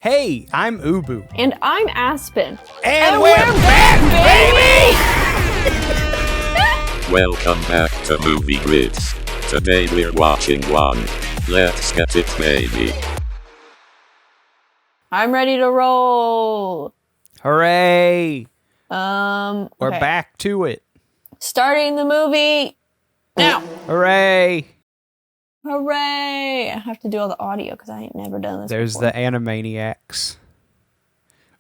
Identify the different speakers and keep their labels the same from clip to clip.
Speaker 1: Hey, I'm Ubu.
Speaker 2: And I'm Aspen.
Speaker 1: And we're back, baby!
Speaker 3: Welcome back to Movie Grids. Today we're watching one. Let's get it, baby.
Speaker 2: I'm ready to roll.
Speaker 1: Hooray!
Speaker 2: We're
Speaker 1: We're back to it.
Speaker 2: Starting the movie now.
Speaker 1: Hooray!
Speaker 2: Hooray! I have to do all the audio because I ain't never done this
Speaker 1: There's
Speaker 2: before.
Speaker 1: the Animaniacs.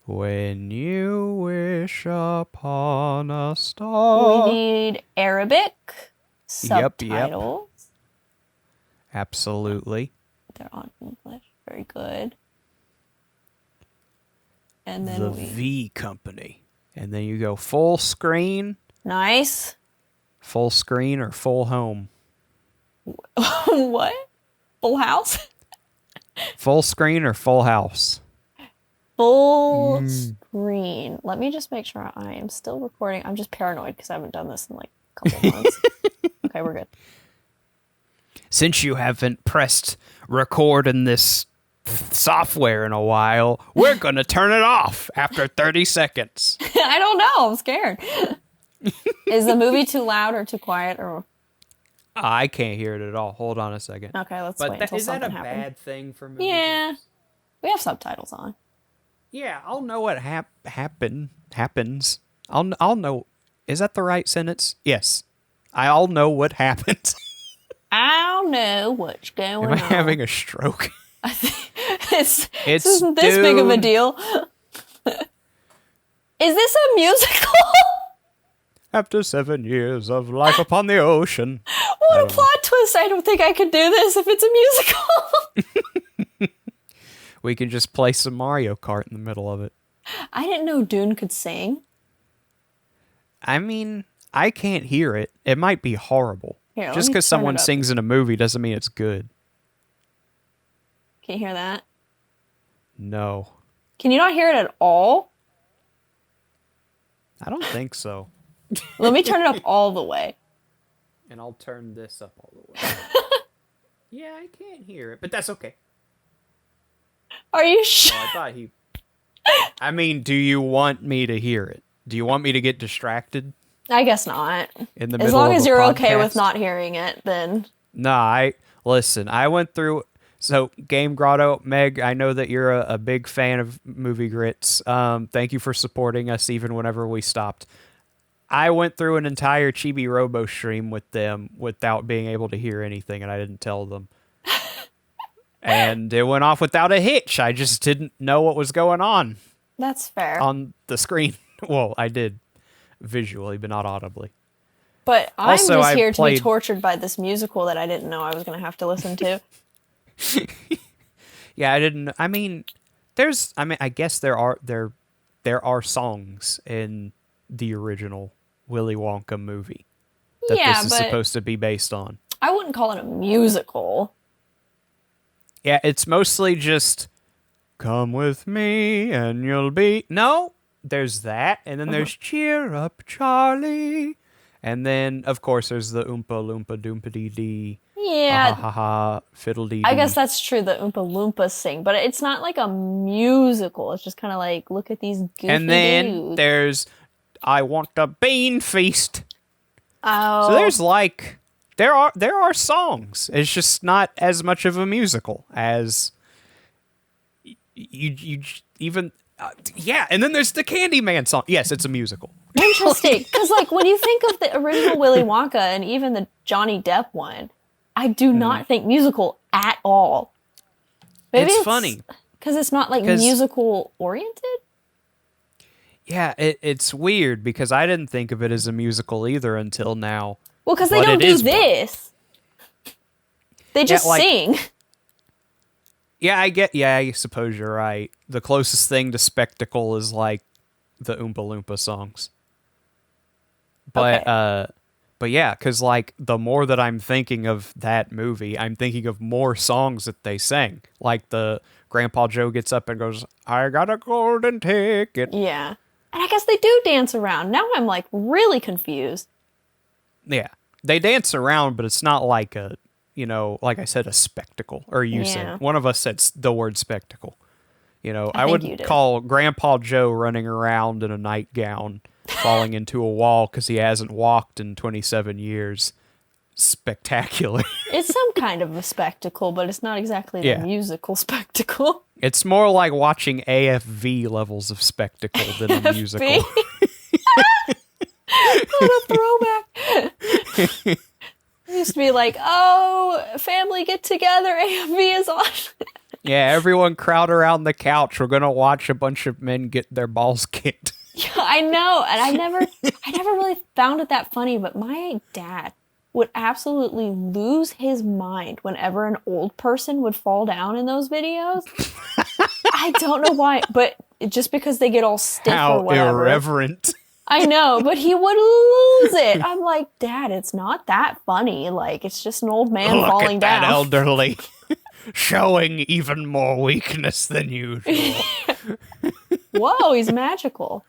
Speaker 1: When you wish upon a star.
Speaker 2: We need Arabic
Speaker 1: Yep.
Speaker 2: subtitles.
Speaker 1: Absolutely.
Speaker 2: They're on English. Very good. And then
Speaker 1: The V Company. And then you go full screen.
Speaker 2: Nice.
Speaker 1: Full screen or full home.
Speaker 2: What? Full House?
Speaker 1: Full screen or full house.
Speaker 2: Full screen. Let me just make sure I am still recording. I'm just paranoid because I haven't done this in like a couple months. Okay, we're good.
Speaker 1: Since you haven't pressed record in this software in a while, we're going to turn it off after 30 seconds.
Speaker 2: I don't know. I'm scared. Is the movie too loud or too quiet? Or
Speaker 1: I can't hear it at all. Hold on a second.
Speaker 2: okay, let's wait until
Speaker 1: is that
Speaker 2: something
Speaker 1: a
Speaker 2: happens.
Speaker 1: bad thing for me?
Speaker 2: Yeah, we have subtitles on.
Speaker 1: Yeah, I'll know what happens. I'll know. Is that the right sentence? Yes. I'll know what happens.
Speaker 2: I'll know what's going
Speaker 1: Am
Speaker 2: on.
Speaker 1: I having a stroke?
Speaker 2: This
Speaker 1: It's
Speaker 2: isn't this big of a
Speaker 1: dude.
Speaker 2: deal. Is this a musical?
Speaker 1: After 7 years of life upon the ocean.
Speaker 2: What a plot twist! I don't think I could do this if it's a musical.
Speaker 1: We can just play some Mario Kart in the middle of it.
Speaker 2: I didn't know Dune could sing.
Speaker 1: I mean, I can't hear it. It might be horrible.
Speaker 2: Here, let
Speaker 1: Just
Speaker 2: me
Speaker 1: because
Speaker 2: turn
Speaker 1: someone
Speaker 2: it up.
Speaker 1: sings in a movie doesn't mean it's good.
Speaker 2: Can you hear that?
Speaker 1: No.
Speaker 2: Can you not hear it at all?
Speaker 1: I don't think so.
Speaker 2: Let me turn it up all the way.
Speaker 1: And I'll turn this up all the way. Yeah, I can't hear it, but that's okay.
Speaker 2: Are you sure?
Speaker 1: Oh, I thought he... I mean, do you want me to hear it? Do you want me to get distracted
Speaker 2: I guess not.
Speaker 1: in the
Speaker 2: As
Speaker 1: middle
Speaker 2: long
Speaker 1: of
Speaker 2: as
Speaker 1: a
Speaker 2: you're okay
Speaker 1: podcast?
Speaker 2: with not hearing it, then
Speaker 1: Nah, listen, I went through... So, Game Grotto, Meg, I know that you're a big fan of Movie Grits. Thank you for supporting us even whenever we stopped. I went through an entire Chibi Robo stream with them without being able to hear anything, and I didn't tell them. And it went off without a hitch. I just didn't know what was going on
Speaker 2: that's fair.
Speaker 1: on the screen. Well, I did visually, but not audibly.
Speaker 2: But I'm
Speaker 1: Also,
Speaker 2: just
Speaker 1: I
Speaker 2: here to be
Speaker 1: played-
Speaker 2: tortured by this musical that I didn't know I was going to have to listen to.
Speaker 1: Yeah, I didn't. I mean, I guess there are songs in the original Willy Wonka movie that
Speaker 2: Yeah,
Speaker 1: this is
Speaker 2: but
Speaker 1: supposed to be based on.
Speaker 2: I wouldn't call it a musical.
Speaker 1: Yeah, it's mostly just come with me and you'll be... No, there's that. And then there's cheer up, Charlie. And then, of course, there's the Oompa Loompa Doompa Dee Dee.
Speaker 2: Yeah,
Speaker 1: Ha ha ha, fiddle dee dee.
Speaker 2: I guess that's true. The Oompa Loompas sing, but it's not like a musical. It's just kind of like, look at these goofy
Speaker 1: And then
Speaker 2: dudes.
Speaker 1: there's I Want a Bean Feast.
Speaker 2: Oh,
Speaker 1: So there's like... There are songs. It's just not as much of a musical as you even... yeah, and then there's the Candyman song. Yes, it's a musical.
Speaker 2: interesting. Because like when you think of the original Willy Wonka and even the Johnny Depp one, I do not think musical at all. Maybe
Speaker 1: It's funny.
Speaker 2: because it's not like
Speaker 1: 'Cause-
Speaker 2: musical oriented.
Speaker 1: Yeah, it's weird because I didn't think of it as a musical either until now.
Speaker 2: Well, because they
Speaker 1: But
Speaker 2: don't
Speaker 1: it
Speaker 2: do
Speaker 1: is one.
Speaker 2: this. They just
Speaker 1: like-
Speaker 2: sing.
Speaker 1: Yeah, I suppose you're right. The closest thing to spectacle is like the Oompa Loompa songs. But
Speaker 2: Okay.
Speaker 1: but yeah, cuz like the more that I'm thinking of that movie, I'm thinking of more songs that they sang. Like the Grandpa Joe gets up and goes, "I got a golden ticket."
Speaker 2: Yeah. And I guess they do dance around. Now I'm like really confused.
Speaker 1: Yeah. They dance around, but it's not like like I said, a spectacle. Or you
Speaker 2: Yeah.
Speaker 1: said. One of us said the word spectacle. You know,
Speaker 2: I
Speaker 1: I
Speaker 2: think you
Speaker 1: wouldn't
Speaker 2: did.
Speaker 1: call Grandpa Joe running around in a nightgown, falling into a wall because he hasn't walked in 27 years spectacular.
Speaker 2: It's some kind of a spectacle, but it's not exactly the
Speaker 1: Yeah.
Speaker 2: musical spectacle.
Speaker 1: It's more like watching AFV levels of spectacle than a musical.
Speaker 2: What a throwback. It used to be like, oh, family get together, AFV is on.
Speaker 1: Yeah, everyone crowd around the couch. We're gonna watch a bunch of men get their balls kicked.
Speaker 2: Yeah, I know, and I never really found it that funny, but my dad would absolutely lose his mind whenever an old person would fall down in those videos. I don't know why, but just because they get all stiff or
Speaker 1: How
Speaker 2: whatever.
Speaker 1: irreverent.
Speaker 2: I know, but he would lose it. I'm like, Dad, it's not that funny. Like, it's just an old man
Speaker 1: Look
Speaker 2: falling
Speaker 1: at that
Speaker 2: down.
Speaker 1: elderly, showing even more weakness than usual.
Speaker 2: Whoa, he's magical.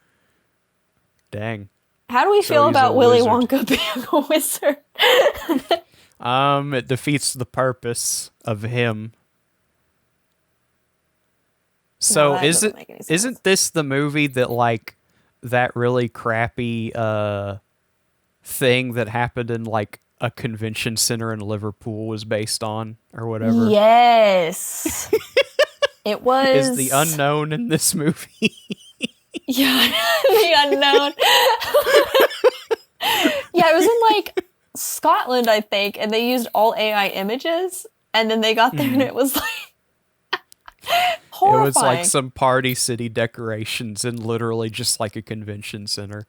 Speaker 1: Dang.
Speaker 2: How do we
Speaker 1: So
Speaker 2: feel
Speaker 1: he's
Speaker 2: about
Speaker 1: a
Speaker 2: Willy
Speaker 1: wizard.
Speaker 2: Wonka being a wizard?
Speaker 1: It defeats the purpose of him. So
Speaker 2: that doesn't make any sense.
Speaker 1: isn't this the movie that like that really crappy thing that happened in like a convention center in Liverpool was based on or whatever?
Speaker 2: Yes. It was...
Speaker 1: Is the unknown in this movie?
Speaker 2: Yeah, the unknown. Yeah, it was in like Scotland, I think, and they used all AI images, and then they got there and it was like horrifying.
Speaker 1: It was like some party city decorations and literally just like a convention center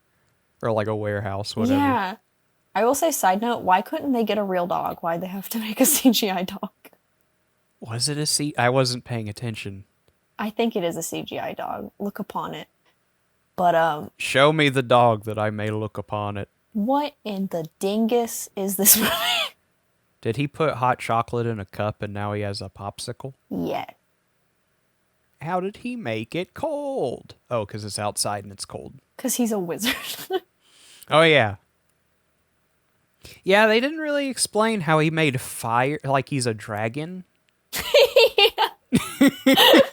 Speaker 1: or like a warehouse, whatever.
Speaker 2: Yeah. I will say, side note, why couldn't they get a real dog? Why'd they have to make a CGI dog?
Speaker 1: Was it a C? I wasn't paying attention.
Speaker 2: I think it is a CGI dog. Look upon it. But
Speaker 1: Show me the dog that I may look upon it.
Speaker 2: what in the dingus is this movie?
Speaker 1: Did he put hot chocolate in a cup and now he has a popsicle?
Speaker 2: Yeah.
Speaker 1: How did he make it cold? Oh, because it's outside and it's cold.
Speaker 2: Because he's a wizard.
Speaker 1: Oh, yeah. Yeah, they didn't really explain how he made fire, like he's a dragon.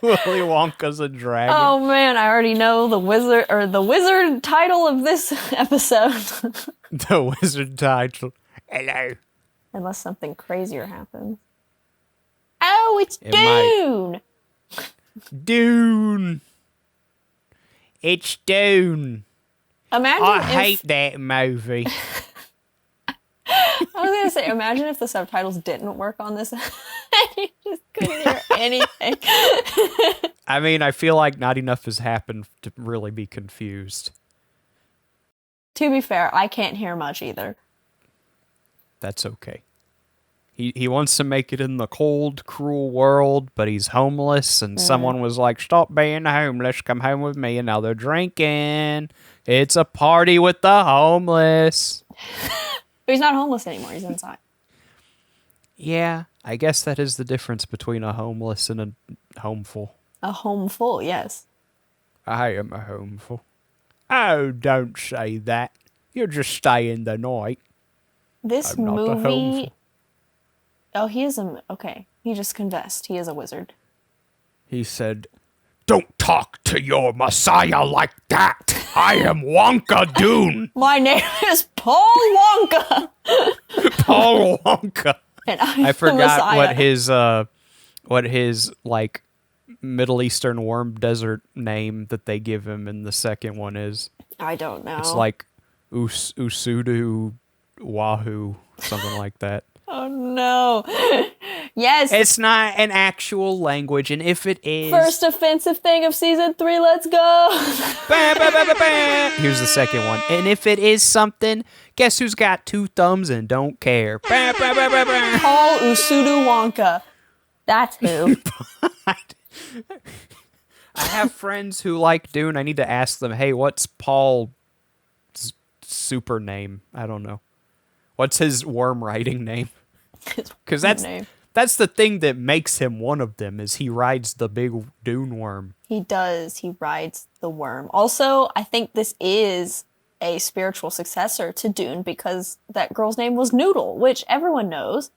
Speaker 1: Willy Wonka's a dragon.
Speaker 2: Oh man, I already know the wizard title of this episode.
Speaker 1: The wizard title. Hello.
Speaker 2: Unless something crazier happens. Oh, it's
Speaker 1: It might.
Speaker 2: Dune!
Speaker 1: Dune. It's Dune.
Speaker 2: Imagine
Speaker 1: I
Speaker 2: if,
Speaker 1: hate that movie.
Speaker 2: I was gonna say, imagine if the subtitles didn't work on this and you just couldn't hear anything.
Speaker 1: I mean, I feel like not enough has happened to really be confused.
Speaker 2: To be fair, I can't hear much either.
Speaker 1: That's okay. He wants to make it in the cold, cruel world, but he's homeless, and someone was like, stop being homeless, come home with me, and now they're drinking. It's a party with the homeless.
Speaker 2: But he's not homeless anymore, he's inside.
Speaker 1: Yeah, I guess that is the difference between a homeless and a homeful.
Speaker 2: A home full, yes.
Speaker 1: I am a homeful. Oh, don't say that. You're just staying the night.
Speaker 2: This
Speaker 1: I'm not a
Speaker 2: movie...
Speaker 1: homeful.
Speaker 2: Oh, he is a... Okay, he just confessed. He is a wizard.
Speaker 1: He said, don't talk to your messiah like that. I am Wonka Dune.
Speaker 2: My name is Paul Wonka!
Speaker 1: Paul Wonka.
Speaker 2: And I'm
Speaker 1: I
Speaker 2: the
Speaker 1: forgot
Speaker 2: Messiah.
Speaker 1: what his like Middle Eastern warm desert name that they give him in the second one is.
Speaker 2: I don't know.
Speaker 1: It's like Usudu Wahoo, something like that.
Speaker 2: Oh no. Yes.
Speaker 1: It's not an actual language, and if it is,
Speaker 2: First offensive thing of season 3, let's go.
Speaker 1: Bah, bah, bah, bah, bah. Here's the second one. And if it is something, guess who's got 2 thumbs and don't care? Bah, bah, bah, bah, bah.
Speaker 2: Paul Usudu Wonka. That's who.
Speaker 1: I have friends who like Dune. I need to ask them, hey, what's Paul's super name? I don't know. What's his worm riding name? Because that's the thing that makes him one of them, is he rides the big dune worm.
Speaker 2: He does. He rides the worm. Also, I think this is a spiritual successor to Dune because that girl's name was Noodle, which everyone knows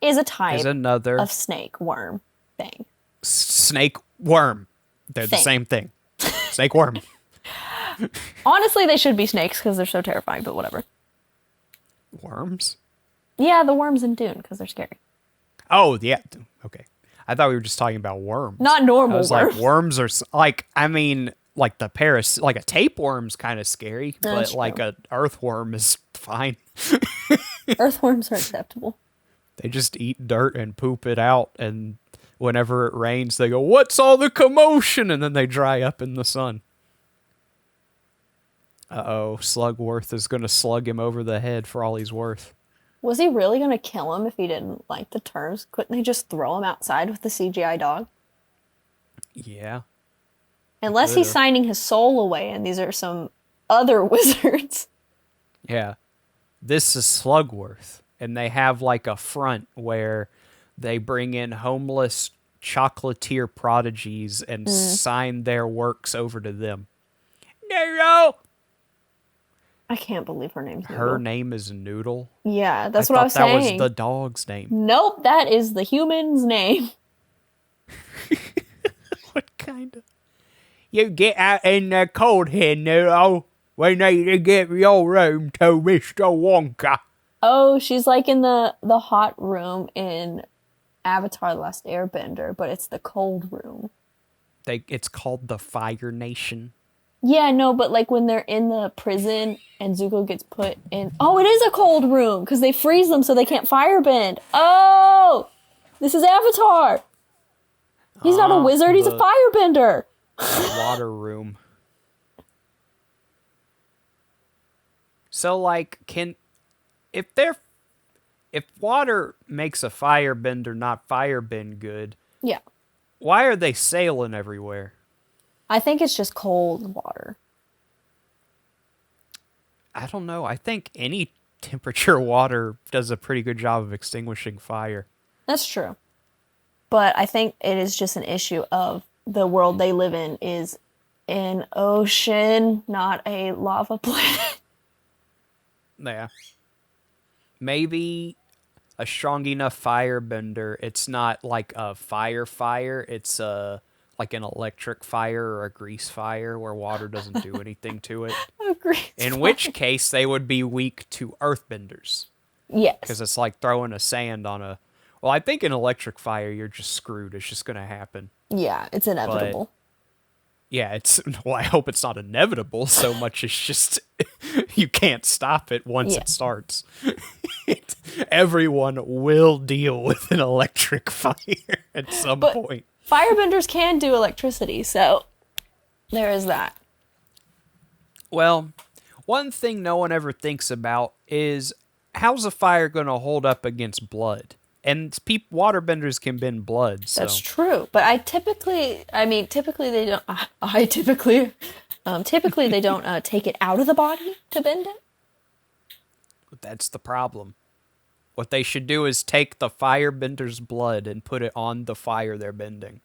Speaker 2: is a type
Speaker 1: Is another
Speaker 2: of snake worm thing.
Speaker 1: snake worm. They're the same thing. Snake worm.
Speaker 2: Honestly, they should be snakes because they're so terrifying, but whatever.
Speaker 1: Worms?
Speaker 2: Yeah, the worms in Dune because they're scary.
Speaker 1: Oh, yeah. Okay. I thought we were just talking about worms.
Speaker 2: Not normal
Speaker 1: I was
Speaker 2: worms.
Speaker 1: like, worms are like, I mean, like the like a tapeworm's kind of scary,
Speaker 2: That's
Speaker 1: but like
Speaker 2: true.
Speaker 1: a earthworm is fine.
Speaker 2: Earthworms are acceptable.
Speaker 1: They just eat dirt and poop it out, and whenever it rains, they go, "What's all the commotion?" And then they dry up in the sun. Uh-oh, Slugworth is going to slug him over the head for all he's worth.
Speaker 2: Was he really going to kill him if he didn't like the terms? Couldn't they just throw him outside with the CGI dog?
Speaker 1: Yeah.
Speaker 2: Unless he's signing his soul away and these are some other wizards.
Speaker 1: Yeah. This is Slugworth, and they have like a front where they bring in homeless chocolatier prodigies and sign their works over to them. No!
Speaker 2: I can't believe her name's Noodle.
Speaker 1: Her name is Noodle?
Speaker 2: Yeah, that's what I was saying.
Speaker 1: I thought that was the dog's name.
Speaker 2: Nope, that is the human's name.
Speaker 1: What kind of... You get out in the cold here, Noodle. We need to get your room to Mr. Wonka.
Speaker 2: Oh, she's like in the hot room in Avatar: The Last Airbender, but it's the cold room.
Speaker 1: It's called the Fire Nation.
Speaker 2: Yeah, no, but like when they're in the prison and Zuko gets put in... Oh, it is a cold room because they freeze them so they can't firebend. Oh! This is Avatar! He's not a wizard, he's a firebender!
Speaker 1: The water room. So, like, if water makes a firebender not firebend good,
Speaker 2: Yeah.
Speaker 1: why are they sailing everywhere?
Speaker 2: I think it's just cold water.
Speaker 1: I don't know. I think any temperature water does a pretty good job of extinguishing fire.
Speaker 2: That's true. But I think it is just an issue of the world they live in is an ocean, not a lava planet.
Speaker 1: Yeah. Maybe a strong enough firebender, it's not like a fire, it's like an electric fire or a grease fire where water doesn't do anything to it. In which case, they would be weak to earthbenders.
Speaker 2: Yes.
Speaker 1: Because it's like throwing a sand on a... Well, I think in electric fire, you're just screwed. It's just going to happen.
Speaker 2: Yeah, it's inevitable.
Speaker 1: Yeah, well, I hope it's not inevitable so much as just you can't stop it once it starts. Everyone will deal with an electric fire at some point.
Speaker 2: Firebenders can do electricity, so there is that.
Speaker 1: Well, one thing no one ever thinks about is how's a fire going to hold up against blood? And waterbenders can bend blood. So.
Speaker 2: That's true. But typically they don't. Typically they don't take it out of the body to bend it.
Speaker 1: That's the problem. What they should do is take the firebender's blood and put it on the fire they're bending.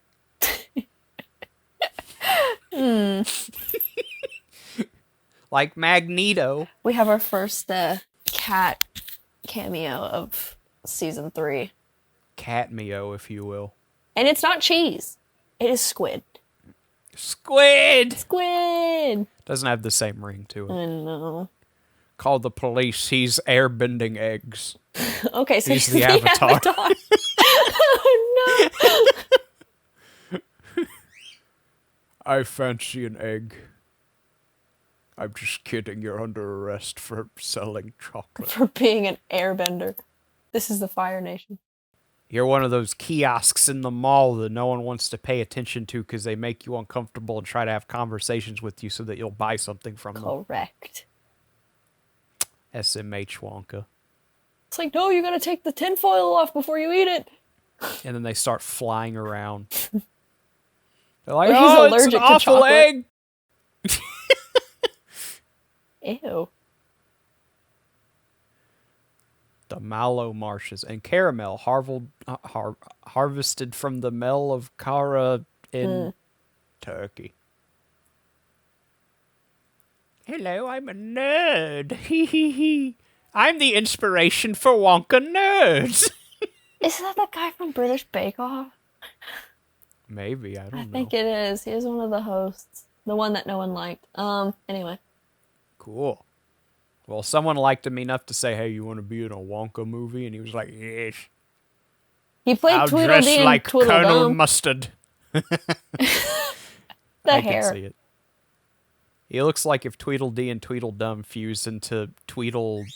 Speaker 1: Like Magneto.
Speaker 2: We have our first cat cameo of season 3.
Speaker 1: Catmeo, if you will.
Speaker 2: And it's not cheese. It is squid.
Speaker 1: Squid!
Speaker 2: Squid!
Speaker 1: Doesn't have the same ring to it.
Speaker 2: I know.
Speaker 1: Call the police. He's airbending eggs.
Speaker 2: Okay, so
Speaker 1: he's the Avatar.
Speaker 2: Oh, no.
Speaker 1: I fancy an egg. I'm just kidding. You're under arrest for selling chocolate.
Speaker 2: For being an airbender. This is the Fire Nation.
Speaker 1: You're one of those kiosks in the mall that no one wants to pay attention to because they make you uncomfortable and try to have conversations with you so that you'll buy something from them.
Speaker 2: Correct.
Speaker 1: SMH Wonka.
Speaker 2: It's like, no, you gotta take the tinfoil off before you eat it.
Speaker 1: And then they start flying around. They're like,
Speaker 2: He's
Speaker 1: it's
Speaker 2: allergic
Speaker 1: an
Speaker 2: to
Speaker 1: awful
Speaker 2: chocolate.
Speaker 1: egg.
Speaker 2: Ew.
Speaker 1: The mallow marshes and caramel harvested from the Mel of Kara in Turkey. Hello, I'm a nerd. Hee hee hee. I'm the inspiration for Wonka nerds.
Speaker 2: Is that the guy from British Bake Off?
Speaker 1: Maybe, I don't
Speaker 2: I
Speaker 1: know.
Speaker 2: think it is. He was one of the hosts. The one that no one liked. Anyway.
Speaker 1: Cool. Well, someone liked him enough to say, "Hey, you want to be in a Wonka movie?" And he was like, "Yes."
Speaker 2: He played
Speaker 1: I'll
Speaker 2: Tweedledee
Speaker 1: dress
Speaker 2: and
Speaker 1: like Colonel
Speaker 2: Tweedledum.
Speaker 1: Mustard.
Speaker 2: The
Speaker 1: I
Speaker 2: hair.
Speaker 1: can see it. He looks like if Tweedledee and Tweedledum fused into Tweedledum,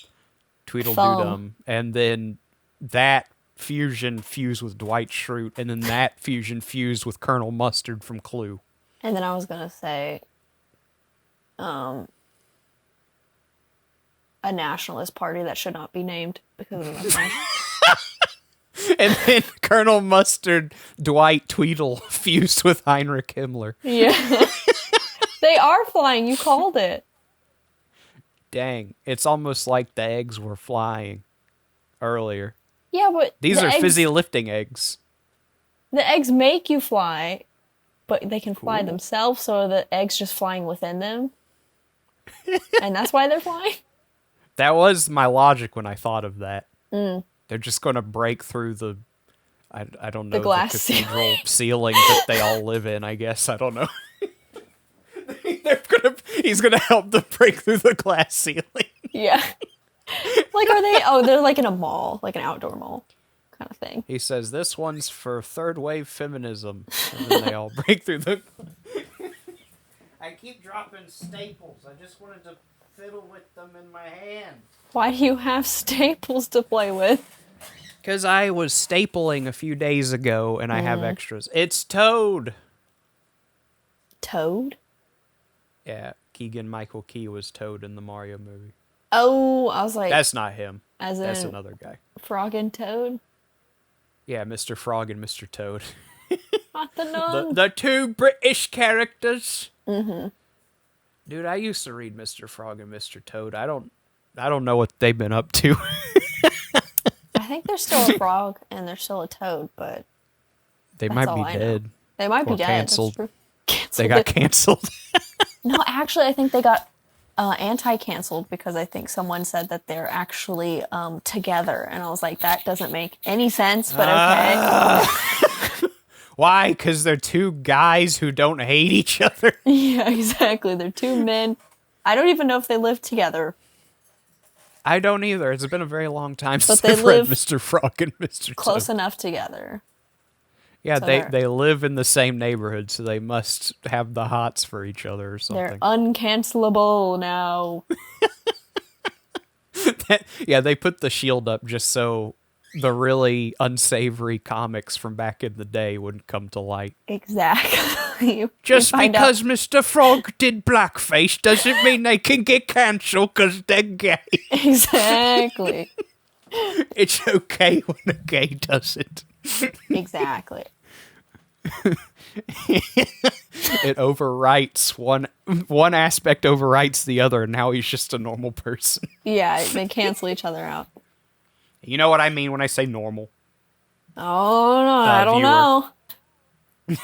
Speaker 1: and then that fusion fused with Dwight Schrute, and then that fusion fused with Colonel Mustard from Clue.
Speaker 2: And then I was gonna say, a nationalist party that should not be named because of that.
Speaker 1: And then Colonel Mustard, Dwight Tweedle fused with Heinrich Himmler.
Speaker 2: Yeah. They are flying. You called it.
Speaker 1: Dang, it's almost like the eggs were flying earlier.
Speaker 2: Yeah, but
Speaker 1: These
Speaker 2: the
Speaker 1: are
Speaker 2: eggs,
Speaker 1: fizzy lifting eggs.
Speaker 2: The eggs make you fly, but they can fly themselves, so are the eggs just flying within them? And that's why they're flying?
Speaker 1: That was my logic when I thought of that. They're just going to break through the, I don't know,
Speaker 2: The glass
Speaker 1: cathedral ceiling that they all live in, I guess. I don't know. He's going to help them break through the glass ceiling.
Speaker 2: Yeah. Like, are they? Oh, they're like in a mall, like an outdoor mall kind of thing.
Speaker 1: He says, "This one's for third wave feminism." And then they all break through the... I keep dropping staples. I just wanted to fiddle with them in my hand.
Speaker 2: Why do you have staples to play with?
Speaker 1: Because I was stapling a few days ago, and I have extras. It's Toad!
Speaker 2: Toad?
Speaker 1: Yeah, Keegan-Michael Key was Toad in the Mario movie.
Speaker 2: Oh, I was like...
Speaker 1: That's not him.
Speaker 2: As
Speaker 1: That's
Speaker 2: in
Speaker 1: another guy.
Speaker 2: Frog and Toad?
Speaker 1: Yeah, Mr. Frog and Mr. Toad.
Speaker 2: Not the nun.
Speaker 1: The two British characters. Mm-hmm. Dude, I used to read Mr. Frog and Mr. Toad. I don't know what they've been up to.
Speaker 2: I think they're still a frog and they're still a toad, but
Speaker 1: They
Speaker 2: that's
Speaker 1: might
Speaker 2: all
Speaker 1: be
Speaker 2: I know.
Speaker 1: dead.
Speaker 2: They might be
Speaker 1: Or
Speaker 2: dead.
Speaker 1: canceled.
Speaker 2: That's true.
Speaker 1: They got canceled.
Speaker 2: No, actually, I think they got anti-canceled because I think someone said that they're actually together, and I was like, that doesn't make any sense, but okay.
Speaker 1: Why? Because they're two guys who don't hate each other.
Speaker 2: Yeah, exactly. They're two men. I don't even know if they live together.
Speaker 1: I don't either. It's been a very long time
Speaker 2: But
Speaker 1: since
Speaker 2: they
Speaker 1: I've read
Speaker 2: live
Speaker 1: Mr. Frog and Mr.
Speaker 2: Close
Speaker 1: Toad.
Speaker 2: enough together.
Speaker 1: Yeah,
Speaker 2: So
Speaker 1: they live in the same neighborhood, so they must have the hots for each other or
Speaker 2: They're
Speaker 1: something.
Speaker 2: uncancelable now.
Speaker 1: Yeah, they put the shield up just so the really unsavory comics from back in the day wouldn't come to light.
Speaker 2: Exactly. You
Speaker 1: Just
Speaker 2: find
Speaker 1: because Mr. Frog did blackface doesn't mean they can get cancelled because they're gay.
Speaker 2: Exactly.
Speaker 1: It's okay when a gay does it.
Speaker 2: Exactly.
Speaker 1: It overwrites one aspect overwrites the other, and now he's just a normal person.
Speaker 2: Yeah, they cancel each other out.
Speaker 1: You know what I mean when I say normal?
Speaker 2: Oh, no, I don't
Speaker 1: viewer.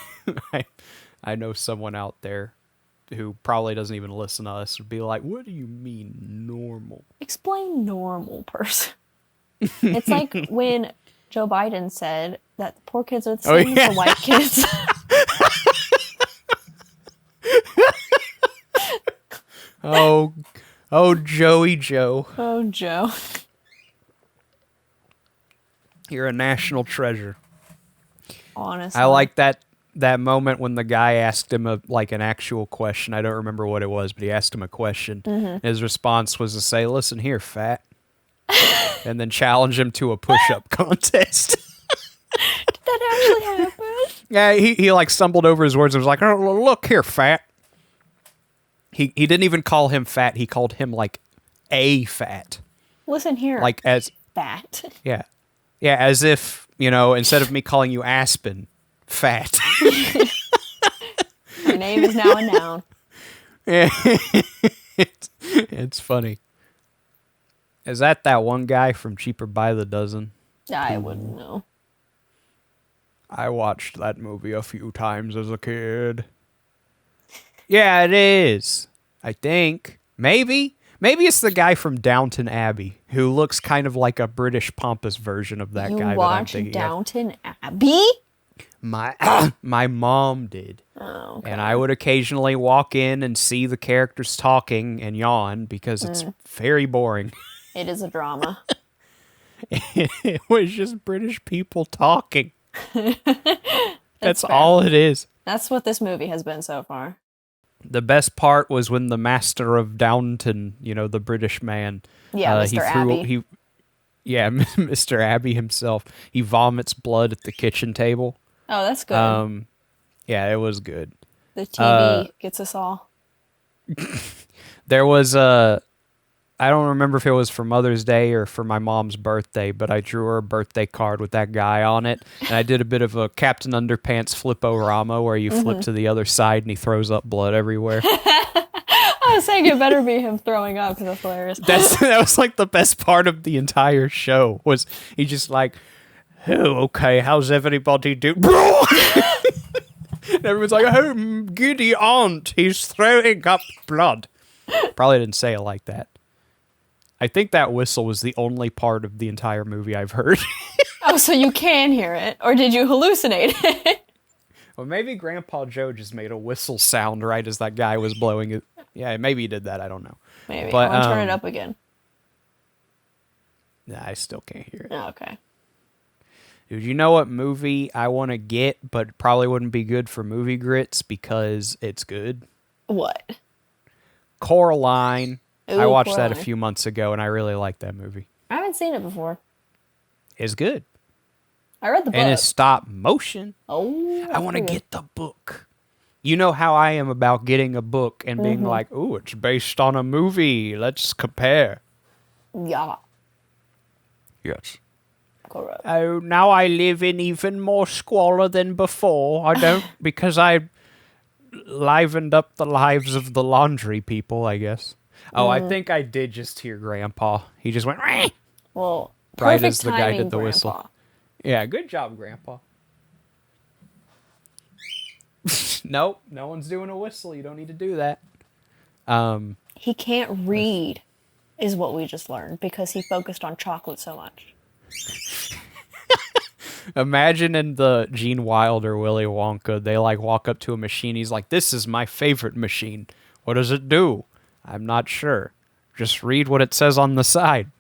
Speaker 2: know.
Speaker 1: I know someone out there who probably doesn't even listen to us would be like, "What do you mean normal?"
Speaker 2: Explain normal person. It's like when Joe Biden said that the poor kids are the same as the white kids.
Speaker 1: Oh, Joey Joe.
Speaker 2: Oh, Joe.
Speaker 1: You're a national treasure.
Speaker 2: Honestly.
Speaker 1: I like that moment when the guy asked him an actual question. I don't remember what it was, but he asked him a question.
Speaker 2: Mm-hmm.
Speaker 1: His response was to say, "Listen here, fat," and then challenge him to a push-up contest.
Speaker 2: Did that actually happen?
Speaker 1: Yeah, he stumbled over his words and was like, "Oh, look here, fat." He didn't even call him fat. He called him a fat.
Speaker 2: Listen here.
Speaker 1: As
Speaker 2: fat.
Speaker 1: yeah, as if instead of me calling you Aspen, fat.
Speaker 2: My name is now a noun.
Speaker 1: Yeah, it's funny. Is that one guy from Cheaper by the Dozen?
Speaker 2: I wouldn't know.
Speaker 1: I watched that movie a few times as a kid. Yeah, it is. I think. Maybe it's the guy from Downton Abbey who looks kind of like a British pompous version of that guy.
Speaker 2: You watch Downton Abbey?
Speaker 1: My my mom did.
Speaker 2: Oh, okay.
Speaker 1: And I would occasionally walk in and see the characters talking and yawn because it's very boring.
Speaker 2: It is a drama.
Speaker 1: It was just British people talking. That's
Speaker 2: fair.
Speaker 1: all it is.
Speaker 2: That's what this movie has been so far.
Speaker 1: The best part was when the Master of Downton, the British man,
Speaker 2: Yeah, Mr. Abbey.
Speaker 1: Mr. Abbey himself, he vomits blood at the kitchen table.
Speaker 2: Oh, that's good.
Speaker 1: Yeah, it was good.
Speaker 2: The TV gets us all.
Speaker 1: There was I don't remember if it was for Mother's Day or for my mom's birthday, but I drew her a birthday card with that guy on it, and I did a bit of a Captain Underpants flip-o-rama where you flip to the other side and he throws up blood everywhere.
Speaker 2: I was saying it better be him throwing up because that's hilarious.
Speaker 1: That was like the best part of the entire show was he just like, oh, okay, how's everybody doing? And everyone's like, oh, giddy aunt, he's throwing up blood. Probably didn't say it like that. I think that whistle was the only part of the entire movie I've heard.
Speaker 2: Oh, so you can hear it, or did you hallucinate it?
Speaker 1: Well, maybe Grandpa Joe just made a whistle sound right as that guy was blowing it. Yeah, maybe he did that. I don't know.
Speaker 2: Maybe.
Speaker 1: But,
Speaker 2: I'll turn it up again.
Speaker 1: Nah, I still can't hear it.
Speaker 2: Oh, okay.
Speaker 1: Dude, you know what movie I want to get, but probably wouldn't be good for movie grits because it's good?
Speaker 2: What?
Speaker 1: Coraline.
Speaker 2: Ooh,
Speaker 1: I watched that a
Speaker 2: Coraline.
Speaker 1: few months ago, and I really liked that movie.
Speaker 2: I haven't seen it before.
Speaker 1: It's good.
Speaker 2: I read the book.
Speaker 1: And it's stop motion.
Speaker 2: Oh.
Speaker 1: I want to
Speaker 2: that's
Speaker 1: get the book. You know how I am about getting a book and being like, ooh, it's based on a movie. Let's compare.
Speaker 2: pretty good. Yeah.
Speaker 1: Yes.
Speaker 2: Correct.
Speaker 1: Oh, now I live in even more squalor than before. I don't, because I livened up the lives of the laundry people, I guess. Oh, I think I did just hear Grandpa. He just went, "Rah!"
Speaker 2: Well,
Speaker 1: Right
Speaker 2: perfect
Speaker 1: as the guy
Speaker 2: timing,
Speaker 1: did the
Speaker 2: Grandpa.
Speaker 1: whistle. Yeah, good job, Grandpa. Nope, no one's doing a whistle. You don't need to do that.
Speaker 2: He can't read, is what we just learned, because he focused on chocolate so much.
Speaker 1: Imagine in the Gene Wilder Willy Wonka, they like walk up to a machine. He's like, "This is my favorite machine. What does it do? I'm not sure. Just read what it says on the side."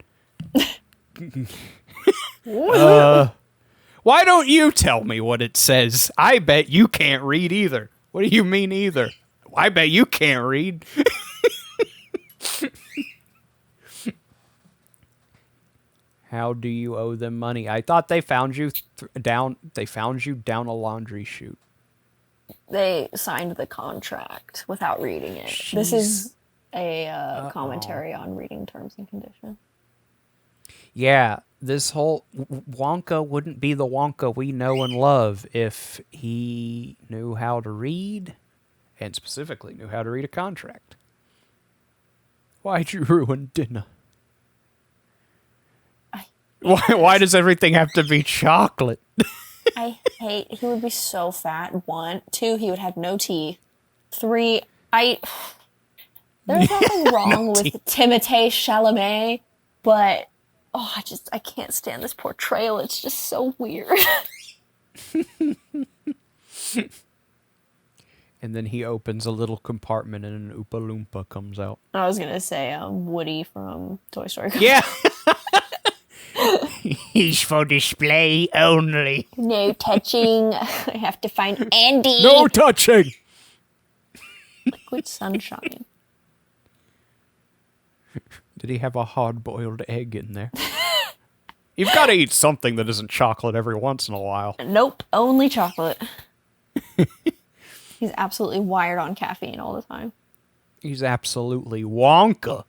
Speaker 1: Why don't you tell me what it says? I bet you can't read either. What do you mean either? I bet you can't read. How do you owe them money? I thought they found you down. They found you down a laundry chute.
Speaker 2: They signed the contract without reading it. This is a commentary on reading terms and conditions.
Speaker 1: Yeah, this whole Wonka wouldn't be the Wonka we know and love if he knew how to read, and specifically knew how to read a contract. Why'd you ruin dinner? Why does everything have to be chocolate?
Speaker 2: I hate, he would be so fat. 1, 2, he would have no teeth. 3, there's nothing wrong with Timothée Chalamet, but I can't stand this portrayal. It's just so weird.
Speaker 1: And then he opens a little compartment and an Oompa Loompa comes out.
Speaker 2: I was gonna say Woody from Toy Story.
Speaker 1: Yeah. He's for display only.
Speaker 2: No touching. I have to find Andy.
Speaker 1: No touching.
Speaker 2: Liquid sunshine.
Speaker 1: Did he have a hard-boiled egg in there? You've got to eat something that isn't chocolate every once in a while.
Speaker 2: Nope, only chocolate. He's absolutely wired on caffeine all the time.
Speaker 1: He's absolutely Wonka.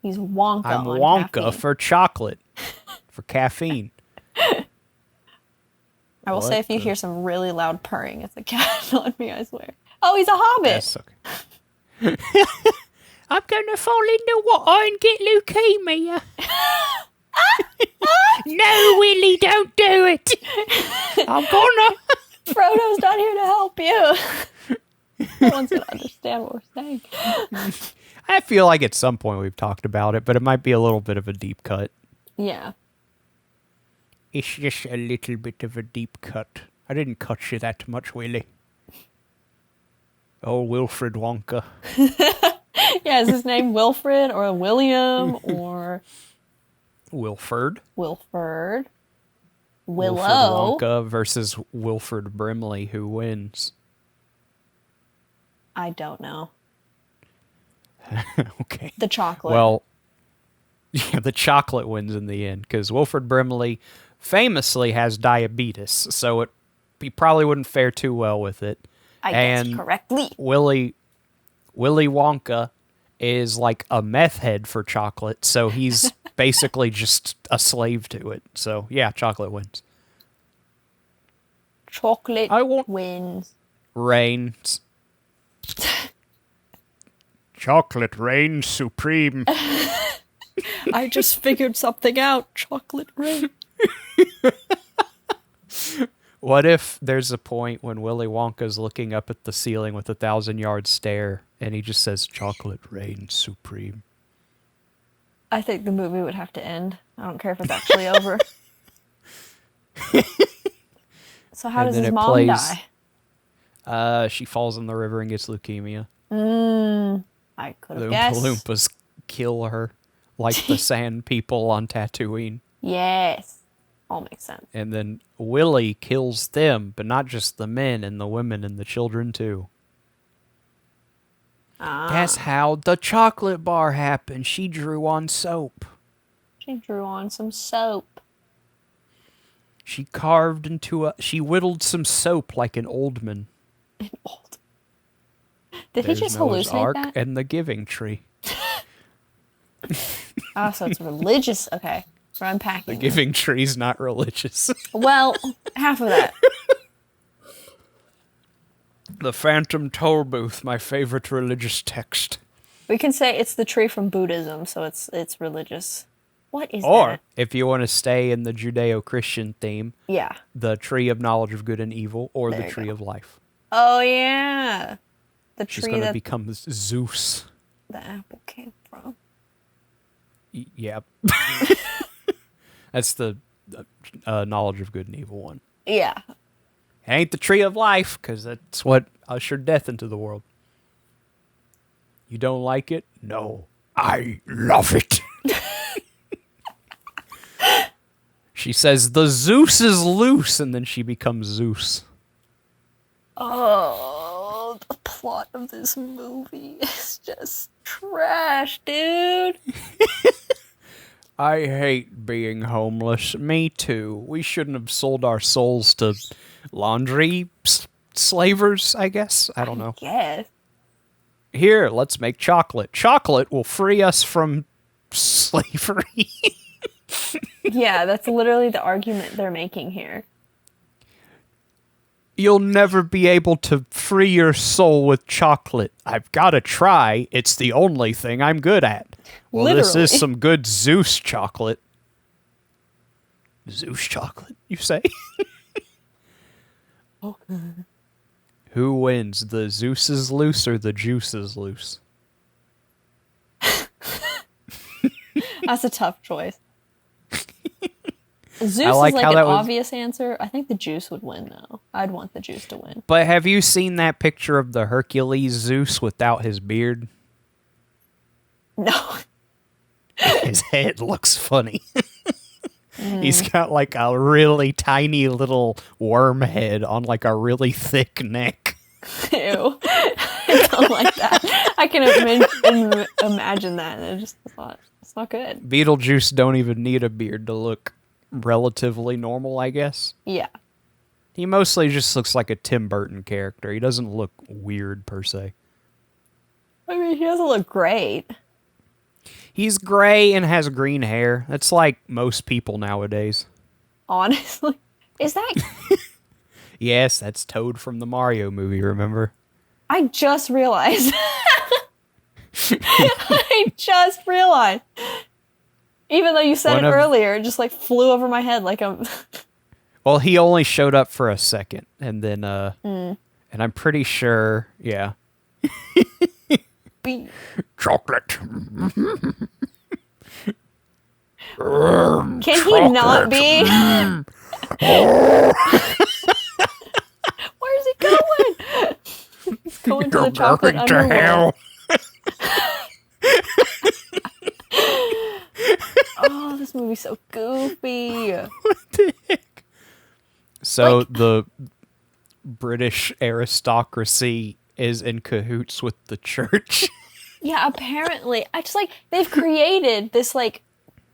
Speaker 2: He's Wonka
Speaker 1: I'm
Speaker 2: on
Speaker 1: Wonka
Speaker 2: caffeine.
Speaker 1: for chocolate. For caffeine.
Speaker 2: I will say if you
Speaker 1: the-
Speaker 2: hear some really loud purring, it's a cat on me, I swear. Oh, he's a hobbit.
Speaker 1: That's okay. I'm going to fall in the water and get leukemia. No, Willie, don't do it. I'm gonna.
Speaker 2: Frodo's not here to help you. No one's going to understand what we're saying.
Speaker 1: I feel like at some point we've talked about it, but it might be a little bit of a deep cut.
Speaker 2: Yeah.
Speaker 1: It's just a little bit of a deep cut. I didn't cut you that much, Willy. Oh, Wilfred Wonka.
Speaker 2: Yeah, is his name Wilfred or William or
Speaker 1: Wilford.
Speaker 2: Wilford?
Speaker 1: Wilfred
Speaker 2: Willow.
Speaker 1: Wonka versus Wilford Brimley. Who wins?
Speaker 2: I don't know.
Speaker 1: Okay.
Speaker 2: The chocolate.
Speaker 1: Well, yeah, the chocolate wins in the end because Wilford Brimley famously has diabetes, so he probably wouldn't fare too well with it.
Speaker 2: I guessed correctly.
Speaker 1: Willy Wonka is like a meth head for chocolate, so he's basically just a slave to it. So yeah, chocolate wins.
Speaker 2: Chocolate
Speaker 1: I won't
Speaker 2: wins.
Speaker 1: reigns. Chocolate reigns supreme.
Speaker 2: I just figured something out. Chocolate rain.
Speaker 1: What if there's a point when Willy Wonka's looking up at the ceiling with a 1,000-yard stare and he just says, chocolate reigns supreme?
Speaker 2: I think the movie would have to end. I don't care if it's actually over. So how does his mom die?
Speaker 1: She falls in the river and gets leukemia.
Speaker 2: I could
Speaker 1: The
Speaker 2: have
Speaker 1: Oompa
Speaker 2: guessed.
Speaker 1: Loompas kill her like the sand people on Tatooine.
Speaker 2: Yes. All makes sense.
Speaker 1: And then Willy kills them, but not just the men and the women and the children too. That's how the chocolate bar happened. She drew on soap.
Speaker 2: She drew on some soap.
Speaker 1: She whittled some soap like an old man.
Speaker 2: An old. Did
Speaker 1: There's
Speaker 2: he just
Speaker 1: Noah's
Speaker 2: hallucinate
Speaker 1: Ark
Speaker 2: that?
Speaker 1: and the Giving Tree.
Speaker 2: Ah, so it's religious. Okay. We're unpacking.
Speaker 1: The Giving Tree's not religious.
Speaker 2: Well, half of that.
Speaker 1: The Phantom Toll Booth, my favorite religious text.
Speaker 2: We can say it's the tree from Buddhism, so it's religious. What is
Speaker 1: Or,
Speaker 2: that?
Speaker 1: if you want to stay in the Judeo-Christian theme,
Speaker 2: Yeah.
Speaker 1: the Tree of Knowledge of Good and Evil, or
Speaker 2: There
Speaker 1: the
Speaker 2: you
Speaker 1: Tree
Speaker 2: go.
Speaker 1: of Life.
Speaker 2: Oh, yeah. The
Speaker 1: She's
Speaker 2: tree
Speaker 1: going to
Speaker 2: that
Speaker 1: become Zeus.
Speaker 2: the apple came from.
Speaker 1: Yep. That's the Knowledge of Good and Evil one.
Speaker 2: Yeah.
Speaker 1: It ain't the Tree of Life, because that's what ushered death into the world. You don't like it? No. I love it. She says, the Zeus is loose, and then she becomes Zeus.
Speaker 2: Oh, the plot of this movie is just trash, dude.
Speaker 1: I hate being homeless. Me too. We shouldn't have sold our souls to laundry slavers, I guess. I don't know.
Speaker 2: Yes.
Speaker 1: Here, let's make chocolate. Chocolate will free us from slavery.
Speaker 2: Yeah, that's literally the argument they're making here.
Speaker 1: You'll never be able to free your soul with chocolate. I've got to try. It's the only thing I'm good at. Well, this
Speaker 2: Literally.
Speaker 1: is some good Zeus chocolate. Zeus chocolate, you say?
Speaker 2: Okay.
Speaker 1: Who wins? The Zeus is loose or the juice is loose?
Speaker 2: That's a tough choice. Zeus
Speaker 1: like
Speaker 2: is like
Speaker 1: how
Speaker 2: an
Speaker 1: that was-
Speaker 2: obvious answer. I think the juice would win, though. I'd want the juice to win.
Speaker 1: But have you seen that picture of the Hercules Zeus without his beard?
Speaker 2: No.
Speaker 1: His head looks funny. He's got like a really tiny little worm head on like a really thick neck.
Speaker 2: Ew. I don't like that. I can imagine that, and it's not good.
Speaker 1: Beetlejuice don't even need a beard to look relatively normal, I guess.
Speaker 2: Yeah.
Speaker 1: He mostly just looks like a Tim Burton character. He doesn't look weird per se.
Speaker 2: I mean, he doesn't look great.
Speaker 1: He's gray and has green hair. That's like most people nowadays.
Speaker 2: Honestly. Is that...
Speaker 1: Yes, that's Toad from the Mario movie, remember?
Speaker 2: I just realized. I just realized. Even though you said
Speaker 1: One
Speaker 2: it
Speaker 1: of-
Speaker 2: earlier, it just like flew over my head like I'm...
Speaker 1: Well, he only showed up for a second, and then, and I'm pretty sure, yeah. Chocolate.
Speaker 2: Can he not be? Going to the chocolate underworld. Oh, this movie's so goofy.
Speaker 1: What the heck? So
Speaker 2: Like-
Speaker 1: the British aristocracy is in cahoots with the church.
Speaker 2: Yeah, apparently. I just like they've created this like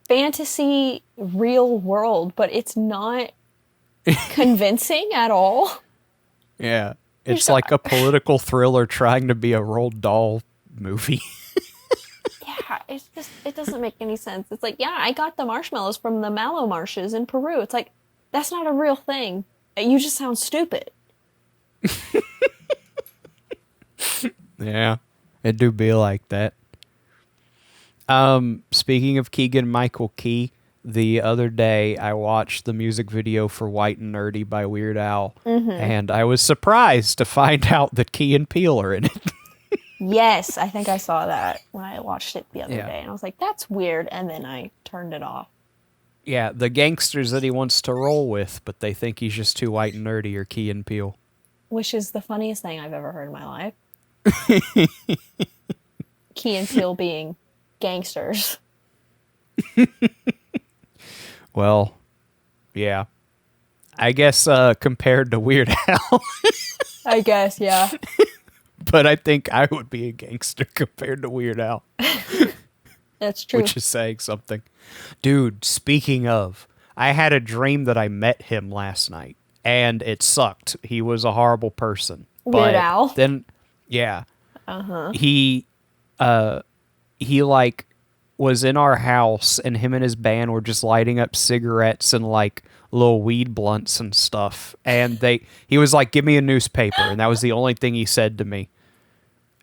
Speaker 2: fantasy real world, but it's not convincing at all.
Speaker 1: Yeah. It's
Speaker 2: so-
Speaker 1: like a political thriller trying to be a Roald Dahl movie.
Speaker 2: Yeah, it doesn't make any sense. It's like, yeah, I got the marshmallows from the mallow marshes in Peru. It's like, that's not a real thing. You just sound stupid.
Speaker 1: Yeah. It do be like that. Speaking of Keegan Michael Key, the other day I watched the music video for White and Nerdy by Weird Al, and I was surprised to find out that Key and Peele are in it.
Speaker 2: Yes, I think I saw that when I watched it the other
Speaker 1: Yeah.
Speaker 2: day. And I was like, that's weird. And then I turned it off.
Speaker 1: Yeah, the gangsters that he wants to roll with, but they think he's just too white and nerdy, are Key and Peele.
Speaker 2: Which is the funniest thing I've ever heard in my life. Key and Peele being gangsters.
Speaker 1: Well, yeah. I guess compared to Weird Al,
Speaker 2: I guess, yeah.
Speaker 1: but I think I would be a gangster compared to Weird Al,
Speaker 2: That's true.
Speaker 1: which is saying something. Dude, speaking of, I had a dream that I met him last night, and it sucked. He was a horrible person.
Speaker 2: Weird
Speaker 1: But
Speaker 2: Al?
Speaker 1: Then, yeah. He like was in our house, and him and his band were just lighting up cigarettes and like little weed blunts and stuff. And he was like, "Give me a newspaper," and that was the only thing he said to me.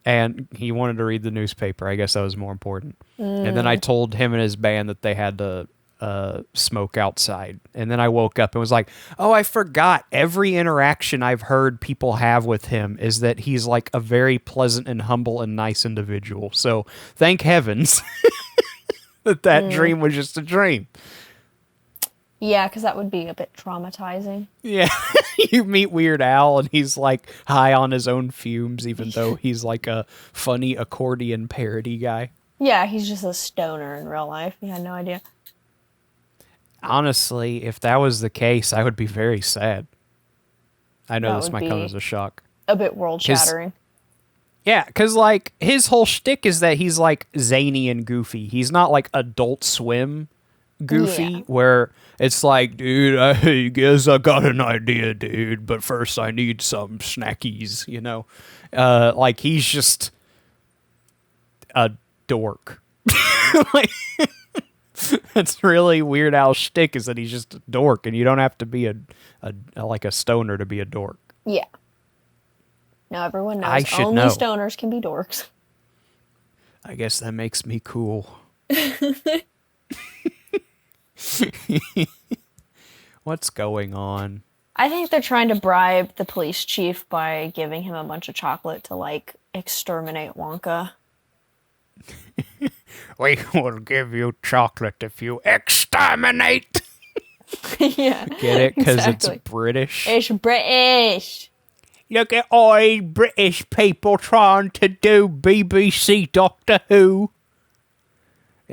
Speaker 1: And he wanted to read the newspaper. I guess that was more important. And then I told him and his band that they had to smoke outside. And then I woke up and was like, oh, I forgot. Every interaction I've heard people have with him is that he's like a very pleasant and humble and nice individual. So thank heavens that dream was just a dream.
Speaker 2: Yeah, because that would be a bit traumatizing.
Speaker 1: Yeah. You meet Weird Al and he's like high on his own fumes, even though he's like a funny accordion parody guy.
Speaker 2: Yeah, he's just a stoner in real life. You had no idea.
Speaker 1: Honestly, if that was the case, I would be very sad. I know
Speaker 2: That
Speaker 1: this
Speaker 2: would
Speaker 1: might come
Speaker 2: be-
Speaker 1: as a shock.
Speaker 2: A bit world shattering.
Speaker 1: Yeah, because, like, his whole shtick is that he's, like, zany and goofy. He's not, like, Adult Swim goofy,
Speaker 2: Yeah.
Speaker 1: where it's like, dude, I guess I got an idea, dude, but first I need some snackies, you know? Like, he's just a dork. Like, that's really Weird Al's shtick, is that he's just a dork, and you don't have to be like a stoner to be a dork.
Speaker 2: Yeah. Now everyone
Speaker 1: I
Speaker 2: knows
Speaker 1: should
Speaker 2: only
Speaker 1: know.
Speaker 2: stoners can be dorks.
Speaker 1: I guess that makes me cool. What's going on?
Speaker 2: I think they're trying to bribe the police chief by giving him a bunch of chocolate to, like, exterminate Wonka.
Speaker 1: We will give you chocolate if you exterminate.
Speaker 2: Yeah.
Speaker 1: Get it? Because
Speaker 2: exactly.
Speaker 1: it's British.
Speaker 2: It's British.
Speaker 1: Look at all these British people trying to do BBC Doctor Who.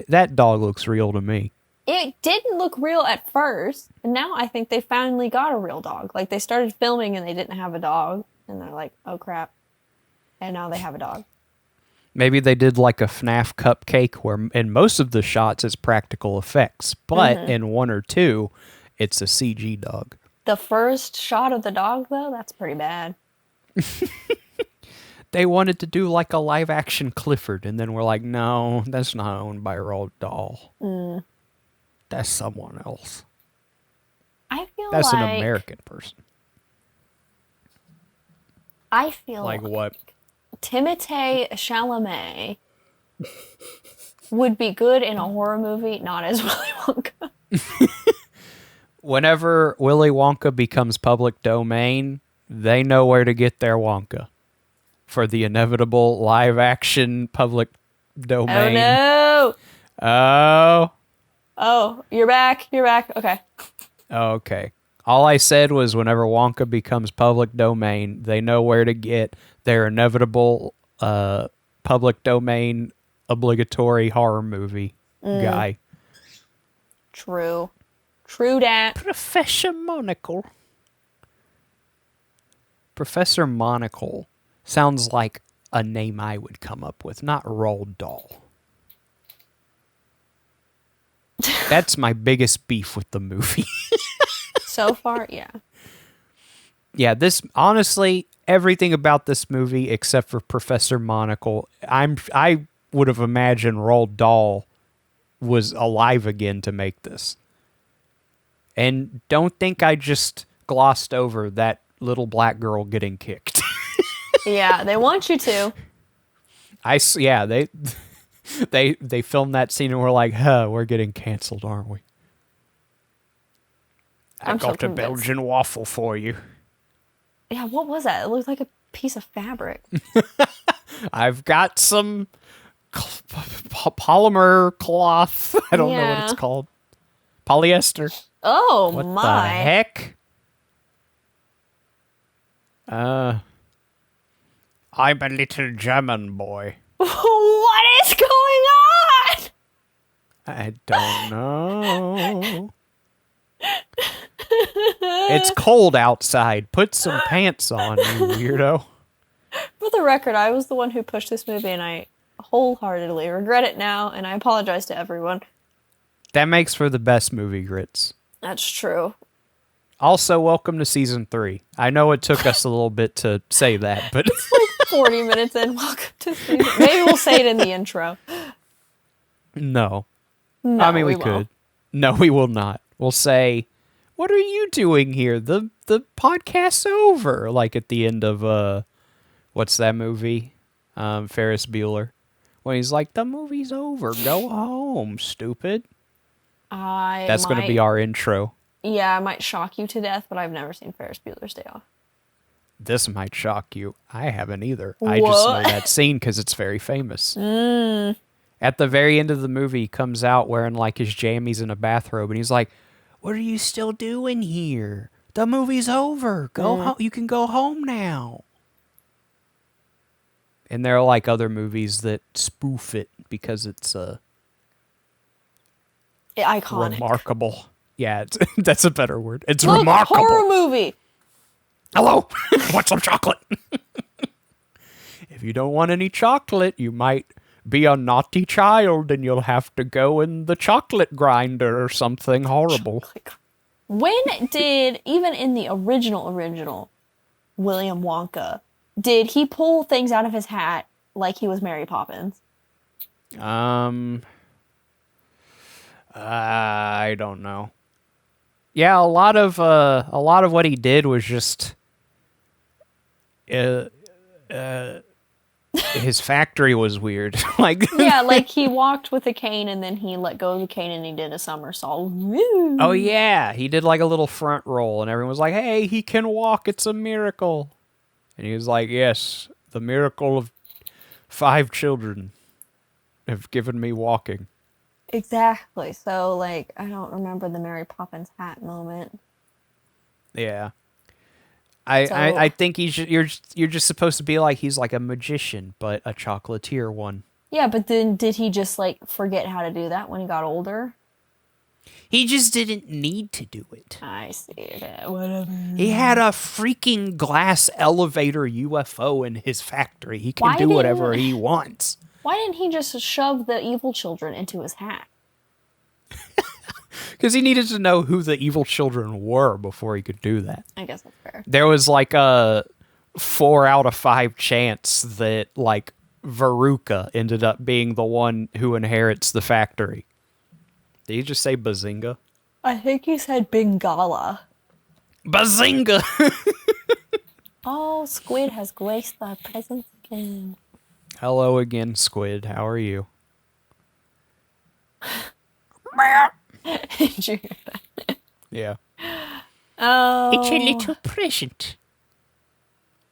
Speaker 1: That dog looks real to me.
Speaker 2: It didn't look real at first, and now I think they finally got a real dog. Like, they started filming and they didn't have a dog, and they're like, oh crap. And now they have a dog.
Speaker 1: Maybe they did like a FNAF cupcake where in most of the shots it's practical effects, but in one or two, it's a CG dog.
Speaker 2: The first shot of the dog, though, that's pretty bad.
Speaker 1: They wanted to do like a live action Clifford, and then we're like, no, that's not owned by Roald Dahl. That's someone else.
Speaker 2: I feel
Speaker 1: That's
Speaker 2: like...
Speaker 1: an American person.
Speaker 2: I feel
Speaker 1: Like what?
Speaker 2: Timothée Chalamet would be good in a horror movie, not as Willy Wonka.
Speaker 1: Whenever Willy Wonka becomes public domain, they know where to get their Wonka for the inevitable live action public domain.
Speaker 2: Oh, no!
Speaker 1: Oh,
Speaker 2: Oh, you're back. You're back. Okay.
Speaker 1: okay. All I said was whenever Wonka becomes public domain, they know where to get their inevitable public domain obligatory horror movie guy.
Speaker 2: True. True dat.
Speaker 1: Professor Monocle. Professor Monocle sounds like a name I would come up with, not Roald Dahl. That's my biggest beef with the movie.
Speaker 2: So far, yeah.
Speaker 1: Yeah, this honestly, everything about this movie except for Professor Monocle, I would have imagined Roald Dahl was alive again to make this. And don't think I just glossed over that little black girl getting kicked.
Speaker 2: Yeah, they want you to.
Speaker 1: Yeah, they filmed that scene and were like, huh, we're getting canceled, aren't we?
Speaker 2: I'm
Speaker 1: I
Speaker 2: so
Speaker 1: got a
Speaker 2: convinced.
Speaker 1: Belgian waffle for you.
Speaker 2: Yeah, what was that? It looked like a piece of fabric.
Speaker 1: I've got some polymer cloth. I don't know what it's
Speaker 2: Yeah.
Speaker 1: called. Polyester.
Speaker 2: Oh
Speaker 1: What the
Speaker 2: my.
Speaker 1: heck? I'm a little German boy.
Speaker 2: What is going on?
Speaker 1: I don't know. It's cold outside. Put some pants on, you weirdo.
Speaker 2: For the record, I was the one who pushed this movie, and I wholeheartedly regret it now, and I apologize to everyone.
Speaker 1: That makes for the best movie grits.
Speaker 2: That's true.
Speaker 1: Also, welcome to season 3. I know it took us a little bit to say that, but
Speaker 2: 40 minutes in, welcome to season. Maybe we'll say it in the intro.
Speaker 1: no.
Speaker 2: No,
Speaker 1: I mean, we
Speaker 2: won't.
Speaker 1: could. No, we will not. We'll say, "What are you doing here? The podcast's over." Like at the end of what's that movie? Ferris Bueller, when he's like, "The movie's over. Go home, stupid." That's going to be our intro.
Speaker 2: Yeah, I might shock you to death, but I've never seen Ferris Bueller's Day Off.
Speaker 1: This might shock you. I haven't either. I just know that scene because it's very famous. At the very end of the movie, he comes out wearing like his jammies and a bathrobe, and he's like, "What are you still doing here? The movie's over. Go home. You can go home now." And there are like other movies that spoof it because it's
Speaker 2: Iconic.
Speaker 1: remarkable. Yeah, that's a better word. It's
Speaker 2: Look,
Speaker 1: remarkable.
Speaker 2: horror movie.
Speaker 1: Hello, want some chocolate? If you don't want any chocolate, you might be a naughty child and you'll have to go in the chocolate grinder or something horrible.
Speaker 2: When did, even in the original William Wonka, did he pull things out of his hat like he was Mary Poppins?
Speaker 1: I don't know. Yeah, a lot of what he did was just his factory was weird. Like
Speaker 2: Yeah, like he walked with a cane and then he let go of the cane and he did a somersault. Woo!
Speaker 1: oh yeah, he did like a little front roll and everyone was like, "Hey, he can walk. It's a miracle." And he was like, "Yes, the miracle of 5 children have given me walking."
Speaker 2: Exactly. So, like, I don't remember the Mary Poppins hat moment.
Speaker 1: Yeah. I think you're just supposed to be like he's like a magician, but a chocolatier one.
Speaker 2: Yeah, but then did he just, like, forget how to do that when he got older?
Speaker 1: He just didn't need to do it.
Speaker 2: I see. Okay, whatever.
Speaker 1: He had a freaking glass elevator UFO in his factory. He can
Speaker 2: Why
Speaker 1: do
Speaker 2: didn't-
Speaker 1: whatever he wants.
Speaker 2: Why didn't he just shove the evil children into his hat?
Speaker 1: Because he needed to know who the evil children were before he could do that.
Speaker 2: I guess that's fair.
Speaker 1: There was like a 4 out of 5 chance that like Veruca ended up being the one who inherits the factory. Did you just say Bazinga?
Speaker 2: I think he said Bengala.
Speaker 1: Bazinga!
Speaker 2: Oh, Squid has graced thy presence again.
Speaker 1: Hello again, Squid. How are you?
Speaker 2: Did you hear that?
Speaker 1: Yeah.
Speaker 2: Oh.
Speaker 1: It's a little present.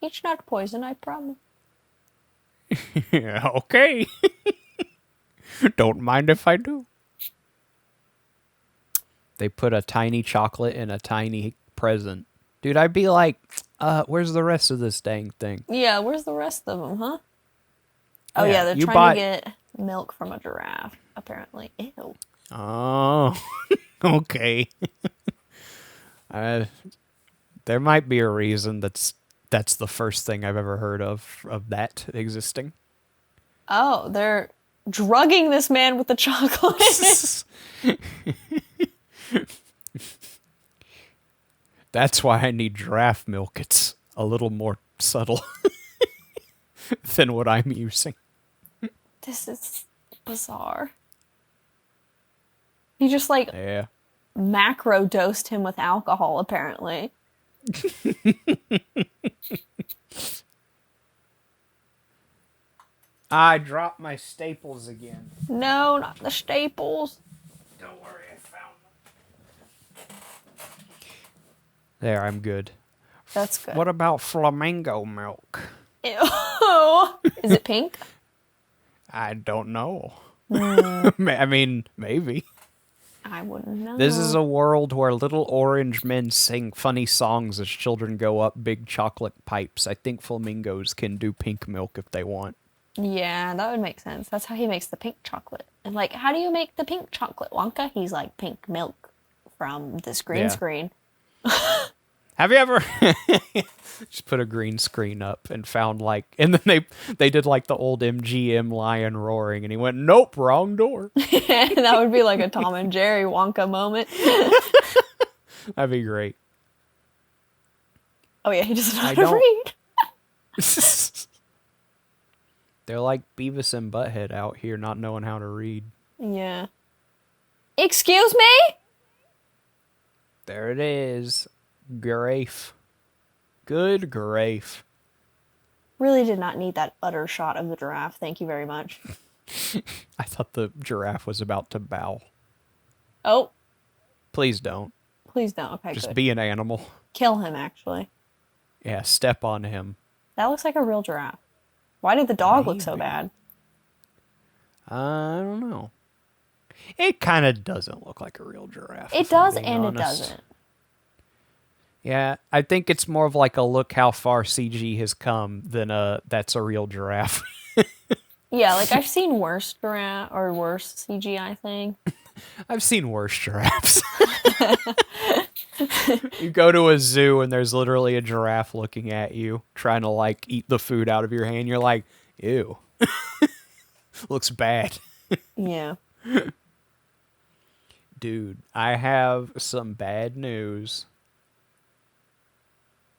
Speaker 2: It's not poison, I promise.
Speaker 1: Yeah, okay. Don't mind if I do. They put a tiny chocolate in a tiny present. Dude, I'd be like, where's the rest of this dang thing?
Speaker 2: Yeah, where's the rest of them, huh? Oh,
Speaker 1: Yeah,
Speaker 2: yeah, they're
Speaker 1: you
Speaker 2: trying to get milk from a giraffe, apparently. Ew.
Speaker 1: Oh, okay. There might be a reason that's the first thing I've ever heard of that existing.
Speaker 2: Oh, they're drugging this man with the chocolate.
Speaker 1: That's why I need giraffe milk. It's a little more subtle than what I'm using.
Speaker 2: This is bizarre. He just, like,
Speaker 1: Yeah.
Speaker 2: macro dosed him with alcohol, apparently.
Speaker 1: I dropped my staples again.
Speaker 2: No, not the staples.
Speaker 1: Don't worry, I found them. There, I'm good.
Speaker 2: That's good.
Speaker 1: What about flamingo milk?
Speaker 2: Ew. Is it pink?
Speaker 1: I don't know. I mean, maybe.
Speaker 2: I wouldn't know.
Speaker 1: This is a world where little orange men sing funny songs as children go up big chocolate pipes. I think flamingos can do pink milk if they want.
Speaker 2: Yeah, that would make sense. That's how he makes the pink chocolate. And, like, how do you make the pink chocolate, Wonka? He's like, pink milk from this green screen.
Speaker 1: Have you ever just put a green screen up and found, like, and then they did, like, the old MGM lion roaring, and he went, nope, wrong door.
Speaker 2: That would be like a Tom and Jerry Wonka moment.
Speaker 1: That'd be great.
Speaker 2: Oh, yeah, he doesn't know how to read.
Speaker 1: They're like Beavis and Butthead out here not knowing how to read.
Speaker 2: Yeah. Excuse me?
Speaker 1: There it is. Grafe. Good grafe.
Speaker 2: Really did not need that utter shot of the giraffe. Thank you very much.
Speaker 1: I thought the giraffe was about to bow.
Speaker 2: Oh.
Speaker 1: Please don't.
Speaker 2: Please don't. Okay,
Speaker 1: Just
Speaker 2: good.
Speaker 1: be an animal.
Speaker 2: Kill him, actually.
Speaker 1: Yeah, step on him.
Speaker 2: That looks like a real giraffe. Why did the dog look so bad?
Speaker 1: I don't know. It kind of doesn't look like a real giraffe.
Speaker 2: It does and it doesn't.
Speaker 1: Yeah, I think it's more of like a look how far CG has come than that's a real giraffe.
Speaker 2: Yeah, like I've seen worse giraffe or worse CGI thing.
Speaker 1: I've seen worse giraffes. You go to a zoo and there's literally a giraffe looking at you, trying to like eat the food out of your hand. You're like, ew. Looks bad.
Speaker 2: Yeah.
Speaker 1: Dude, I have some bad news.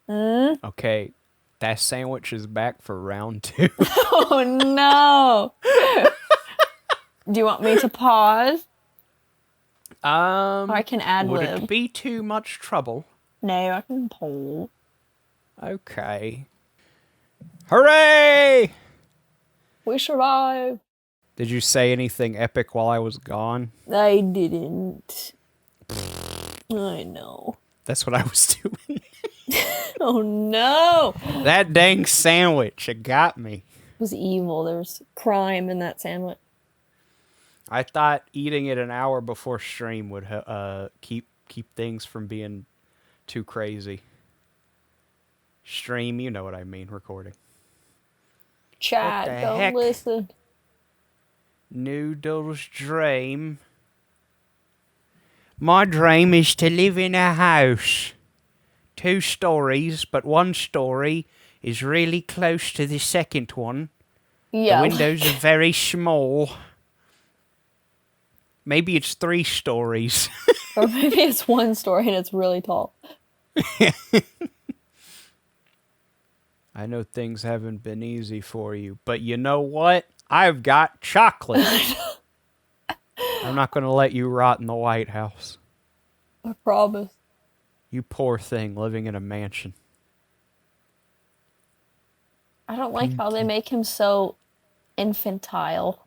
Speaker 1: Okay, that sandwich is back for round 2.
Speaker 2: Oh no. Do you want me to pause? Or I can ad
Speaker 1: would
Speaker 2: lib.
Speaker 1: it be too much trouble?
Speaker 2: No, I can pull.
Speaker 1: Okay. Hooray!
Speaker 2: We survived.
Speaker 1: Did you say anything epic while I was gone?
Speaker 2: I didn't. I know.
Speaker 1: That's what I was doing.
Speaker 2: Oh no.
Speaker 1: That dang sandwich, it got me.
Speaker 2: It was evil. There was crime in that sandwich.
Speaker 1: I thought eating it an hour before stream would keep things from being too crazy. Stream, you know what I mean, recording.
Speaker 2: Chat,
Speaker 1: What the
Speaker 2: don't
Speaker 1: heck?
Speaker 2: listen.
Speaker 1: Noodle's dream. My dream is to live in a house. 2 stories, but one story is really close to the second one.
Speaker 2: Yeah.
Speaker 1: The windows are very small. Maybe it's 3 stories.
Speaker 2: Or maybe it's one story and it's really tall.
Speaker 1: I know things haven't been easy for you, but you know what? I've got chocolate. I'm not going to let you rot in the White House.
Speaker 2: I promise.
Speaker 1: You poor thing living in a mansion.
Speaker 2: I don't like how they make him so infantile.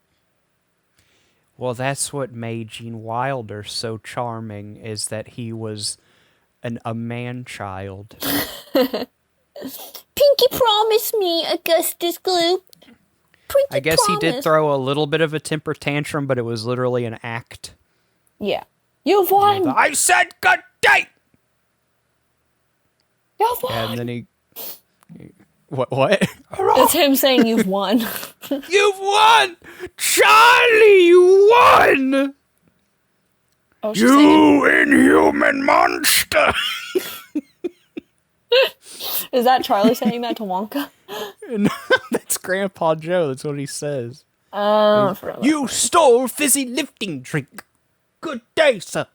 Speaker 1: Well, that's what made Gene Wilder so charming, is that he was a man-child.
Speaker 2: Pinky promise me Augustus glue.
Speaker 1: I guess he did throw a little bit of a temper tantrum, but it was literally an act.
Speaker 2: Yeah. You've won!
Speaker 1: I said good day!
Speaker 2: You've
Speaker 1: And
Speaker 2: won.
Speaker 1: then what?
Speaker 2: It's him saying you've won.
Speaker 1: You've won! Charlie, you won!
Speaker 2: Oh, she's singing.
Speaker 1: You inhuman monster!
Speaker 2: Is that Charlie saying that to Wonka?
Speaker 1: No, that's Grandpa Joe. That's what he says.
Speaker 2: I forgot about
Speaker 1: You stole fizzy lifting drink. Good day, sir.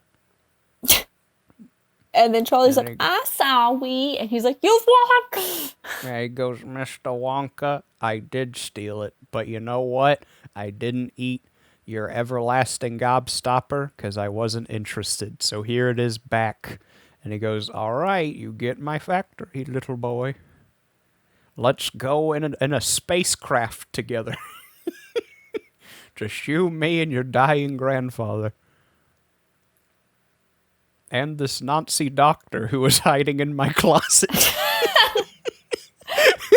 Speaker 2: And then Charlie's
Speaker 1: And
Speaker 2: like, I saw we. And he's like, you've won.
Speaker 1: There he goes, Mr. Wonka. I did steal it, but you know what? I didn't eat your everlasting gobstopper because I wasn't interested. So here it is back. And he goes, all right, you get my factory, little boy. Let's go in a spacecraft together. Just you, me, and your dying grandfather. And this Nazi doctor who was hiding in my closet.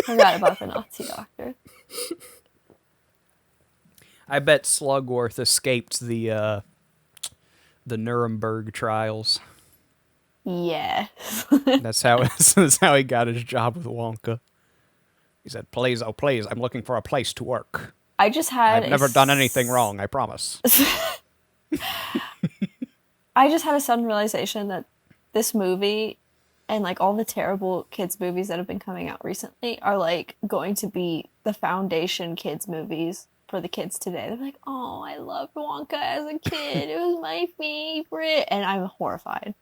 Speaker 2: Forgot about the Nazi doctor.
Speaker 1: I bet Slugworth escaped the Nuremberg trials.
Speaker 2: Yeah.
Speaker 1: That's how he got his job with Wonka. He said, please, oh please, I'm looking for a place to work.
Speaker 2: I just had
Speaker 1: I've never done anything wrong, I promise.
Speaker 2: I just had a sudden realization that this movie and like all the terrible kids movies that have been coming out recently are like going to be the foundation kids movies for the kids today. They're like, oh, I loved Wonka as a kid. It was my favorite. And I'm horrified.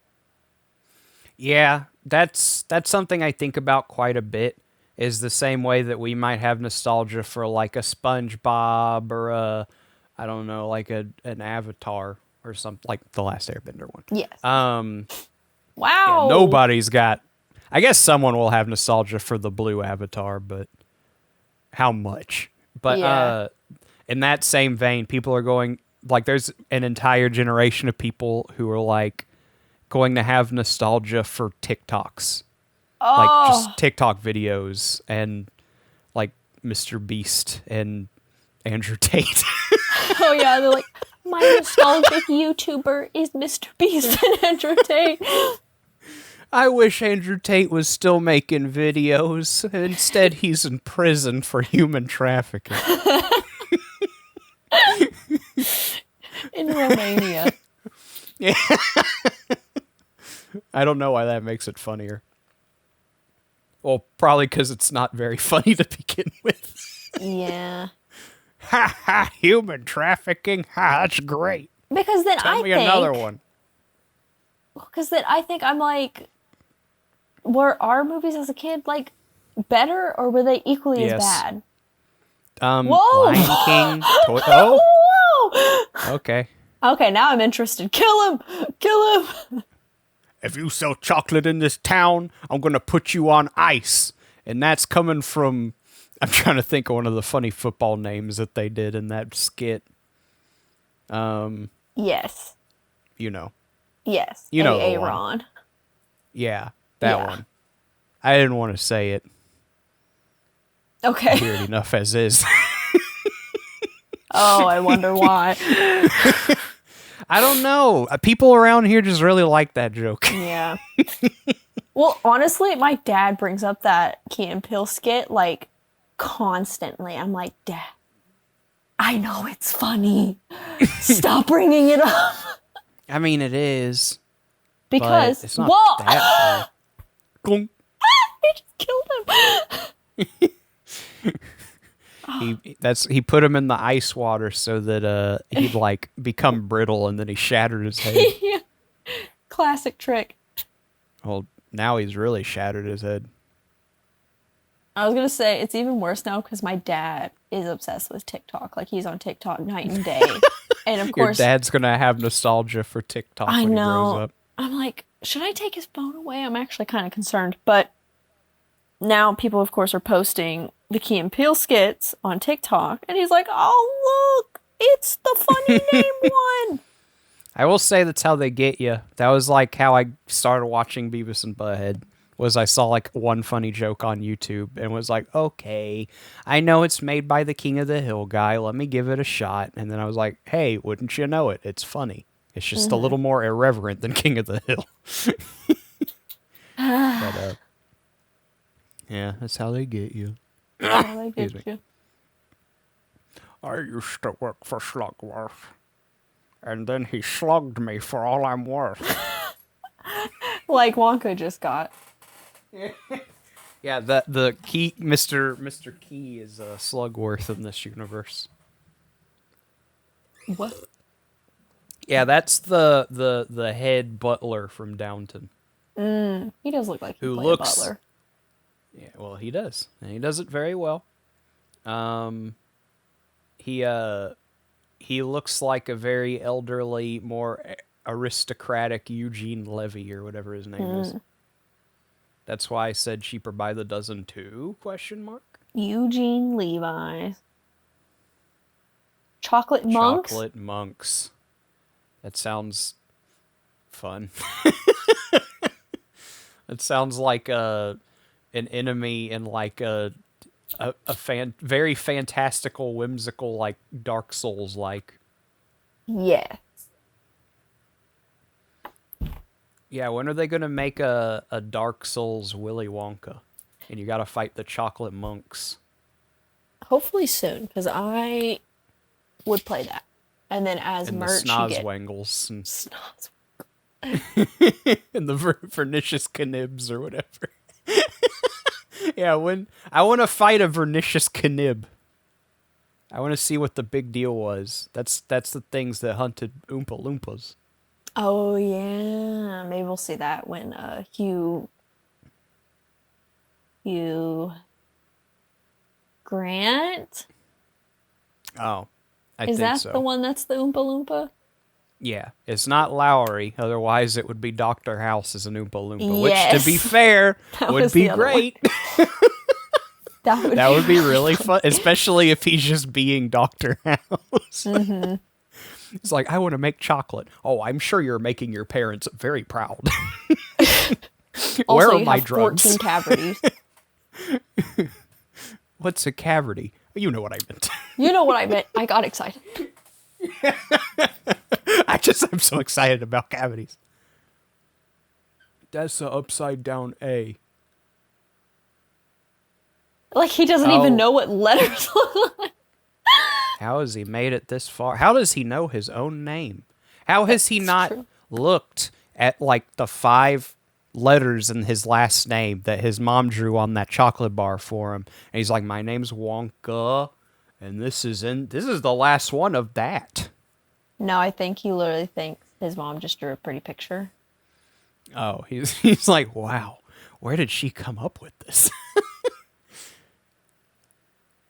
Speaker 1: Yeah, that's something I think about quite a bit. Is the same way that we might have nostalgia for like a SpongeBob or I don't know, like an Avatar or something, like the Last Airbender one.
Speaker 2: Yes.
Speaker 1: Wow.
Speaker 2: Wow.
Speaker 1: Yeah, nobody's got. I guess someone will have nostalgia for the blue Avatar, but how much? But
Speaker 2: Yeah.
Speaker 1: in that same vein, people are going like there's an entire generation of people who are like going to have nostalgia for TikToks. Like just TikTok videos and like Mr. Beast and Andrew Tate.
Speaker 2: Oh yeah, they're like, my nostalgic YouTuber is Mr. Beast and Andrew Tate.
Speaker 1: I wish Andrew Tate was still making videos. Instead, he's in prison for human trafficking.
Speaker 2: In Romania.
Speaker 1: Yeah. I don't know why that makes it funnier. Well, probably because it's not very funny to begin with.
Speaker 2: Yeah.
Speaker 1: Ha ha, human trafficking. Ha, that's great.
Speaker 2: Because then
Speaker 1: Tell me another one.
Speaker 2: Because then I think I'm like, were our movies as a kid like better or were they equally as bad? Whoa!
Speaker 1: Lion King. Oh,
Speaker 2: Whoa!
Speaker 1: okay.
Speaker 2: Okay, now I'm interested. Kill him! Kill him!
Speaker 1: If you sell chocolate in this town, I'm going to put you on ice. And that's coming from, I'm trying to think of one of the funny football names that they did in that skit.
Speaker 2: Yes.
Speaker 1: You know.
Speaker 2: Yes.
Speaker 1: You know the
Speaker 2: Aaron.
Speaker 1: Yeah, that one. I didn't want to say it.
Speaker 2: Okay.
Speaker 1: Weird enough as is.
Speaker 2: Oh, I wonder why.
Speaker 1: I don't know. People around here just really like that joke.
Speaker 2: Yeah. Well, honestly, my dad brings up that Key and Peele skit like constantly. I'm like, Dad, I know it's funny. Stop bringing it up.
Speaker 1: I mean, it is.
Speaker 2: Because
Speaker 1: but it's not that funny.
Speaker 2: He just killed him.
Speaker 1: He put him in the ice water so that he'd like become brittle, and then he shattered his head.
Speaker 2: Yeah. Classic trick.
Speaker 1: Well, now he's really shattered his head.
Speaker 2: I was gonna say it's even worse now because my dad is obsessed with TikTok. Like he's on TikTok night and day, and of course,
Speaker 1: your dad's gonna have nostalgia for TikTok when he grows up.
Speaker 2: I'm like, should I take his phone away? I'm actually kind of concerned, but now people, of course, are posting the Key and Peele skits on TikTok, and he's like, "Oh look, it's the funny name one."
Speaker 1: I will say that's how they get you. That was like how I started watching Beavis and Butthead. Was I saw like one funny joke on YouTube and was like, okay, I know it's made by the King of the Hill guy. Let me give it a shot. And then I was like, hey, wouldn't you know it? It's funny. It's just a little more irreverent than King of the Hill. But, Yeah, that's how they get you.
Speaker 2: I like
Speaker 1: Excuse
Speaker 2: it
Speaker 1: me.
Speaker 2: too.
Speaker 1: I used to work for Slugworth, and then he slugged me for all I'm worth.
Speaker 2: Like Wonka just got.
Speaker 1: Yeah, the key, Mr. Key is Slugworth in this universe.
Speaker 2: What?
Speaker 1: Yeah, that's the head butler from Downton.
Speaker 2: He does look like he
Speaker 1: Who
Speaker 2: play
Speaker 1: looks-
Speaker 2: a butler.
Speaker 1: Yeah, well, he does, and he does it very well. He looks like a very elderly, more aristocratic Eugene Levy or whatever his name is. That's why I said cheaper by the dozen too? Question mark.
Speaker 2: Eugene Levi. Chocolate monks?
Speaker 1: Chocolate monks. That sounds fun. It sounds like an enemy in like a very fantastical, whimsical, like Dark Souls like.
Speaker 2: Yeah.
Speaker 1: Yeah, when are they gonna make a Dark Souls Willy Wonka? And you gotta fight the chocolate monks.
Speaker 2: Hopefully soon, because I would play that. And then as
Speaker 1: And the
Speaker 2: merch, you get
Speaker 1: Snozwangles and,
Speaker 2: Snoz.
Speaker 1: and the Vernicious Knibs or whatever. Yeah, when I want to fight a Vernicious Knib. I want to see what the big deal was. That's the things that hunted Oompa Loompas.
Speaker 2: Oh yeah, maybe we'll see that when Hugh Grant
Speaker 1: Oh, I
Speaker 2: is
Speaker 1: think
Speaker 2: that
Speaker 1: so.
Speaker 2: the one that's the Oompa Loompa?
Speaker 1: Yeah, it's not Lowry. Otherwise, it would be Dr. House as an Oompa Loompa, which,
Speaker 2: Yes.
Speaker 1: to be fair,
Speaker 2: That
Speaker 1: would
Speaker 2: was
Speaker 1: be
Speaker 2: the other one.
Speaker 1: great. That would be really fun, especially if he's just being Dr. House. It's like, I want to make chocolate. Oh, I'm sure you're making your parents very proud.
Speaker 2: Also,
Speaker 1: Where are
Speaker 2: you
Speaker 1: my
Speaker 2: have
Speaker 1: drugs?
Speaker 2: 14 cavities.
Speaker 1: What's a cavity? You know what I meant.
Speaker 2: You know what I meant. I got excited.
Speaker 1: I'm so excited about cavities. That's the upside down A.
Speaker 2: Like he doesn't
Speaker 1: Oh.
Speaker 2: even know what letters look like.
Speaker 1: How has he made it this far? How does he know his own name? How has he
Speaker 2: That's
Speaker 1: not
Speaker 2: true.
Speaker 1: looked at like the 5 letters in his last name that his mom drew on that chocolate bar for him? And he's like, my name's Wonka, and this is the last one of that.
Speaker 2: No, I think he literally thinks his mom just drew a pretty picture.
Speaker 1: Oh, he's like, wow, where did she come up with this?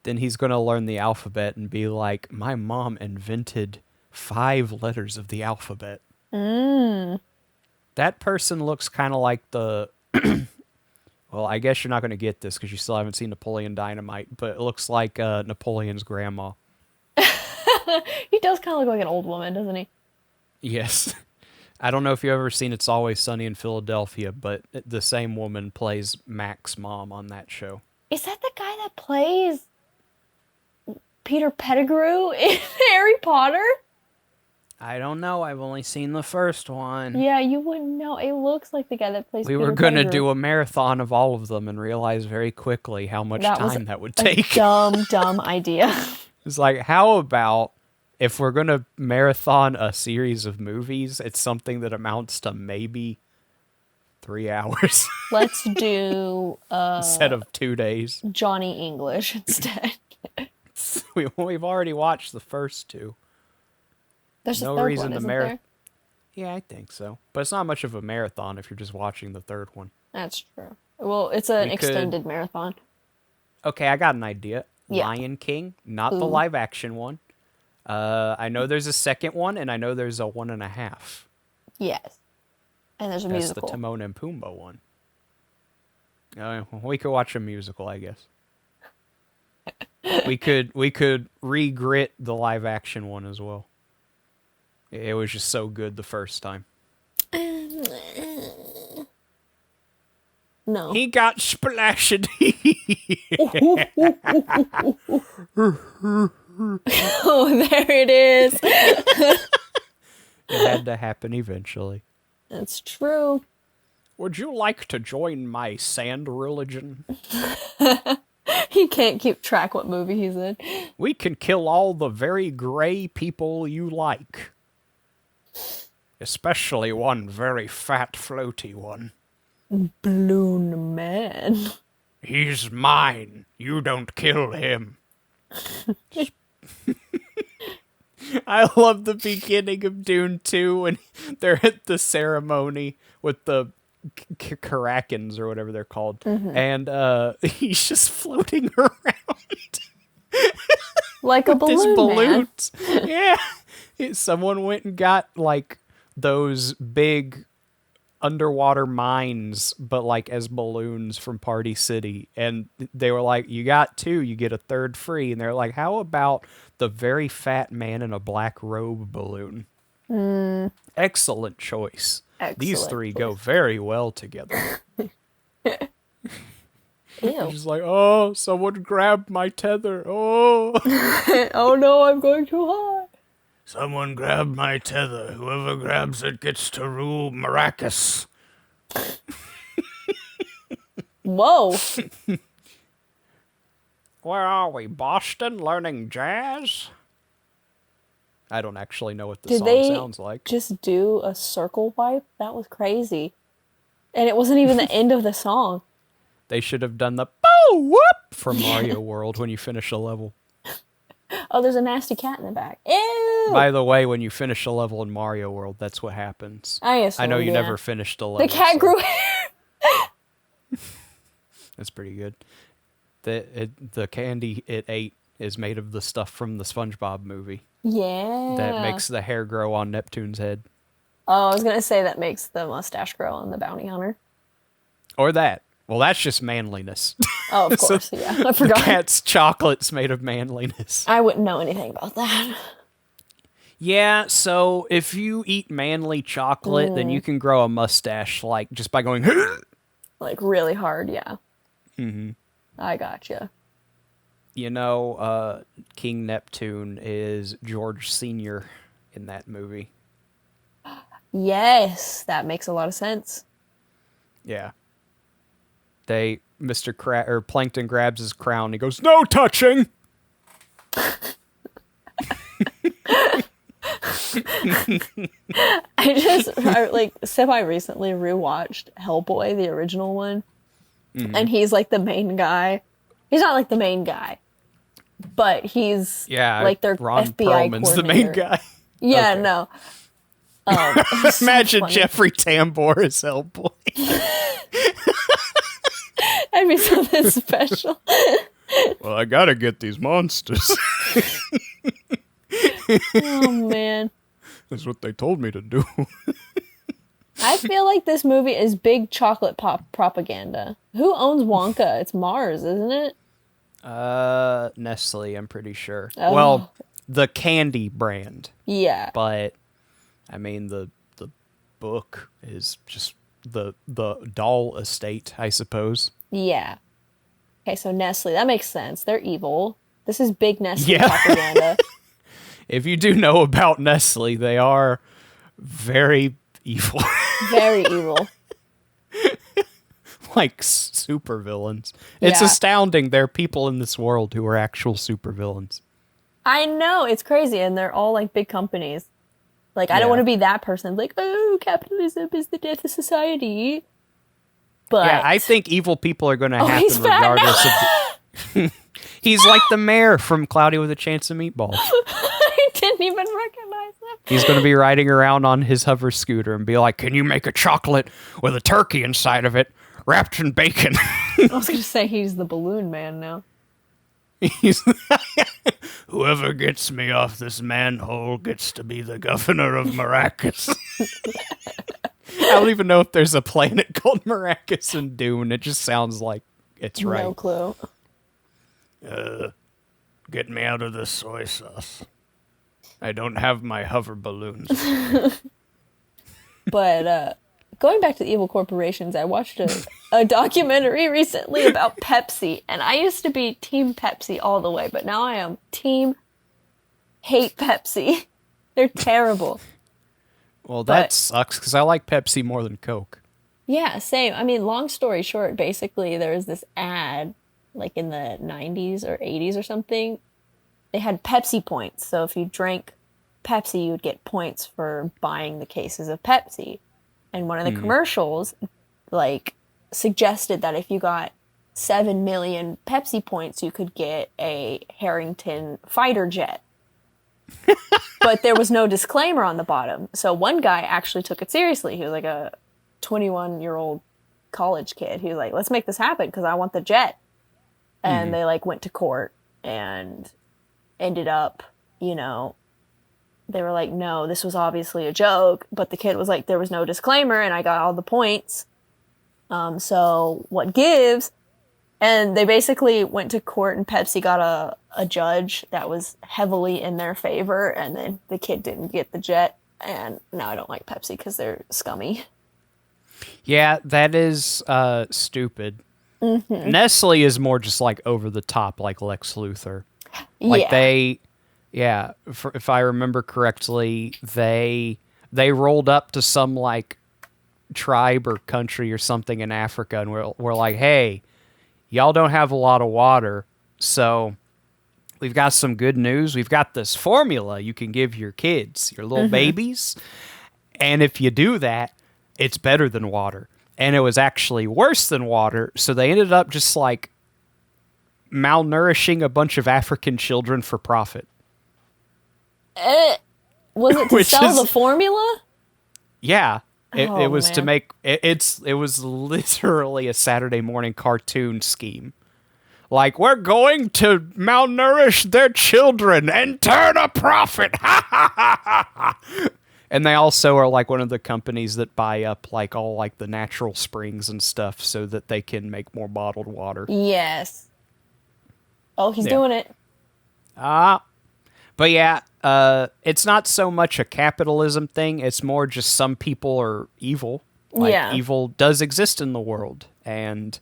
Speaker 1: Then he's going to learn the alphabet and be like, my mom invented 5 letters of the alphabet. That person looks kind of like the... Well, I guess you're not going to get this because you still haven't seen Napoleon Dynamite, but it looks like Napoleon's grandma.
Speaker 2: He does kind of look like an old woman, doesn't he?
Speaker 1: Yes. I don't know if you've ever seen It's Always Sunny in Philadelphia, but the same woman plays Mac's mom on that show.
Speaker 2: Is that the guy that plays Peter Pettigrew in Harry Potter?
Speaker 1: I don't know. I've only seen the first one.
Speaker 2: Yeah, you wouldn't know. It looks like the guy that plays
Speaker 1: We
Speaker 2: Peter
Speaker 1: were going to
Speaker 2: Pettigrew.
Speaker 1: do a marathon of all of them and realize very quickly how much
Speaker 2: was
Speaker 1: time that would
Speaker 2: a
Speaker 1: take.
Speaker 2: dumb idea.
Speaker 1: It's like, how about if we're going to marathon a series of movies, it's something that amounts to maybe 3 hours
Speaker 2: Let's do
Speaker 1: instead of 2 days.
Speaker 2: Johnny English instead.
Speaker 1: We've already watched the first 2.
Speaker 2: There's
Speaker 1: No
Speaker 2: a third
Speaker 1: reason
Speaker 2: one,
Speaker 1: to
Speaker 2: isn't
Speaker 1: mar-
Speaker 2: there?
Speaker 1: Yeah, I think so. But it's not much of a marathon if you're just watching the third one.
Speaker 2: That's true. Well, it's an
Speaker 1: We could-
Speaker 2: extended marathon.
Speaker 1: Okay, I got an idea.
Speaker 2: Yeah.
Speaker 1: Lion King, not the
Speaker 2: Ooh.
Speaker 1: live action one. I know there's a second one, and I know there's a 1.5.
Speaker 2: Yes. And there's a
Speaker 1: That's
Speaker 2: musical.
Speaker 1: the Timon and Pumbaa one. We could watch a musical, I guess. we could re-grit the live action one as well. It was just so good the first time.
Speaker 2: No.
Speaker 1: He got splashed.
Speaker 2: Oh, there it is.
Speaker 1: It had to happen eventually.
Speaker 2: That's true.
Speaker 1: Would you like to join my sand religion?
Speaker 2: He can't keep track what movie he's in.
Speaker 1: We can kill all the very gray people you like. Especially one very fat, floaty one.
Speaker 2: Balloon Man.
Speaker 1: He's mine. You don't kill him. I love the beginning of Dune 2 when they're at the ceremony with the Karakans or whatever they're called. And he's just floating around.
Speaker 2: Like a balloon
Speaker 1: His
Speaker 2: man.
Speaker 1: balloons. Yeah. Someone went and got like those big underwater mines, but like as balloons from Party City. And they were like, you got two, you get a third free. And they're like, how about the very fat man in a black robe balloon? Excellent choice. These three go very well together.
Speaker 2: Ew.
Speaker 1: She's like, oh, someone grabbed my tether. Oh.
Speaker 2: Oh no, I'm going too high.
Speaker 1: Someone grabbed my tether. Whoever grabs it gets to rule Maracas.
Speaker 2: Whoa.
Speaker 1: Where are we? Boston learning jazz? I don't actually know what the
Speaker 2: Did
Speaker 1: song
Speaker 2: they
Speaker 1: sounds like.
Speaker 2: just do a circle wipe? That was crazy. And it wasn't even the end of the song.
Speaker 1: They should have done the boo whoop from Mario World when you finish a level.
Speaker 2: Oh, there's a nasty cat in the back. Ew!
Speaker 1: By the way, when you finish a level in Mario World, that's what happens.
Speaker 2: I
Speaker 1: know you
Speaker 2: yeah.
Speaker 1: never finished a level.
Speaker 2: The cat
Speaker 1: so
Speaker 2: grew hair.
Speaker 1: That's pretty good. The candy it ate is made of the stuff from the SpongeBob movie.
Speaker 2: Yeah.
Speaker 1: That makes the hair grow on Neptune's head.
Speaker 2: Oh, I was going to say that makes the mustache grow on the bounty hunter.
Speaker 1: Or that. Well, that's just manliness.
Speaker 2: Oh, of course. Yeah, I forgot.
Speaker 1: The cat's chocolate's made of manliness.
Speaker 2: I wouldn't know anything about that.
Speaker 1: Yeah, so if you eat manly chocolate, then you can grow a mustache, like, just by going...
Speaker 2: Like, really hard, yeah. Mm-hmm. I gotcha.
Speaker 1: You know, King Neptune is George Sr. in that movie.
Speaker 2: Yes, that makes a lot of sense.
Speaker 1: Yeah. Plankton grabs his crown and he goes, "No touching!"
Speaker 2: I like semi-recently rewatched Hellboy, the original one. And he's like the main guy. He's not like the main guy, but he's like their
Speaker 1: Ron
Speaker 2: FBI
Speaker 1: Perlman's the main guy.
Speaker 2: Yeah,
Speaker 1: Okay.
Speaker 2: no.
Speaker 1: Imagine
Speaker 2: funny.
Speaker 1: Jeffrey Tambor as Hellboy.
Speaker 2: That'd be something special.
Speaker 1: Well, I gotta get these monsters.
Speaker 2: Oh, man.
Speaker 1: That's what they told me to do.
Speaker 2: I feel like this movie is big chocolate pop propaganda. Who owns Wonka? It's Mars, isn't it?
Speaker 1: Nestle, I'm pretty sure.
Speaker 2: Oh.
Speaker 1: Well, the candy brand.
Speaker 2: Yeah.
Speaker 1: But, I mean, the book is just the doll estate, I suppose.
Speaker 2: Yeah. Okay, so Nestle, that makes sense. They're evil. This is big Nestle
Speaker 1: Yeah.
Speaker 2: propaganda.
Speaker 1: If you do know about Nestle, they are very evil.
Speaker 2: Very evil.
Speaker 1: Like super villains. It's
Speaker 2: Yeah.
Speaker 1: astounding there are people in this world who are actual super villains.
Speaker 2: I know, it's crazy, and they're all like big companies. Like, I don't
Speaker 1: Yeah.
Speaker 2: want to be that person. Like, oh, capitalism is the death of society. But
Speaker 1: Yeah, I think evil people are going to
Speaker 2: he's
Speaker 1: happen
Speaker 2: fat
Speaker 1: regardless of... He's like the mayor from Cloudy with a Chance of Meatballs.
Speaker 2: I didn't even recognize him.
Speaker 1: He's going to be riding around on his hover scooter and be like, "Can you make a chocolate with a turkey inside of it, wrapped in bacon?"
Speaker 2: I was going to say he's the balloon man now.
Speaker 1: He's whoever gets me off this manhole gets to be the governor of Maracas. I don't even know if there's a planet called Maracas in Dune. It just sounds like it's right.
Speaker 2: No clue.
Speaker 1: Get me out of this soy sauce. I don't have my hover balloons.
Speaker 2: But going back to the evil corporations, I watched a documentary recently about Pepsi, and I used to be Team Pepsi all the way, but now I am Team Hate Pepsi. They're terrible.
Speaker 1: Well, that
Speaker 2: But-
Speaker 1: sucks because I like Pepsi more than Coke.
Speaker 2: Yeah, same. I mean, long story short, basically there was this ad like in the 90s or 80s or something. They had Pepsi points. So if you drank Pepsi, you would get points for buying the cases of Pepsi. And one of the commercials like suggested that if you got 7 million Pepsi points, you could get a Harrington fighter jet. But there was no disclaimer on the bottom. So one guy actually took it seriously. He was like a 21-year-old college kid. He was like, let's make this happen because I want the jet. And they like went to court and ended up, you know, they were like, no, this was obviously a joke. But the kid was like, there was no disclaimer and I got all the points. So what gives? And they basically went to court and Pepsi got a judge that was heavily in their favor. And then the kid didn't get the jet. And now I don't like Pepsi because they're scummy.
Speaker 1: Yeah, that is stupid. Nestle is more just like over the top, like Lex Luthor. Like if I remember correctly, they rolled up to some like tribe or country or something in Africa and we're like, hey, y'all don't have a lot of water, so we've got some good news. We've got this formula you can give your kids, your little babies, and if you do that, it's better than water. And it was actually worse than water, so they ended up just like malnourishing a bunch of African children for profit.
Speaker 2: Was it to sell the formula?
Speaker 1: Yeah. It was
Speaker 2: man.
Speaker 1: to make it was literally a Saturday morning cartoon scheme. Like, we're going to malnourish their children and turn a profit. And they also are like one of the companies that buy up like all like the natural springs and stuff so that they can make more bottled water.
Speaker 2: Yes. Oh, he's doing it.
Speaker 1: But yeah, it's not so much a capitalism thing. It's more just some people are evil. Like, evil does exist in the world. And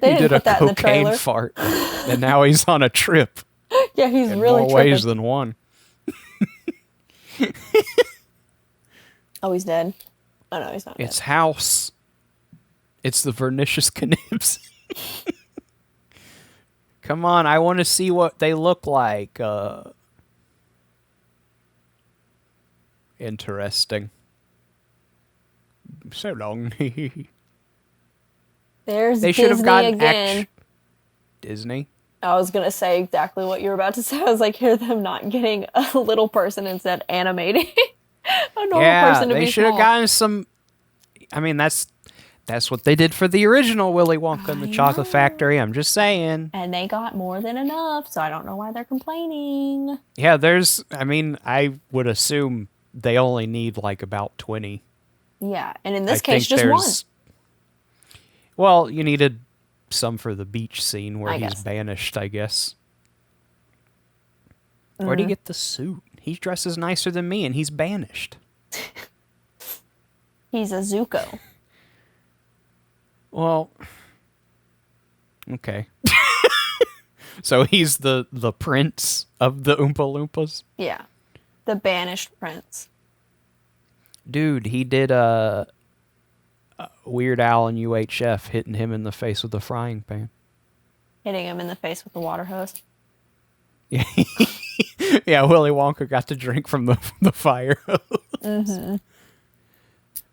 Speaker 2: They didn't put that in the
Speaker 1: cocaine
Speaker 2: trailer.
Speaker 1: fart, and now he's on a trip.
Speaker 2: Yeah, he's
Speaker 1: in
Speaker 2: really
Speaker 1: more ways
Speaker 2: tripping.
Speaker 1: than one.
Speaker 2: Oh, he's dead. Oh no, he's not
Speaker 1: It's
Speaker 2: dead.
Speaker 1: House. It's the Vernicious Knibs. Come on, I want to see what they look like. Interesting. So long.
Speaker 2: There's
Speaker 1: They should have
Speaker 2: Disney
Speaker 1: gotten
Speaker 2: again.
Speaker 1: Disney.
Speaker 2: I was gonna say exactly what you were about to say. I was like, hear them not getting a little person instead animating a normal person to
Speaker 1: they
Speaker 2: be
Speaker 1: should have
Speaker 2: small.
Speaker 1: gotten some. I mean, that's what they did for the original Willy Wonka and the Chocolate Factory. I'm just saying.
Speaker 2: And they got more than enough, so I don't know why they're complaining.
Speaker 1: Yeah, I would assume they only need like about 20.
Speaker 2: Yeah, and in this
Speaker 1: I
Speaker 2: case,
Speaker 1: think
Speaker 2: just one.
Speaker 1: there's- Well, you needed some for the beach scene where
Speaker 2: I
Speaker 1: he's
Speaker 2: guess.
Speaker 1: banished, I guess. Where'd he get the suit? He dresses nicer than me, and he's banished.
Speaker 2: He's a Zuko.
Speaker 1: Well, okay. So he's the prince of the Oompa Loompas?
Speaker 2: Yeah, the banished prince.
Speaker 1: Dude, he did Weird Al and UHF hitting him in the face with a frying pan.
Speaker 2: Hitting him in the face with the water hose.
Speaker 1: Yeah, yeah. Willy Wonka got to drink from the fire hose.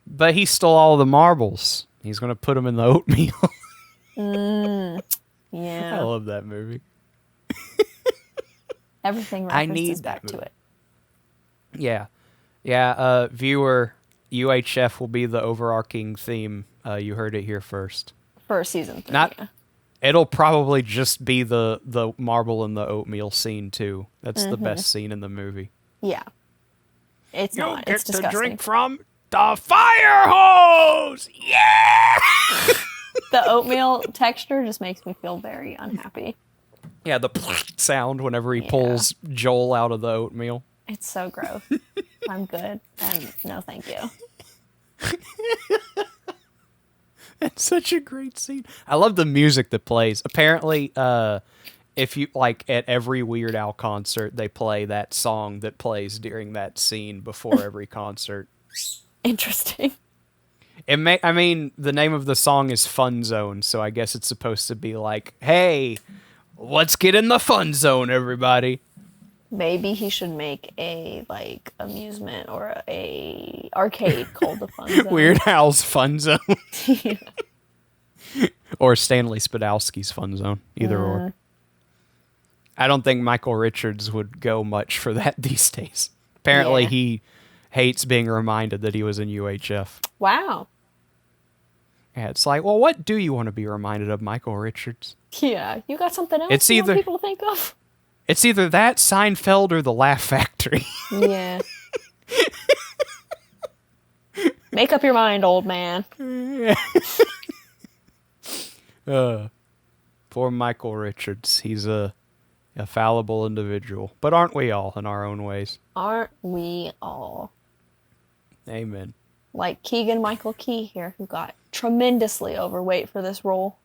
Speaker 1: But he stole all the marbles. He's gonna put them in the oatmeal. I
Speaker 2: Yeah,
Speaker 1: love that movie.
Speaker 2: everything
Speaker 1: I
Speaker 2: references
Speaker 1: need
Speaker 2: back
Speaker 1: that
Speaker 2: to
Speaker 1: movie.
Speaker 2: it.
Speaker 1: Yeah. Viewer, UHF will be the overarching theme. You heard it here first.
Speaker 2: For season 3.
Speaker 1: Not-
Speaker 2: yeah.
Speaker 1: It'll probably just be the marble and the oatmeal scene too. That's the best scene in the movie.
Speaker 2: Yeah. It's
Speaker 1: You'll
Speaker 2: not.
Speaker 1: get
Speaker 2: It's
Speaker 1: to
Speaker 2: disgusting.
Speaker 1: drink from the fire hose. Yeah.
Speaker 2: The oatmeal texture just makes me feel very unhappy.
Speaker 1: Yeah, the sound whenever he pulls Joel out of the oatmeal.
Speaker 2: It's so gross. I'm good. And no, thank you.
Speaker 1: It's such a great scene. I love the music that plays. Apparently, if you like at every Weird Al concert, they play that song that plays during that scene before every concert.
Speaker 2: Interesting.
Speaker 1: I mean, the name of the song is Fun Zone, so I guess it's supposed to be like, hey, let's get in the fun zone, everybody.
Speaker 2: Maybe he should make a like amusement or a arcade called the Fun Zone.
Speaker 1: Weird Al's Fun Zone.
Speaker 2: Yeah.
Speaker 1: Or Stanley Spadowski's Fun Zone. Either or. I don't think Michael Richards would go much for that these days. Apparently,
Speaker 2: Yeah.
Speaker 1: he hates being reminded that he was in UHF.
Speaker 2: Wow.
Speaker 1: Yeah, it's like, well, what do you want to be reminded of, Michael Richards?
Speaker 2: Yeah, you got something else
Speaker 1: It's
Speaker 2: you want
Speaker 1: either-
Speaker 2: people to think of?
Speaker 1: It's either that, Seinfeld, or The Laugh Factory.
Speaker 2: Yeah. Make up your mind, old man.
Speaker 1: Poor Michael Richards. He's a fallible individual. But aren't we all in our own ways?
Speaker 2: Aren't we all?
Speaker 1: Amen.
Speaker 2: Like Keegan-Michael Key here, who got tremendously overweight for this role.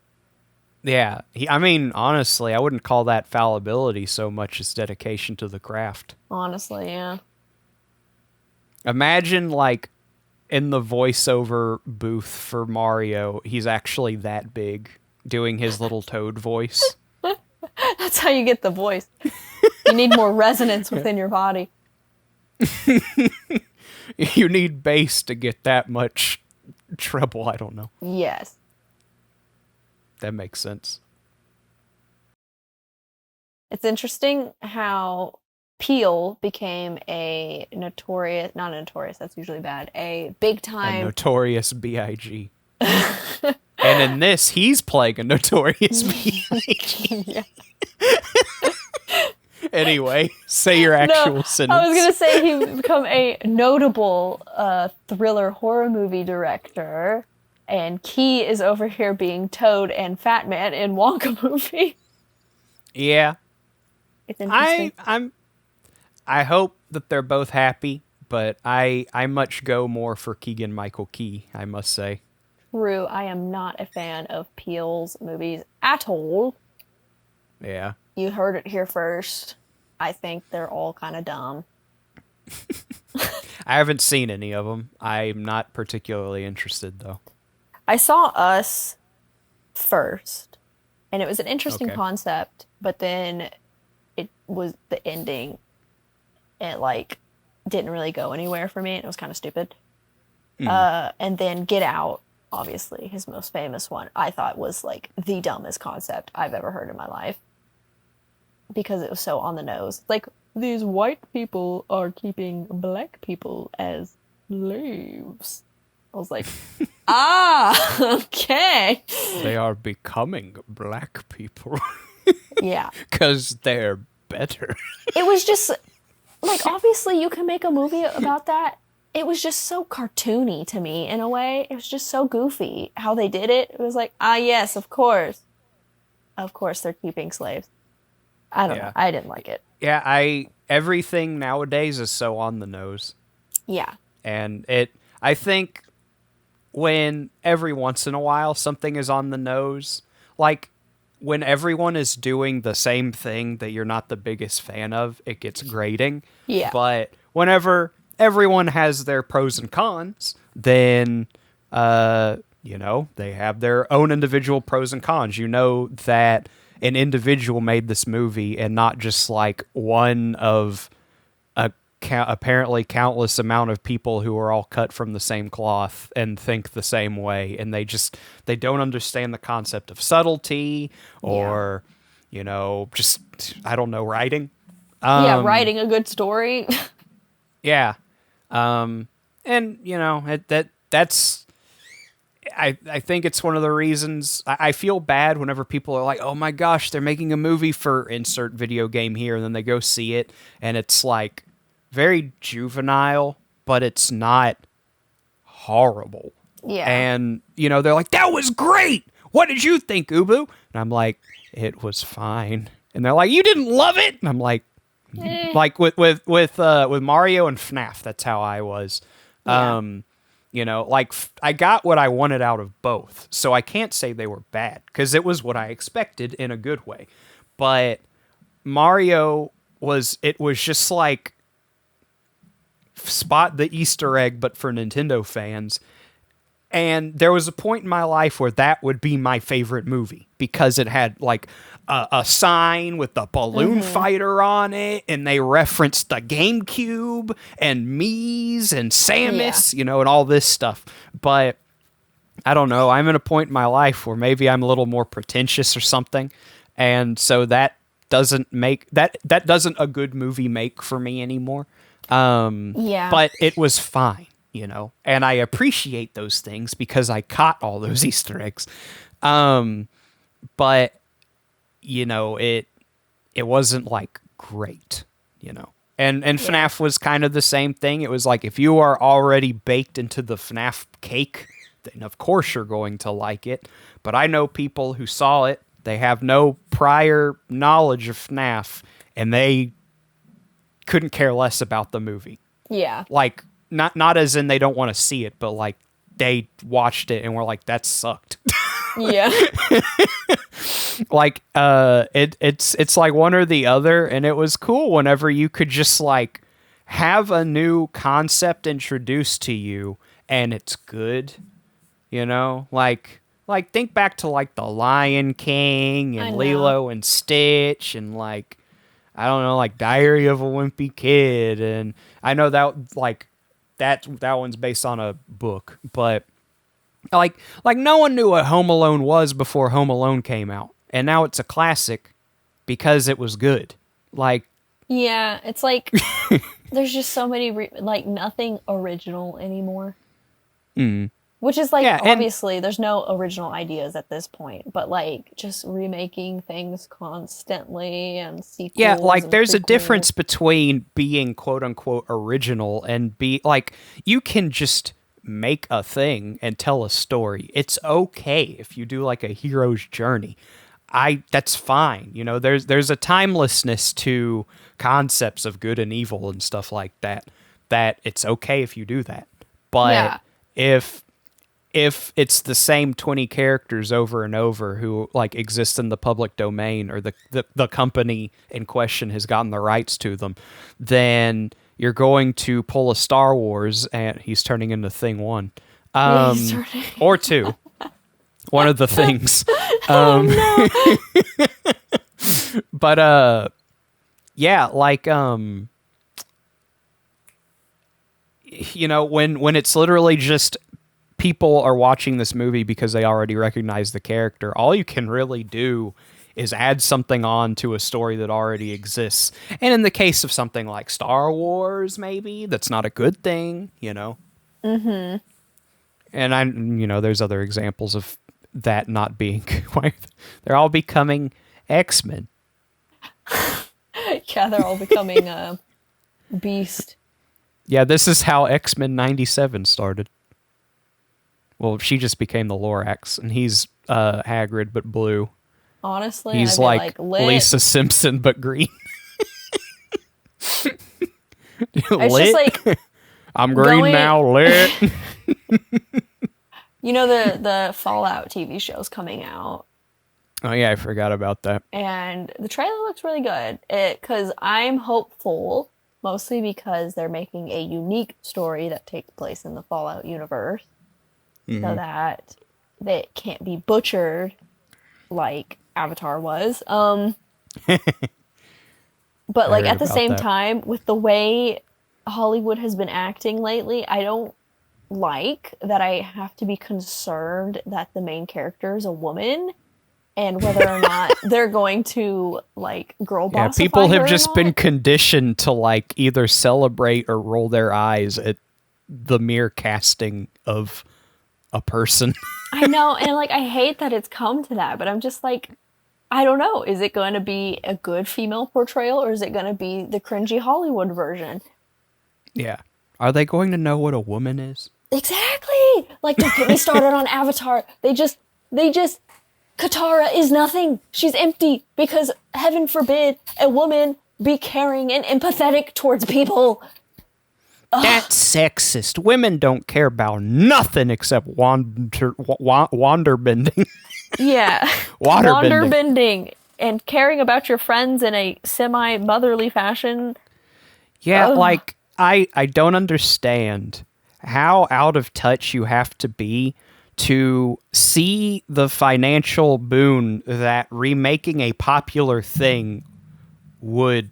Speaker 1: Yeah. I mean, honestly, I wouldn't call that fallibility so much as dedication to the craft.
Speaker 2: Honestly, yeah.
Speaker 1: Imagine, like, in the voiceover booth for Mario, he's actually that big, doing his little toad voice.
Speaker 2: That's how you get the voice. You need more resonance within your body.
Speaker 1: You need bass to get that much treble. I don't know.
Speaker 2: Yes.
Speaker 1: That makes sense.
Speaker 2: It's interesting how Peel became a notorious, not notorious, that's usually bad, a big
Speaker 1: A
Speaker 2: time.
Speaker 1: notorious B.I.G. And in this, he's playing a notorious B.I.G.
Speaker 2: Yeah.
Speaker 1: Anyway, say your actual sentence.
Speaker 2: I was going to say he become a notable thriller horror movie director, and Key is over here being Toad and Fat Man in Wonka movie.
Speaker 1: Yeah.
Speaker 2: It's interesting.
Speaker 1: I hope that they're both happy, but I much go more for Keegan-Michael Key, I must say.
Speaker 2: True, I am not a fan of Peele's movies at all.
Speaker 1: Yeah.
Speaker 2: You heard it here first. I think they're all kind of dumb.
Speaker 1: I haven't seen any of them. I'm not particularly interested, though.
Speaker 2: I saw Us first, and it was an interesting
Speaker 1: Okay.
Speaker 2: concept, but then it was the ending. It, like, didn't really go anywhere for me, and it was kind of stupid. And then Get Out, obviously, his most famous one, I thought was, like, the dumbest concept I've ever heard in my life. Because it was so on the nose. Like, these white people are keeping black people as slaves. I was like, okay.
Speaker 1: They are becoming black people
Speaker 2: Yeah.
Speaker 1: because they're better.
Speaker 2: It was just, like, obviously you can make a movie about that. It was just so cartoony to me, in a way. It was just so goofy how they did it. It was like, yes, of course. Of course they're keeping slaves. I don't know. I didn't like it.
Speaker 1: Yeah, everything nowadays is so on the nose.
Speaker 2: Yeah.
Speaker 1: And I think when every once in a while something is on the nose, like when everyone is doing the same thing that you're not the biggest fan of, it gets grating.
Speaker 2: Yeah.
Speaker 1: But whenever everyone has their pros and cons, then, they have their own individual pros and cons. You know that an individual made this movie and not just like one of apparently countless amount of people who are all cut from the same cloth and think the same way, and they don't understand the concept of subtlety or just I don't know, writing.
Speaker 2: Writing a good story.
Speaker 1: Yeah. And that's I think it's one of the reasons I feel bad whenever people are like, oh my gosh, they're making a movie for insert video game here, and then they go see it and it's like very juvenile, but it's not horrible.
Speaker 2: Yeah.
Speaker 1: And, they're like, that was great. What did you think, Ubu? And I'm like, it was fine. And they're like, you didn't love it? And I'm like, like with Mario and FNAF, that's how I was.
Speaker 2: Yeah.
Speaker 1: I got what I wanted out of both. So I can't say they were bad because it was what I expected in a good way. But Mario was just like spot the Easter egg, but for Nintendo fans. And there was a point in my life where that would be my favorite movie because it had like a sign with the balloon fighter on it, and they referenced the GameCube and Mii's and Samus, and all this stuff. But I don't know. I'm at a point in my life where maybe I'm a little more pretentious or something, and so that doesn't make that doesn't a good movie make for me anymore. But it was fine. And I appreciate those things because I caught all those Easter eggs. But, it wasn't like great, And FNAF was kind of the same thing. It was like, if you are already baked into the FNAF cake, then of course you're going to like it. But I know people who saw it, they have no prior knowledge of FNAF, and they couldn't care less about the movie.
Speaker 2: Yeah.
Speaker 1: Like, not as in they don't want to see it, but like they watched it and were like, that sucked.
Speaker 2: Yeah.
Speaker 1: Like it's like one or the other, and it was cool whenever you could just like have a new concept introduced to you and it's good. Like think back to like The Lion King and Lilo and Stitch and like I don't know, like Diary of a Wimpy Kid, and I know that like that one's based on a book, but like no one knew what Home Alone was before Home Alone came out, and now it's a classic because it was good. Like,
Speaker 2: yeah, it's like there's just so many like nothing original anymore. Which is like, obviously there's no original ideas at this point, but like just remaking things constantly and sequels.
Speaker 1: Yeah, like there's
Speaker 2: prequels.
Speaker 1: A difference between being quote unquote original and be like, you can just make a thing and tell a story. It's okay if you do like a hero's journey. That's fine. There's a timelessness to concepts of good and evil and stuff like that it's okay if you do that. But if it's the same 20 characters over and over who like exist in the public domain, or the company in question has gotten the rights to them, then you're going to pull a Star Wars and he's turning into Thing 1. Or 2. One of the things. But yeah, like when it's literally just people are watching this movie because they already recognize the character, all you can really do is add something on to a story that already exists. And in the case of something like Star Wars, maybe that's not a good thing, And there's other examples of that not being they're all becoming X-Men.
Speaker 2: Yeah, they're all becoming Beast.
Speaker 1: Yeah, this is how X-Men 97 started. Well, she just became the Lorax, and he's Hagrid, but blue.
Speaker 2: Honestly,
Speaker 1: he's like Lisa Simpson, but green.
Speaker 2: It's just like
Speaker 1: I'm green now, lit.
Speaker 2: The Fallout TV show's coming out.
Speaker 1: Oh yeah, I forgot about that.
Speaker 2: And the trailer looks really good. Because I'm hopeful, mostly because they're making a unique story that takes place in the Fallout universe. So that it can't be butchered like Avatar was. But like at the same time, with the way Hollywood has been acting lately, I don't like that I have to be concerned that the main character is a woman and whether or not they're going to like girl bossify her.
Speaker 1: People have just been conditioned to like either celebrate or roll their eyes at the mere casting of a person.
Speaker 2: I know, and like I hate that it's come to that, but I'm just like, I don't know. Is it going to be a good female portrayal, or is it going to be the cringy Hollywood version?
Speaker 1: Yeah. Are they going to know what a woman is?
Speaker 2: Exactly. Like, don't get me started on Avatar. They just Katara is nothing. She's empty because heaven forbid a woman be caring and empathetic towards people.
Speaker 1: That's sexist. Women don't care about nothing except wander bending.
Speaker 2: Yeah.
Speaker 1: Water
Speaker 2: bending. and caring about your friends in a semi-motherly fashion.
Speaker 1: Yeah,
Speaker 2: Ugh.
Speaker 1: like I don't understand how out of touch you have to be to see the financial boon that remaking a popular thing would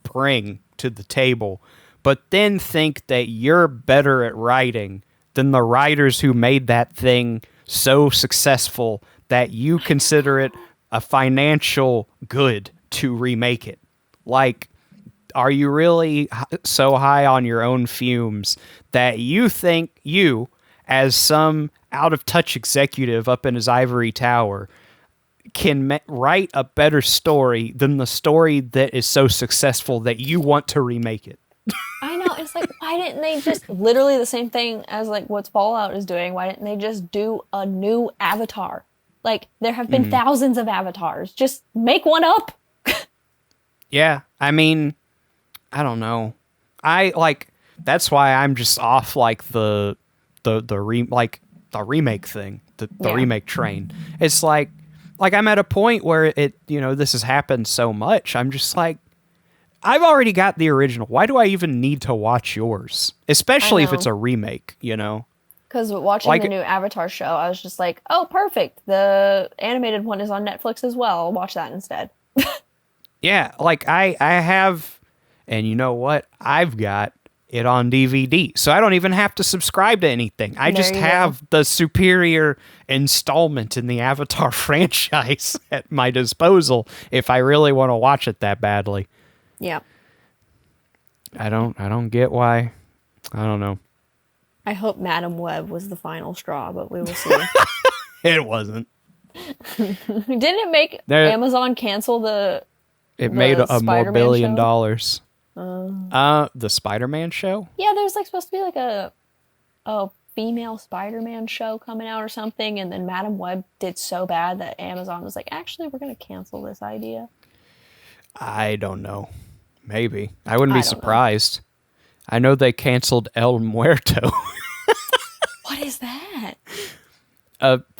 Speaker 1: bring to the table, but then think that you're better at writing than the writers who made that thing so successful that you consider it a financial good to remake it. Like, are you really so high on your own fumes that you think you, as some out of touch executive up in his ivory tower, can write a better story than the story that is so successful that you want to remake it?
Speaker 2: I know, it's like, why didn't they just literally the same thing as like what Fallout is doing? Why didn't they just do a new Avatar? Like, there have been thousands of avatars. Just make one up.
Speaker 1: Yeah, I mean, I don't know. I like that's why I'm just off like the remake thing, the
Speaker 2: Yeah.
Speaker 1: remake train. It's like I'm at a point where this has happened so much. I'm just like, I've already got the original. Why do I even need to watch yours? Especially if
Speaker 2: know.
Speaker 1: it's a remake, you know?
Speaker 2: Because watching
Speaker 1: Like-
Speaker 2: the new Avatar show, I was just like, oh, perfect. The animated one is on Netflix as well. I'll watch that instead.
Speaker 1: Yeah, like I have, and you know what? I've got it on DVD, so I don't even have to subscribe to anything. I
Speaker 2: There
Speaker 1: just
Speaker 2: you
Speaker 1: have the superior installment in the Avatar franchise at my disposal if I really want to watch it that badly.
Speaker 2: Yeah.
Speaker 1: I don't get why. I don't know.
Speaker 2: I hope Madam Web was the final straw, but we will see.
Speaker 1: It wasn't.
Speaker 2: Didn't it make
Speaker 1: There-
Speaker 2: Amazon cancel the
Speaker 1: It made a more
Speaker 2: Spider-Man
Speaker 1: billion
Speaker 2: show?
Speaker 1: dollars. The Spider-Man show?
Speaker 2: Yeah, there's like supposed to be like a female Spider-Man show coming out or something, and then Madam Web did so bad that Amazon was like, actually, we're gonna cancel this idea.
Speaker 1: I don't know. Maybe. I wouldn't
Speaker 2: I
Speaker 1: be
Speaker 2: don't know.
Speaker 1: surprised. I know they canceled El Muerto.
Speaker 2: What is that?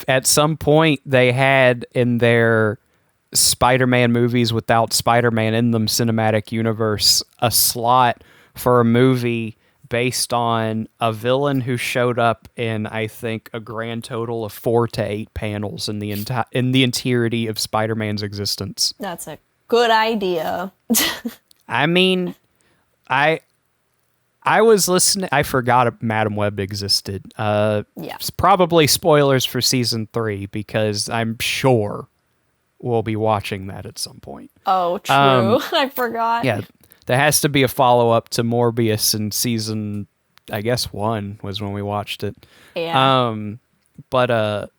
Speaker 1: At some point, they had in their Spider-Man movies without Spider-Man in them cinematic universe a slot for a movie based on a villain who showed up in, I think, a grand total of 4 to 8 panels in the entirety of Spider-Man's existence.
Speaker 2: That's a good idea.
Speaker 1: I mean, I was listening. I forgot Madam Web existed.
Speaker 2: Yeah.
Speaker 1: It's probably spoilers for season 3 because I'm sure we'll be watching that at some point.
Speaker 2: Oh, true. I forgot.
Speaker 1: Yeah, there has to be a follow up to Morbius in season, I guess 1 was when we watched it.
Speaker 2: Yeah.
Speaker 1: But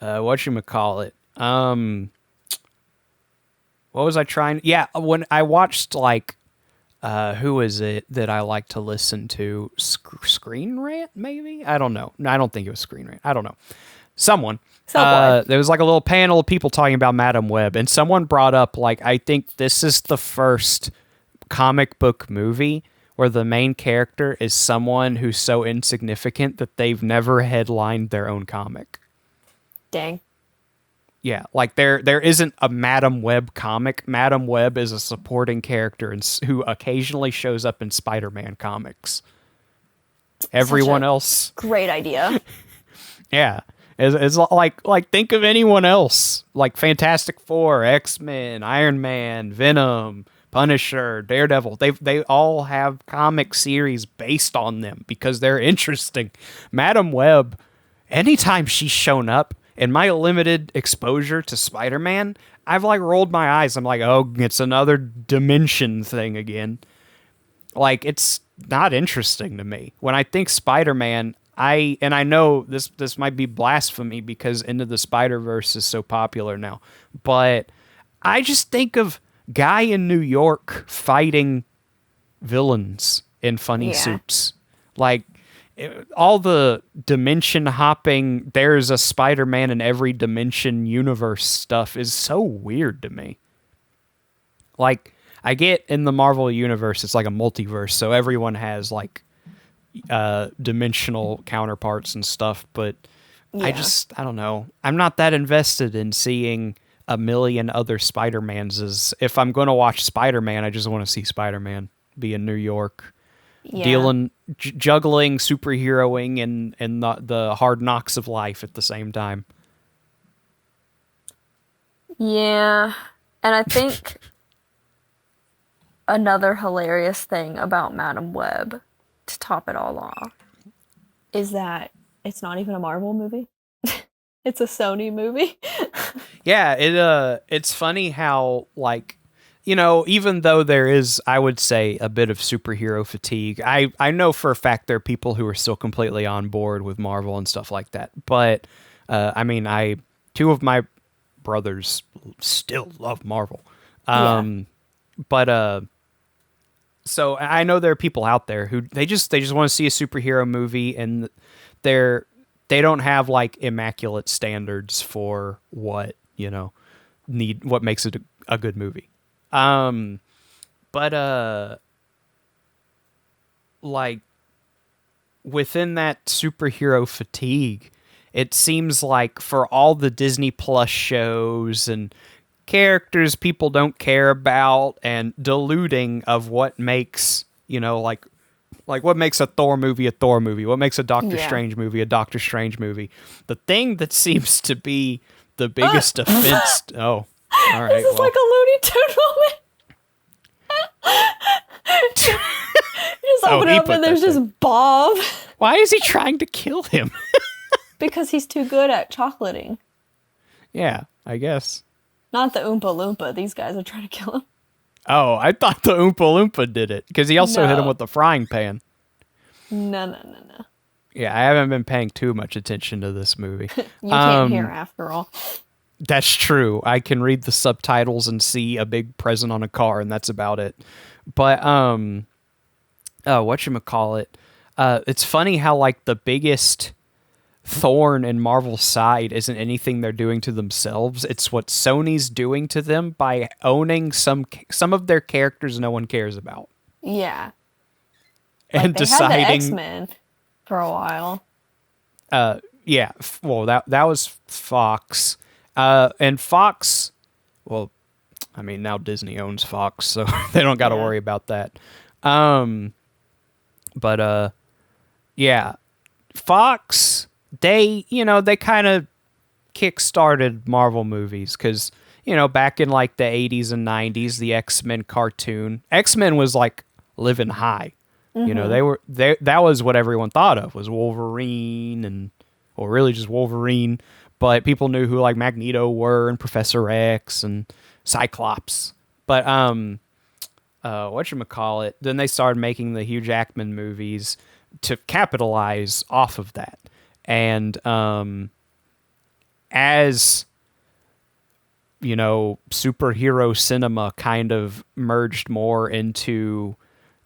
Speaker 1: whatchamacallit? What was I trying? Yeah, when I watched like. Who is it that I like to listen to? Screen Rant, maybe? I don't know. No, I don't think it was Screen Rant. I don't know. Someone. There was like a little panel of people talking about Madam Web, and someone brought up, like, I think this is the first comic book movie where the main character is someone who's so insignificant that they've never headlined their own comic.
Speaker 2: Dang.
Speaker 1: Yeah, like there isn't a Madam Web comic. Madam Web is a supporting character who occasionally shows up in Spider-Man comics. Everyone else,
Speaker 2: Great idea.
Speaker 1: yeah, is like think of anyone else, like Fantastic Four, X-Men, Iron Man, Venom, Punisher, Daredevil. They all have comic series based on them because they're interesting. Madam Web, anytime she's shown up. In my limited exposure to Spider-Man, I've like rolled my eyes. I'm like, oh, it's another dimension thing again. Like, it's not interesting to me. When I think Spider-Man, I know this might be blasphemy because Into the Spider-Verse is so popular now, but I just think of guy in New York fighting villains in funny suits. Like, all the dimension hopping, there's a Spider-Man in every dimension universe stuff is so weird to me. Like, I get in the Marvel universe, it's like a multiverse, so everyone has like dimensional counterparts and stuff, but I don't know. I'm not that invested in seeing a million other Spider-Mans is if I'm going to watch Spider-Man, I just want to see Spider-Man be in New York,
Speaker 2: Yeah.
Speaker 1: juggling superheroing and the hard knocks of life at the same time.
Speaker 2: Yeah. And I think another hilarious thing about Madam Web, to top it all off, is that it's not even a Marvel movie. It's a Sony movie.
Speaker 1: Yeah, it's funny how, like, even though there is, I would say, a bit of superhero fatigue, I know for a fact there are people who are still completely on board with Marvel and stuff like that. But I mean, two of my brothers still love Marvel.
Speaker 2: Yeah.
Speaker 1: But so I know there are people out there who they just want to see a superhero movie, and they don't have like immaculate standards for what what makes it a good movie. But like within that superhero fatigue, it seems like for all the Disney Plus shows and characters people don't care about and diluting of what makes, like what makes a Thor movie a Thor movie, what makes a Doctor
Speaker 2: Yeah.
Speaker 1: Strange movie a Doctor Strange movie. The thing that seems to be the biggest offense. Oh, all right.
Speaker 2: This is like a Looney Tune moment. You just open it up and there's just Bob.
Speaker 1: Why is he trying to kill him?
Speaker 2: Because he's too good at chocolating.
Speaker 1: Yeah, I guess.
Speaker 2: Not the Oompa Loompa. These guys are trying to kill him.
Speaker 1: Oh, I thought the Oompa Loompa did it because he also hit him
Speaker 2: No.
Speaker 1: with the frying pan.
Speaker 2: No.
Speaker 1: Yeah, I haven't been paying too much attention to this movie.
Speaker 2: You can't hear after all.
Speaker 1: That's true. I can read the subtitles and see a big present on a car, and that's about it. But whatchamacallit? It's funny how like the biggest thorn in Marvel's side isn't anything they're doing to themselves. It's what Sony's doing to them by owning some of their characters no one cares about.
Speaker 2: Yeah.
Speaker 1: And
Speaker 2: They had the
Speaker 1: deciding
Speaker 2: X-Men for a while.
Speaker 1: yeah, well that was Fox. And Fox, well, I mean now Disney owns Fox, so they don't got to worry about that. But yeah, Fox, they kind of kick-started Marvel movies because, back in like the 80s and 90s, the X-Men cartoon, X-Men was like living high. That was what everyone thought of was Wolverine or really just Wolverine, but people knew who like Magneto were and Professor X and Cyclops. But whatchamacallit, then they started making the Hugh Jackman movies to capitalize off of that. And as superhero cinema kind of merged more into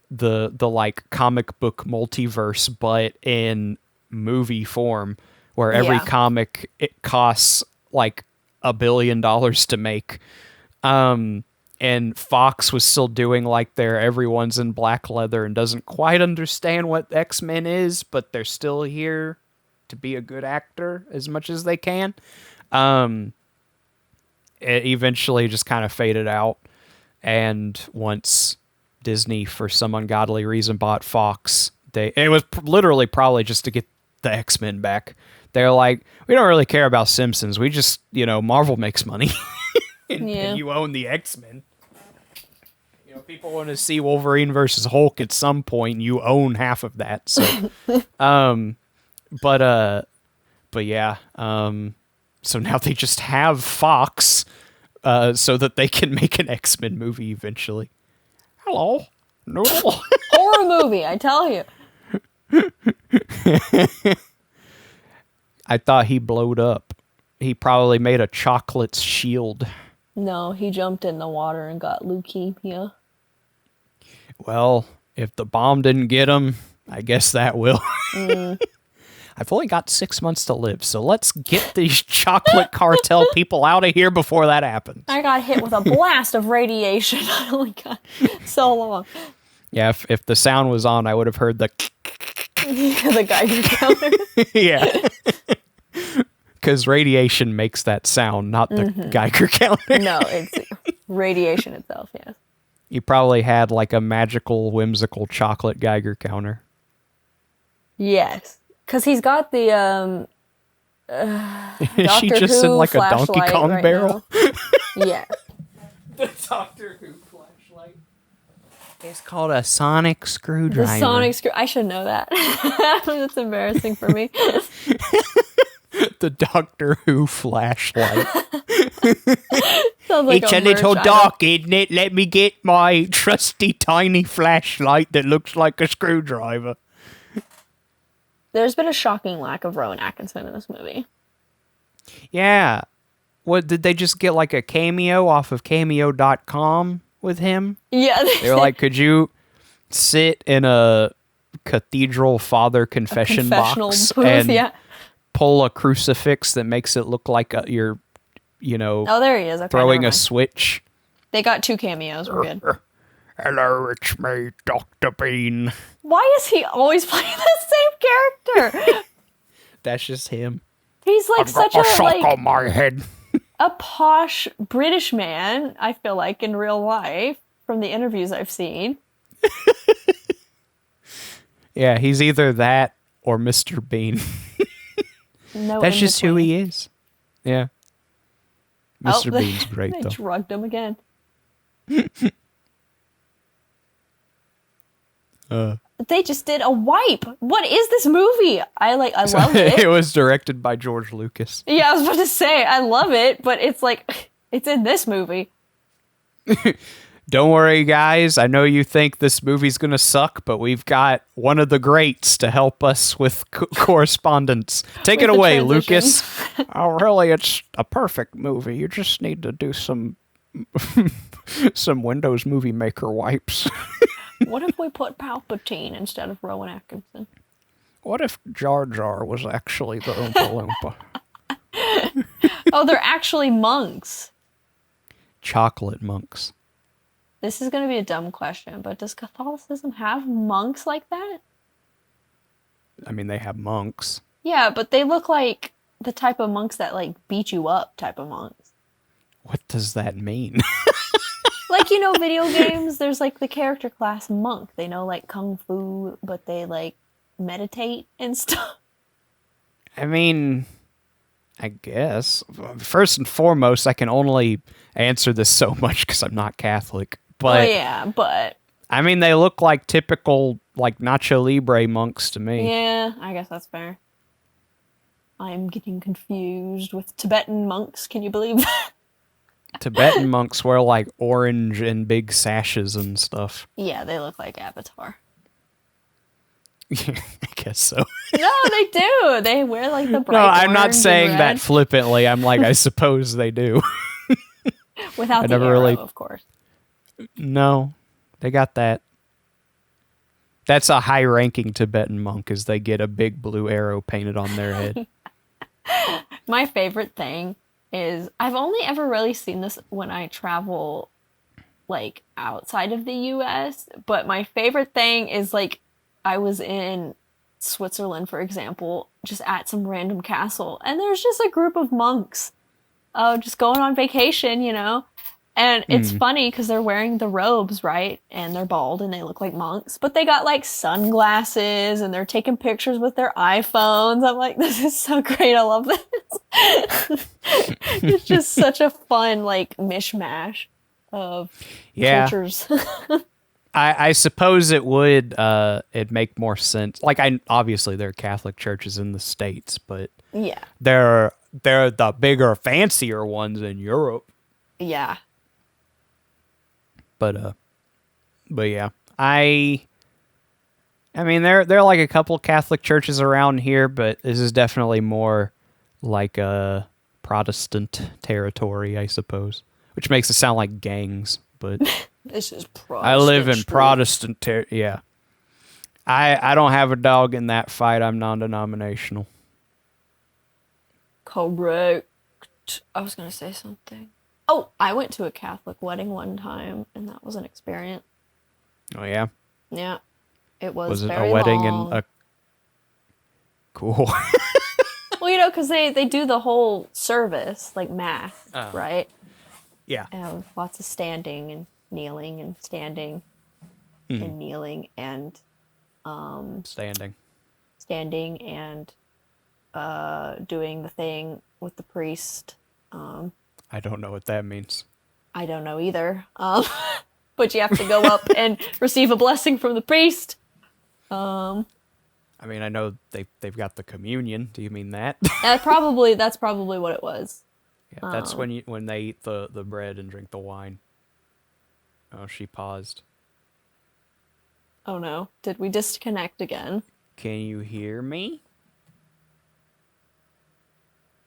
Speaker 1: the like comic book multiverse, but in movie form, where every comic it costs like $1 billion to make. And Fox was still doing like their everyone's in black leather and doesn't quite understand what X-Men is, but they're still here to be a good actor as much as they can. It eventually just kind of faded out. And once Disney, for some ungodly reason, bought Fox, it was literally probably just to get the X-Men back. They're like, we don't really care about Simpsons. We just, Marvel makes money. and you own the X-Men. People want to see Wolverine versus Hulk at some point. You own half of that. So, but yeah. So now they just have Fox, so that they can make an X-Men movie eventually. Hello, Noodle.
Speaker 2: Horror movie, I tell you.
Speaker 1: I thought he blowed up. He probably made a chocolate shield.
Speaker 2: No, he jumped in the water and got leukemia.
Speaker 1: Well, if the bomb didn't get him, I guess that will. I've only got 6 months to live, so let's get these chocolate cartel people out of here before that happens.
Speaker 2: I got hit with a blast of radiation. I only got so long.
Speaker 1: Yeah, if the sound was on, I would have heard the
Speaker 2: The Geiger counter.
Speaker 1: yeah. Because radiation makes that sound, not the Geiger counter.
Speaker 2: No, it's radiation itself, yes.
Speaker 1: You probably had like a magical, whimsical chocolate Geiger counter.
Speaker 2: Yes. Because he's got the
Speaker 1: Is she
Speaker 2: Doctor
Speaker 1: just in
Speaker 2: Who
Speaker 1: like a Donkey
Speaker 2: flashlight
Speaker 1: Kong
Speaker 2: right
Speaker 1: barrel?
Speaker 2: now. Yeah.
Speaker 1: The Doctor Who flashlight. It's called a sonic screwdriver.
Speaker 2: The sonic screw. I should know that. That's embarrassing for me.
Speaker 1: The Doctor Who flashlight.
Speaker 2: Sounds like
Speaker 1: It's a
Speaker 2: merch
Speaker 1: little
Speaker 2: item.
Speaker 1: dark, isn't it? Let me get my trusty tiny flashlight that looks like a screwdriver.
Speaker 2: There's been a shocking lack of Rowan Atkinson in this movie.
Speaker 1: Yeah. What, did they just get like a cameo off of cameo.com with him?
Speaker 2: Yeah.
Speaker 1: They were like, could you sit in a cathedral father confession
Speaker 2: confessional
Speaker 1: box
Speaker 2: booth,
Speaker 1: and
Speaker 2: yeah.
Speaker 1: pull a crucifix that makes it look like you're,
Speaker 2: Oh, there he is. Okay,
Speaker 1: throwing
Speaker 2: never
Speaker 1: a
Speaker 2: mind.
Speaker 1: switch?
Speaker 2: They got 2 cameos. We're good.
Speaker 1: Hello, it's me, Dr. Bean.
Speaker 2: Why is he always playing the same character?
Speaker 1: That's just him.
Speaker 2: He's like such a
Speaker 1: sock
Speaker 2: like
Speaker 1: on my head.
Speaker 2: a posh British man, I feel like, in real life, from the interviews I've seen.
Speaker 1: Yeah, he's either that or Mr. Bean.
Speaker 2: No,
Speaker 1: That's
Speaker 2: in
Speaker 1: just who
Speaker 2: between.
Speaker 1: he is. Yeah. Mr. Bean's great,
Speaker 2: They
Speaker 1: though.
Speaker 2: drugged him again. They just did a wipe. What is this movie? I love
Speaker 1: It
Speaker 2: it.
Speaker 1: was directed by George Lucas.
Speaker 2: Yeah, I was about to say I love it, but it's like it's in this movie.
Speaker 1: Don't worry, guys. I know you think this movie's going to suck, but we've got one of the greats to help us with correspondence. Take
Speaker 2: With
Speaker 1: it
Speaker 2: the
Speaker 1: away,
Speaker 2: transition.
Speaker 1: Lucas. Oh, really, it's a perfect movie. You just need to do some some Windows Movie Maker wipes.
Speaker 2: What if we put Palpatine instead of Rowan Atkinson?
Speaker 1: What if Jar Jar was actually the Oompa Loompa?
Speaker 2: Oh, they're actually monks.
Speaker 1: Chocolate monks.
Speaker 2: This is going to be a dumb question, but does Catholicism have monks like that?
Speaker 1: I mean, they have monks.
Speaker 2: Yeah, but they look like the type of monks that like beat you up type of monks.
Speaker 1: What does that mean?
Speaker 2: Like, video games, there's like the character class monk. They know like kung fu, but they like meditate and stuff.
Speaker 1: I mean, I guess. First and foremost, I can only answer this so much because I'm not Catholic. But,
Speaker 2: yeah, but
Speaker 1: I mean, they look like typical, like, Nacho Libre monks to me.
Speaker 2: yeah, I guess that's fair. I'm getting confused with Tibetan monks. Can you believe that?
Speaker 1: Tibetan monks wear, like, orange and big sashes and stuff.
Speaker 2: Yeah, they look like Avatar.
Speaker 1: I guess so.
Speaker 2: No, they do. They wear like the bright
Speaker 1: No, I'm not
Speaker 2: orange and
Speaker 1: saying that
Speaker 2: red
Speaker 1: flippantly. I'm like, I suppose they do.
Speaker 2: without
Speaker 1: I
Speaker 2: the
Speaker 1: never
Speaker 2: arrow,
Speaker 1: really-
Speaker 2: of course.
Speaker 1: No, they got that. That's a high-ranking Tibetan monk, is they get a big blue arrow painted on their head.
Speaker 2: My favorite thing is I've only ever really seen this when I travel like outside of the US, but my favorite thing is like I was in Switzerland, for example, just at some random castle, and there's just a group of monks just going on vacation, And it's funny because they're wearing the robes, right? And they're bald and they look like monks, but they got like sunglasses and they're taking pictures with their iPhones. I'm like, this is so great. I love this. It's just such a fun, like, mishmash of cultures.
Speaker 1: I suppose it would it'd make more sense. Like, obviously there are Catholic churches in the States, but
Speaker 2: Yeah.
Speaker 1: they're the bigger, fancier ones in Europe.
Speaker 2: Yeah.
Speaker 1: But yeah, I mean, there are like a couple Catholic churches around here, but this is definitely more like a Protestant territory, I suppose, which makes it sound like gangs. But
Speaker 2: This is Protestant.
Speaker 1: I live in
Speaker 2: street.
Speaker 1: Protestant yeah. I don't have a dog in that fight. I'm non-denominational.
Speaker 2: Correct. I was going to say something. Oh, I went to a Catholic wedding one time, and that was an experience.
Speaker 1: Oh yeah,
Speaker 2: Yeah. It was
Speaker 1: was it
Speaker 2: very
Speaker 1: a wedding
Speaker 2: long.
Speaker 1: and a cool?
Speaker 2: Well, Well, because they do the whole service, like mass, right?
Speaker 1: Yeah.
Speaker 2: And lots of standing and kneeling and standing and kneeling and
Speaker 1: Standing
Speaker 2: and doing the thing with the priest.
Speaker 1: I don't know what that means.
Speaker 2: I don't know either. But you have to go up and receive a blessing from the priest.
Speaker 1: I mean, I know they've got the communion. Do you mean that?
Speaker 2: That's probably what it was.
Speaker 1: Yeah, that's when they eat the bread and drink the wine. Oh, she paused.
Speaker 2: Oh no, did we disconnect again?
Speaker 1: Can you hear me?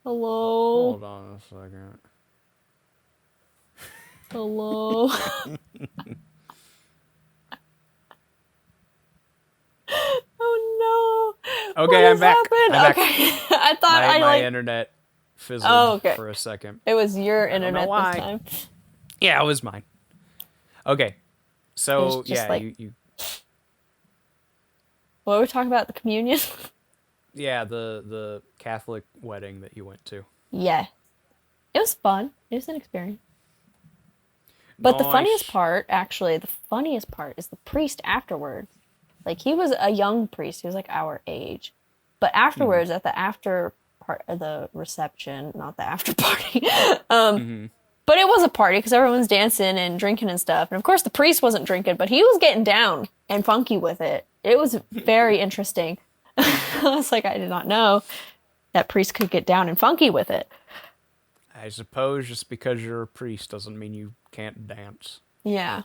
Speaker 2: Hello?
Speaker 1: Hold on a second.
Speaker 2: Hello? Oh no.
Speaker 1: Okay, I'm back.
Speaker 2: Happened?
Speaker 1: I'm back.
Speaker 2: Okay. I thought
Speaker 1: my internet fizzled for a second.
Speaker 2: It was your internet
Speaker 1: why.
Speaker 2: this time.
Speaker 1: Yeah, it was mine. Okay. So, yeah,
Speaker 2: like-
Speaker 1: you
Speaker 2: What were we talking about? The communion?
Speaker 1: yeah, the Catholic wedding that you went to.
Speaker 2: Yeah. It was fun. It was an experience. But the funniest part is the priest afterwards. Like, he was a young priest. He was like our age. But afterwards, at the after part of the reception, not the after party, but it was a party because everyone's dancing and drinking and stuff. And of course, the priest wasn't drinking, but he was getting down and funky with it. It was very interesting. I was like, I did not know that priest could get down and funky with it.
Speaker 1: I suppose just because you're a priest doesn't mean you can't dance.
Speaker 2: Yeah.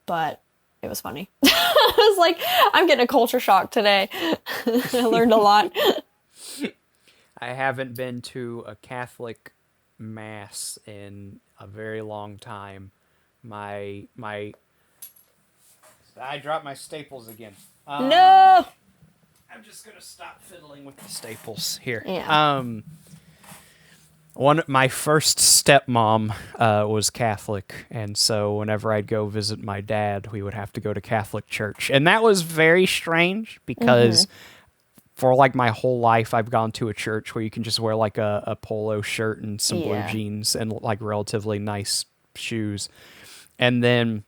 Speaker 2: But it was funny. I was like, I'm getting a culture shock today. I learned a lot.
Speaker 1: I haven't been to a Catholic mass in a very long time. I dropped my staples again.
Speaker 2: No!
Speaker 1: I'm just gonna stop fiddling with the staples here.
Speaker 2: Yeah.
Speaker 1: My first stepmom was Catholic, and so whenever I'd go visit my dad, we would have to go to Catholic church, and that was very strange because for like my whole life, I've gone to a church where you can just wear like a polo shirt and some blue jeans and like relatively nice shoes, and then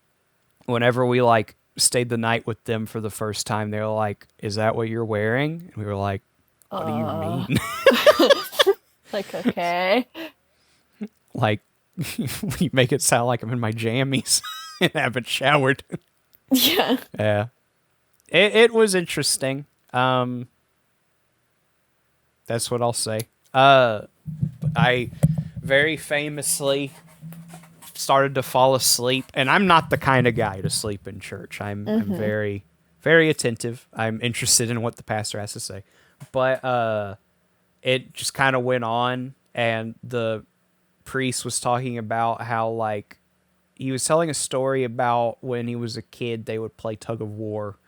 Speaker 1: whenever we like stayed the night with them for the first time, they were like, "Is that what you're wearing?" And we were like, "What do you mean?"
Speaker 2: Like, okay.
Speaker 1: Like, you make it sound like I'm in my jammies and haven't showered.
Speaker 2: Yeah.
Speaker 1: Yeah. It was interesting. That's what I'll say. I very famously started to fall asleep, and I'm not the kind of guy to sleep in church. I'm very, very attentive. I'm interested in what the pastor has to say. But it just kind of went on, and the priest was talking about how, like, he was telling a story about when he was a kid, they would play tug of war.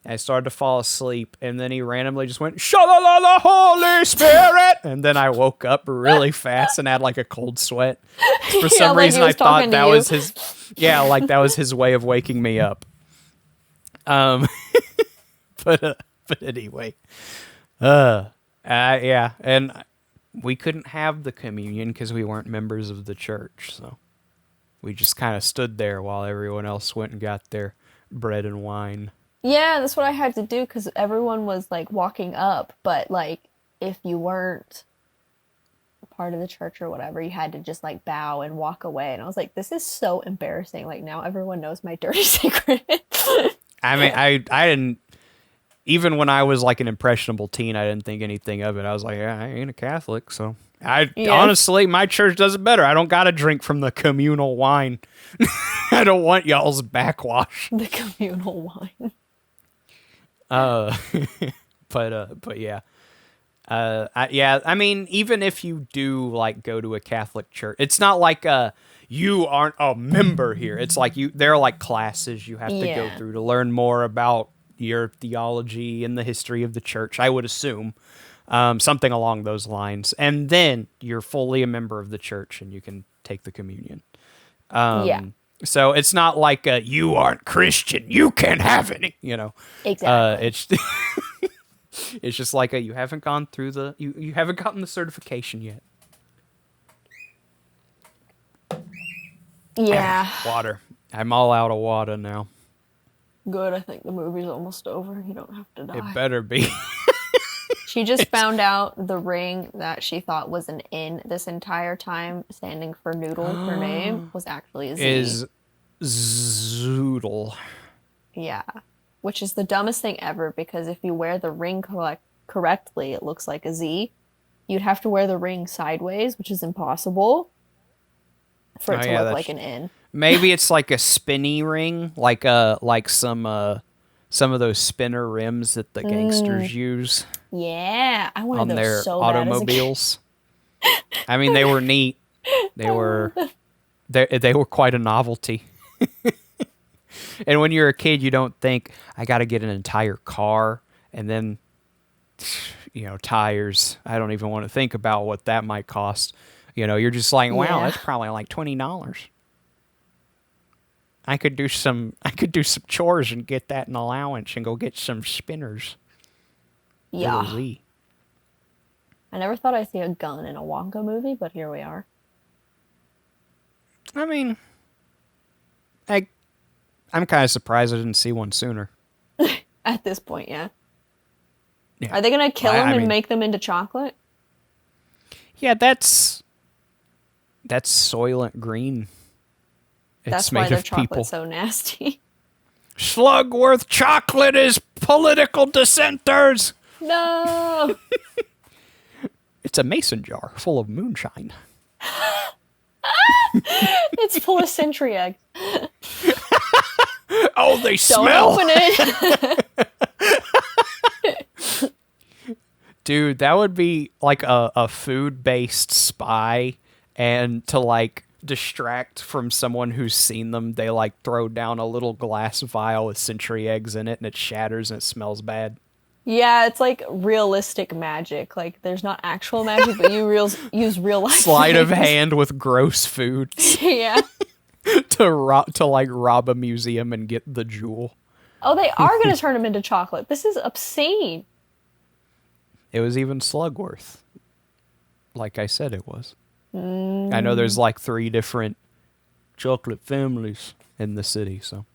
Speaker 1: And I started to fall asleep, and then he randomly just went, "Sha-la-la-la, Holy Spirit!" And then I woke up really fast and had, like, a cold sweat. For some reason, I thought that was his... Yeah, like, that was his way of waking me up. But anyway. Yeah, and we couldn't have the communion because we weren't members of the church, so we just kind of stood there while everyone else went and got their bread and wine.
Speaker 2: Yeah, that's what I had to do because everyone was like walking up, but like if you weren't part of the church or whatever, you had to just like bow and walk away. And I was like, this is so embarrassing. Like, now everyone knows my dirty secret.
Speaker 1: I mean, I didn't. Even when I was like an impressionable teen, I didn't think anything of it. I was like, yeah, I ain't a Catholic, so honestly, my church does it better. I don't got to drink from the communal wine. I don't want y'all's backwash.
Speaker 2: The communal wine.
Speaker 1: But yeah. I mean, even if you do like go to a Catholic church, it's not like you aren't a member here. It's like there are like classes you have to go through to learn more about your theology and the history of the church, I would assume. Something along those lines. And then you're fully a member of the church and you can take the communion. So it's not like you aren't Christian, you can't have any, you know.
Speaker 2: Exactly.
Speaker 1: It's just like you haven't gone through you haven't gotten the certification yet.
Speaker 2: Yeah.
Speaker 1: Water. I'm all out of water now.
Speaker 2: Good. I think the movie's almost over. You don't have to die.
Speaker 1: It better be.
Speaker 2: She just found out the ring that she thought was an N this entire time, standing for noodle, her name, was actually a Z.
Speaker 1: Is Zoodle.
Speaker 2: Yeah. Which is the dumbest thing ever, because if you wear the ring correctly, it looks like a Z. You'd have to wear the ring sideways, which is impossible for it to look like an N.
Speaker 1: Maybe it's like a spinny ring, like some of those spinner rims that the gangsters use.
Speaker 2: Yeah, I wanted
Speaker 1: on
Speaker 2: those
Speaker 1: their
Speaker 2: so
Speaker 1: automobiles. I mean, they were neat. They were quite a novelty. And when you're a kid, you don't think I got to get an entire car and then tires. I don't even want to think about what that might cost. You're just like, wow, that's probably like $20. I could do some chores and get that in allowance and go get some spinners.
Speaker 2: Yeah. I never thought I'd see a gun in a Wonka movie, but here we are.
Speaker 1: I mean, I'm kind of surprised I didn't see one sooner.
Speaker 2: At this point, yeah.
Speaker 1: Yeah.
Speaker 2: Are they going to kill them and make them into chocolate?
Speaker 1: Yeah, that's Soylent Green.
Speaker 2: That's why their chocolate's so nasty.
Speaker 1: Slugworth chocolate is political dissenters.
Speaker 2: No.
Speaker 1: It's a mason jar full of moonshine.
Speaker 2: It's full of century eggs.
Speaker 1: Oh, they smell.
Speaker 2: Don't open it.
Speaker 1: Dude, that would be like a food-based spy, and to like distract from someone who's seen them, they like throw down a little glass vial with century eggs in it, and it shatters and it smells bad.
Speaker 2: Yeah, it's like realistic magic. Like, there's not actual magic, but you use real life.
Speaker 1: Sleight of hand with gross food.
Speaker 2: Yeah.
Speaker 1: to rob a museum and get the jewel.
Speaker 2: Oh, they are going to turn them into chocolate. This is obscene.
Speaker 1: It was even Slugworth. Like I said it was. I know there's like 3 different chocolate families in the city, so.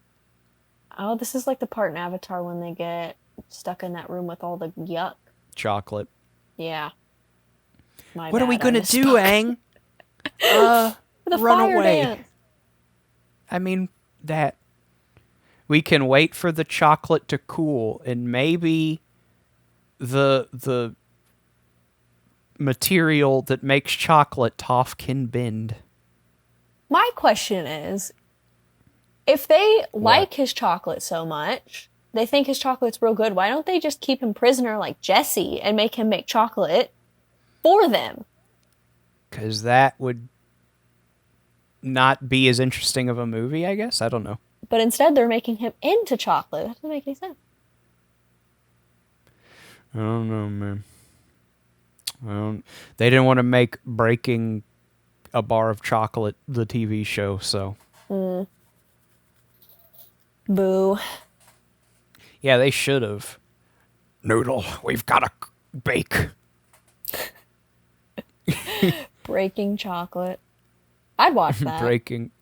Speaker 2: Oh, this is like the part in Avatar when they get stuck in that room with all the yuck.
Speaker 1: Chocolate.
Speaker 2: Yeah.
Speaker 1: What are we going to do, Aang?
Speaker 2: The
Speaker 1: run
Speaker 2: fire
Speaker 1: away.
Speaker 2: dance.
Speaker 1: I mean, that. We can wait for the chocolate to cool, and maybe the material that makes chocolate Toph can bend.
Speaker 2: My question is, if they like his chocolate so much, they think his chocolate's real good, why don't they just keep him prisoner like Jesse and make him make chocolate for them?
Speaker 1: Because that would not be as interesting of a movie, I guess. I don't know.
Speaker 2: But instead, they're making him into chocolate. That doesn't make any sense.
Speaker 1: I don't know, man. They didn't want to make Breaking a Bar of Chocolate the TV show, so.
Speaker 2: Boo.
Speaker 1: Yeah, they should have. Noodle, we've got to bake.
Speaker 2: Breaking chocolate. I'd watch that.
Speaker 1: Breaking.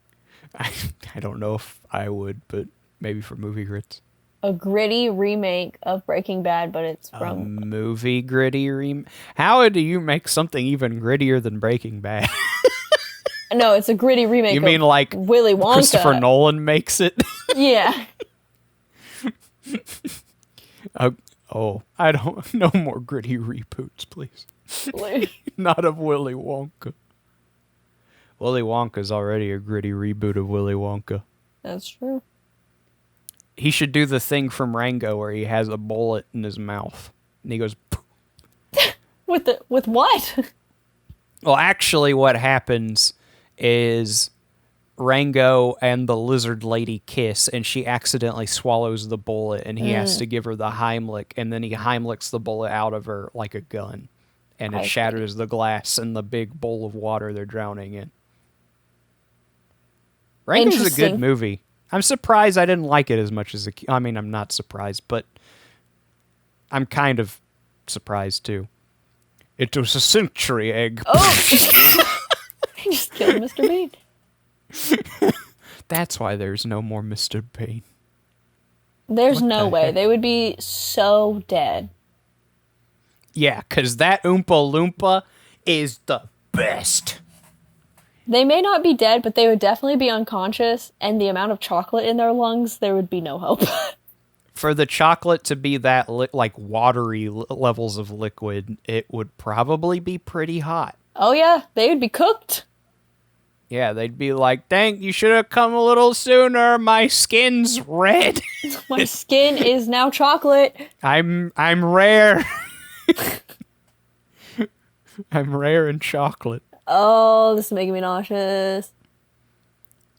Speaker 1: I don't know if I would, but maybe for movie grits.
Speaker 2: A gritty remake of Breaking Bad, but it's
Speaker 1: A
Speaker 2: from...
Speaker 1: movie gritty remake? How do you make something even grittier than Breaking Bad?
Speaker 2: No, it's a gritty remake
Speaker 1: You mean
Speaker 2: of
Speaker 1: like
Speaker 2: Willy Wonka.
Speaker 1: Christopher Nolan makes it?
Speaker 2: Yeah.
Speaker 1: I don't... No more gritty reboots, please. Not of Willy Wonka. Willy Wonka's already a gritty reboot of Willy Wonka.
Speaker 2: That's true.
Speaker 1: He should do the thing from Rango where he has a bullet in his mouth. And he goes...
Speaker 2: With what?
Speaker 1: Well, actually what happens is Rango and the lizard lady kiss, and she accidentally swallows the bullet, and he has to give her the Heimlich, and then he Heimlichs the bullet out of her like a gun. And it shatters the glass in the big bowl of water they're drowning in. Rango's a good movie. I'm surprised I didn't like it as much as I mean, I'm not surprised, but I'm kind of surprised too. It was a century egg.
Speaker 2: Oh! He just killed Mr. Bean.
Speaker 1: That's why there's no more Mr. Bean.
Speaker 2: There's
Speaker 1: What
Speaker 2: no
Speaker 1: the
Speaker 2: way.
Speaker 1: heck?
Speaker 2: They would be so dead.
Speaker 1: Yeah, because that Oompa Loompa is the best.
Speaker 2: They may not be dead, but they would definitely be unconscious, and the amount of chocolate in their lungs, there would be no hope.
Speaker 1: For the chocolate to be that like watery levels of liquid, it would probably be pretty hot.
Speaker 2: Oh yeah, they would be cooked.
Speaker 1: Yeah, they'd be like, "Dang, you should have come a little sooner. My skin's red.
Speaker 2: My skin is now chocolate.
Speaker 1: I'm rare. I'm rare in chocolate."
Speaker 2: Oh, this is making me nauseous.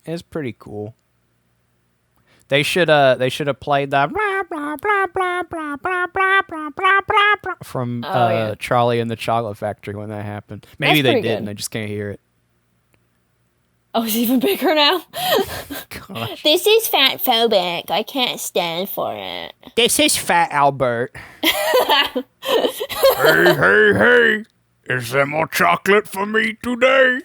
Speaker 1: It's pretty cool. They should have played that from
Speaker 2: yeah.
Speaker 1: Charlie and the Chocolate Factory when that happened. Maybe
Speaker 2: That's
Speaker 1: they
Speaker 2: pretty
Speaker 1: did,
Speaker 2: good.
Speaker 1: and I just can't hear it.
Speaker 2: Oh, it's even bigger now.
Speaker 1: Gosh.
Speaker 2: This is fat phobic. I can't stand for it.
Speaker 1: This is Fat Albert. Hey! Is there more chocolate for me today?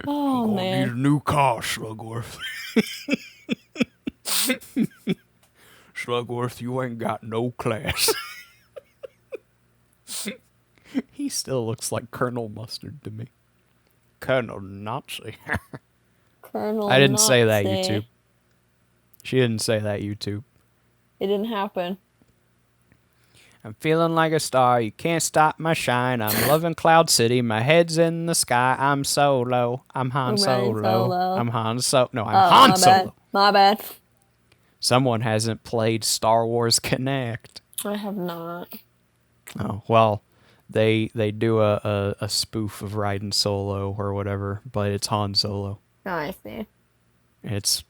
Speaker 2: Oh man.
Speaker 1: Need a new car, Slugworth. Slugworth, you ain't got no class. He still looks like Colonel Mustard to me. Colonel Nazi.
Speaker 2: Colonel
Speaker 1: I didn't say that,
Speaker 2: Nazi.
Speaker 1: YouTube. She didn't say that, YouTube.
Speaker 2: It didn't happen.
Speaker 1: I'm feeling like a star. You can't stop my shine. I'm loving Cloud City. My head's in the sky. I'm Solo. I'm Han
Speaker 2: I'm
Speaker 1: Solo.
Speaker 2: Solo.
Speaker 1: I'm Han Solo. No, I'm
Speaker 2: Oh,
Speaker 1: Han
Speaker 2: my
Speaker 1: Solo.
Speaker 2: bad. My bad.
Speaker 1: Someone hasn't played Star Wars Connect.
Speaker 2: I have not.
Speaker 1: Oh, well, they do a spoof of riding solo or whatever, but it's Han Solo.
Speaker 2: Oh, I see.
Speaker 1: It's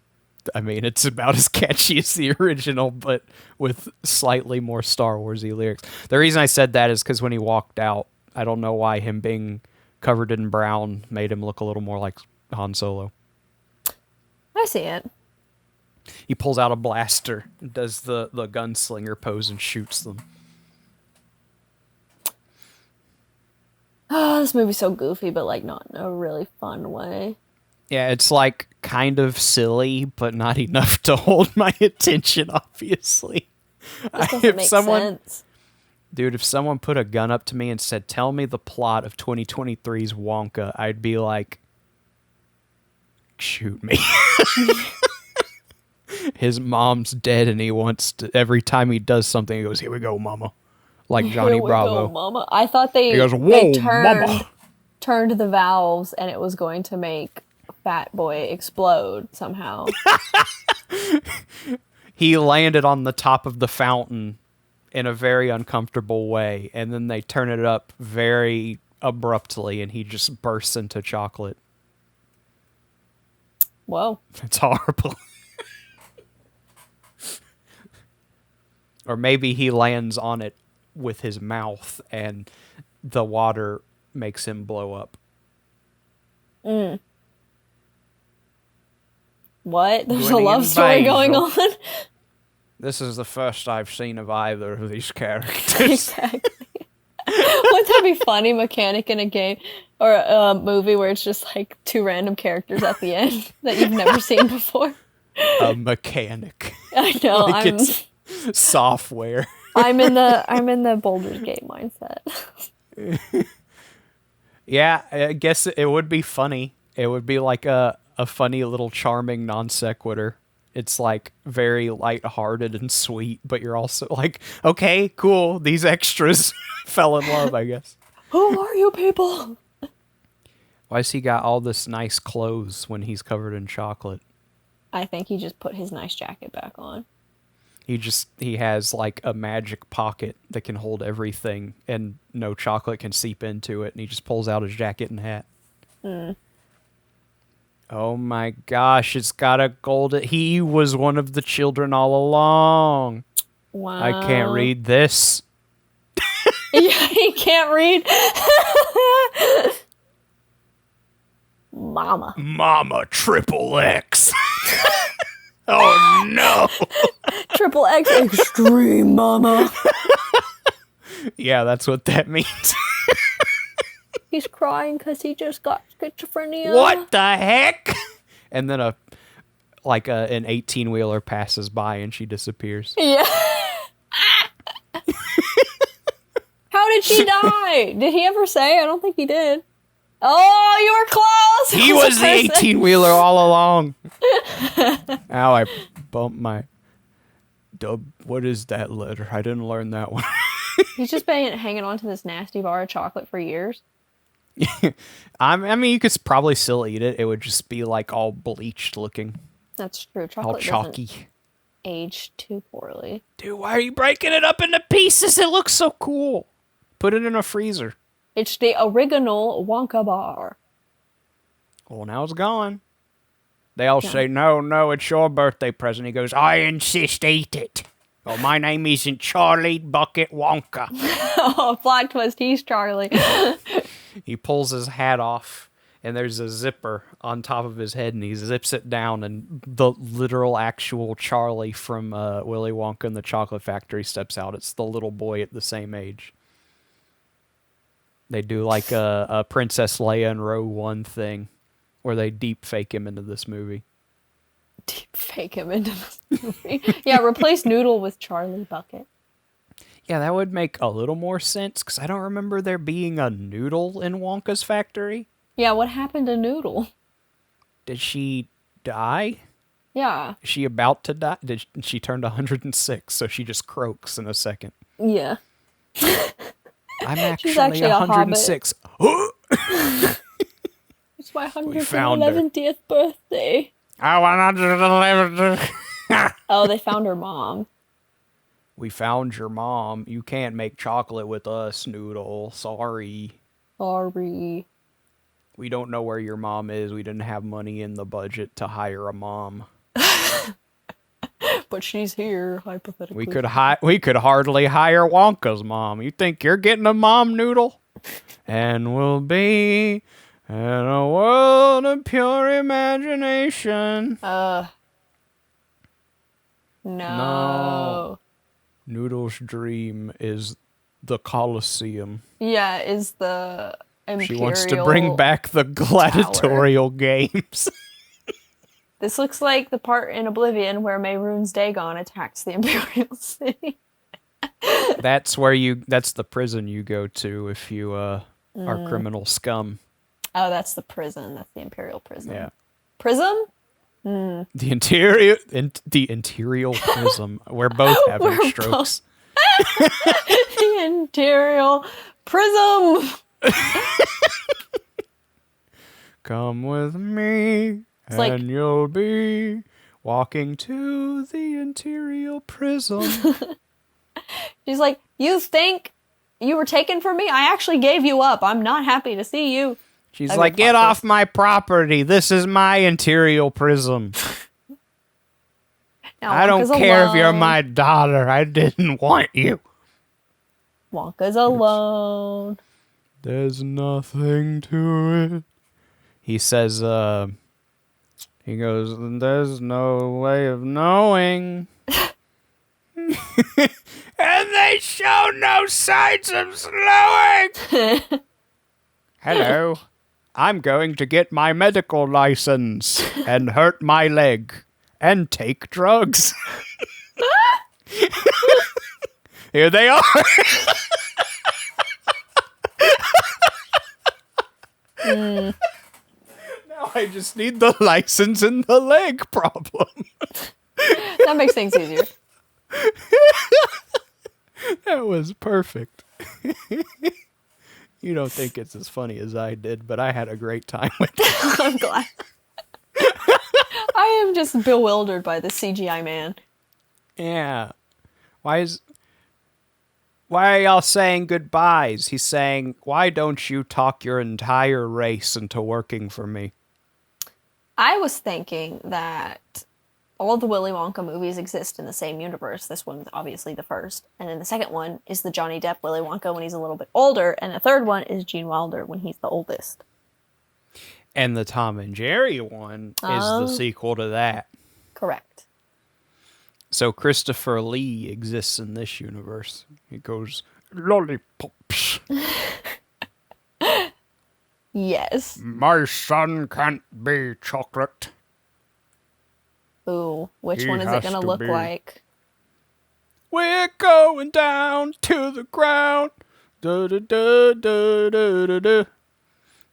Speaker 1: about as catchy as the original, but with slightly more Star Warsy lyrics. The reason I said that is because when he walked out, I don't know why him being covered in brown made him look a little more like Han Solo.
Speaker 2: I see it.
Speaker 1: He pulls out a blaster, does the gunslinger pose, and shoots them.
Speaker 2: Oh, this movie's so goofy, but like not in a really fun way.
Speaker 1: Yeah, it's like kind of silly, but not enough to hold my attention, obviously.
Speaker 2: This doesn't make sense.
Speaker 1: Dude, if someone put a gun up to me and said, "Tell me the plot of 2023's Wonka," I'd be like, shoot me. His mom's dead and he wants to, every time he does something, he goes, "Here we go, mama." Like Johnny
Speaker 2: Here we
Speaker 1: Bravo.
Speaker 2: go, mama. I thought they,
Speaker 1: He goes,
Speaker 2: they
Speaker 1: "Whoa,
Speaker 2: turned,
Speaker 1: mama."
Speaker 2: turned the valves and it was going to make Fat Boy explode somehow.
Speaker 1: He landed on the top of the fountain in a very uncomfortable way, and then they turn it up very abruptly and he just bursts into chocolate.
Speaker 2: Whoa.
Speaker 1: It's horrible. Or maybe he lands on it with his mouth and the water makes him blow up.
Speaker 2: What? There's a
Speaker 1: Winnie
Speaker 2: love
Speaker 1: and
Speaker 2: story going
Speaker 1: Basil.
Speaker 2: on?
Speaker 1: This is the first I've seen of either of these characters.
Speaker 2: Exactly. Wouldn't that be funny, mechanic in a game or a movie where it's just like two random characters at the end that you've never seen before?
Speaker 1: A mechanic.
Speaker 2: I know.
Speaker 1: Like it's software.
Speaker 2: I'm in the Baldur's Gate mindset.
Speaker 1: Yeah, I guess it would be funny. It would be like a funny little charming non sequitur. It's like very lighthearted and sweet, but you're also like, okay, cool. These extras fell in love, I guess.
Speaker 2: Who are you people?
Speaker 1: Why's he got all this nice clothes when he's covered in chocolate?
Speaker 2: I think he just put his nice jacket back on.
Speaker 1: He has like a magic pocket that can hold everything and no chocolate can seep into it, and he just pulls out his jacket and hat. Oh my gosh, it's got a golden... He was one of the children all along.
Speaker 2: Wow.
Speaker 1: I can't read this.
Speaker 2: Yeah, he can't read. Mama.
Speaker 1: Mama triple X. Oh no.
Speaker 2: Triple X extreme, mama.
Speaker 1: Yeah, that's what that means.
Speaker 2: He's crying because he just got schizophrenia.
Speaker 1: What the heck? And then an 18-wheeler passes by and she disappears.
Speaker 2: Yeah. How did she die? Did he ever say? I don't think he did. Oh, you were close.
Speaker 1: He was the 18-wheeler all along. Ow, I bumped my... What is that letter? I didn't learn that one.
Speaker 2: He's just been hanging on to this nasty bar of chocolate for years.
Speaker 1: I mean, you could probably still eat it. It would just be like all bleached looking.
Speaker 2: That's true.
Speaker 1: All
Speaker 2: Chocolate
Speaker 1: chalky.
Speaker 2: doesn't age too poorly.
Speaker 1: Dude, why are you breaking it up into pieces? It looks so cool. Put it in a freezer.
Speaker 2: It's the original Wonka bar.
Speaker 1: Well, now it's gone. They all say, no, it's your birthday present. He goes, I insist, eat it. Oh, my name isn't Charlie Bucket Wonka.
Speaker 2: Oh, plot twist, he's Charlie.
Speaker 1: He pulls his hat off, and there's a zipper on top of his head, and he zips it down, and the literal actual Charlie from Willy Wonka and the Chocolate Factory steps out. It's the little boy at the same age. They do like a Princess Leia and Row 1 thing, where they deep fake him into this movie.
Speaker 2: Deep fake him into this movie. Yeah, replace Noodle with Charlie Bucket.
Speaker 1: Yeah, that would make a little more sense, because I don't remember there being a Noodle in Wonka's factory.
Speaker 2: Yeah, what happened to Noodle?
Speaker 1: Did she die?
Speaker 2: Yeah.
Speaker 1: Is she about to die? She turned 106, so she just croaks in a second.
Speaker 2: Yeah.
Speaker 1: I'm actually,
Speaker 2: She's actually
Speaker 1: 106.
Speaker 2: It's my
Speaker 1: found her.
Speaker 2: 111th birthday.
Speaker 1: I 111.
Speaker 2: Oh, they found her mom.
Speaker 1: We found your mom. You can't make chocolate with us, Noodle. Sorry.
Speaker 2: Sorry.
Speaker 1: We don't know where your mom is. We didn't have money in the budget to hire a mom.
Speaker 2: But she's here, hypothetically.
Speaker 1: We could hardly hire Wonka's mom. You think you're getting a mom, Noodle? And we'll be in a world of pure imagination.
Speaker 2: No.
Speaker 1: Noodle's dream is the Colosseum.
Speaker 2: Yeah, is the Imperial
Speaker 1: She wants to bring back the gladiatorial games.
Speaker 2: This looks like the part in Oblivion where Mehrunes Dagon attacks the Imperial City.
Speaker 1: That's the prison you go to if you are criminal scum.
Speaker 2: Oh, that's the prison. That's the Imperial prison.
Speaker 1: Yeah.
Speaker 2: Prism?
Speaker 1: The interior prism. We're both having strokes.
Speaker 2: The Imperial prism.
Speaker 1: Come with me, and you'll be walking to the interior prism.
Speaker 2: She's like, you think you were taken from me? I actually gave you up. I'm not happy to see you.
Speaker 1: She's like, get off my property. This is my interior prism.
Speaker 2: Now,
Speaker 1: I don't care if you're my daughter. I didn't want you.
Speaker 2: Wonka's alone.
Speaker 1: There's nothing to it. He says, he goes, there's no way of knowing. And they show no signs of slowing. Hello. I'm going to get my medical license and hurt my leg and take drugs. Here they are. Now I just need the license and the leg problem.
Speaker 2: That makes things easier.
Speaker 1: That was perfect. You don't think it's as funny as I did, but I had a great time with it.
Speaker 2: I'm glad. I am just bewildered by the CGI man.
Speaker 1: Yeah. Why are y'all saying goodbyes? He's saying, why don't you talk your entire race into working for me?
Speaker 2: I was thinking that all of the Willy Wonka movies exist in the same universe. This one's obviously the first. And then the second one is the Johnny Depp Willy Wonka when he's a little bit older. And the third one is Gene Wilder when he's the oldest.
Speaker 1: And the Tom and Jerry one is the sequel to that.
Speaker 2: Correct.
Speaker 1: So Christopher Lee exists in this universe. He goes, lollipops.
Speaker 2: Yes.
Speaker 1: My son can't be chocolate.
Speaker 2: Ooh, which
Speaker 1: He
Speaker 2: one is it
Speaker 1: has
Speaker 2: gonna
Speaker 1: to
Speaker 2: look
Speaker 1: be.
Speaker 2: like?
Speaker 1: We're going down to the ground. Da, da, da, da, da, da, da.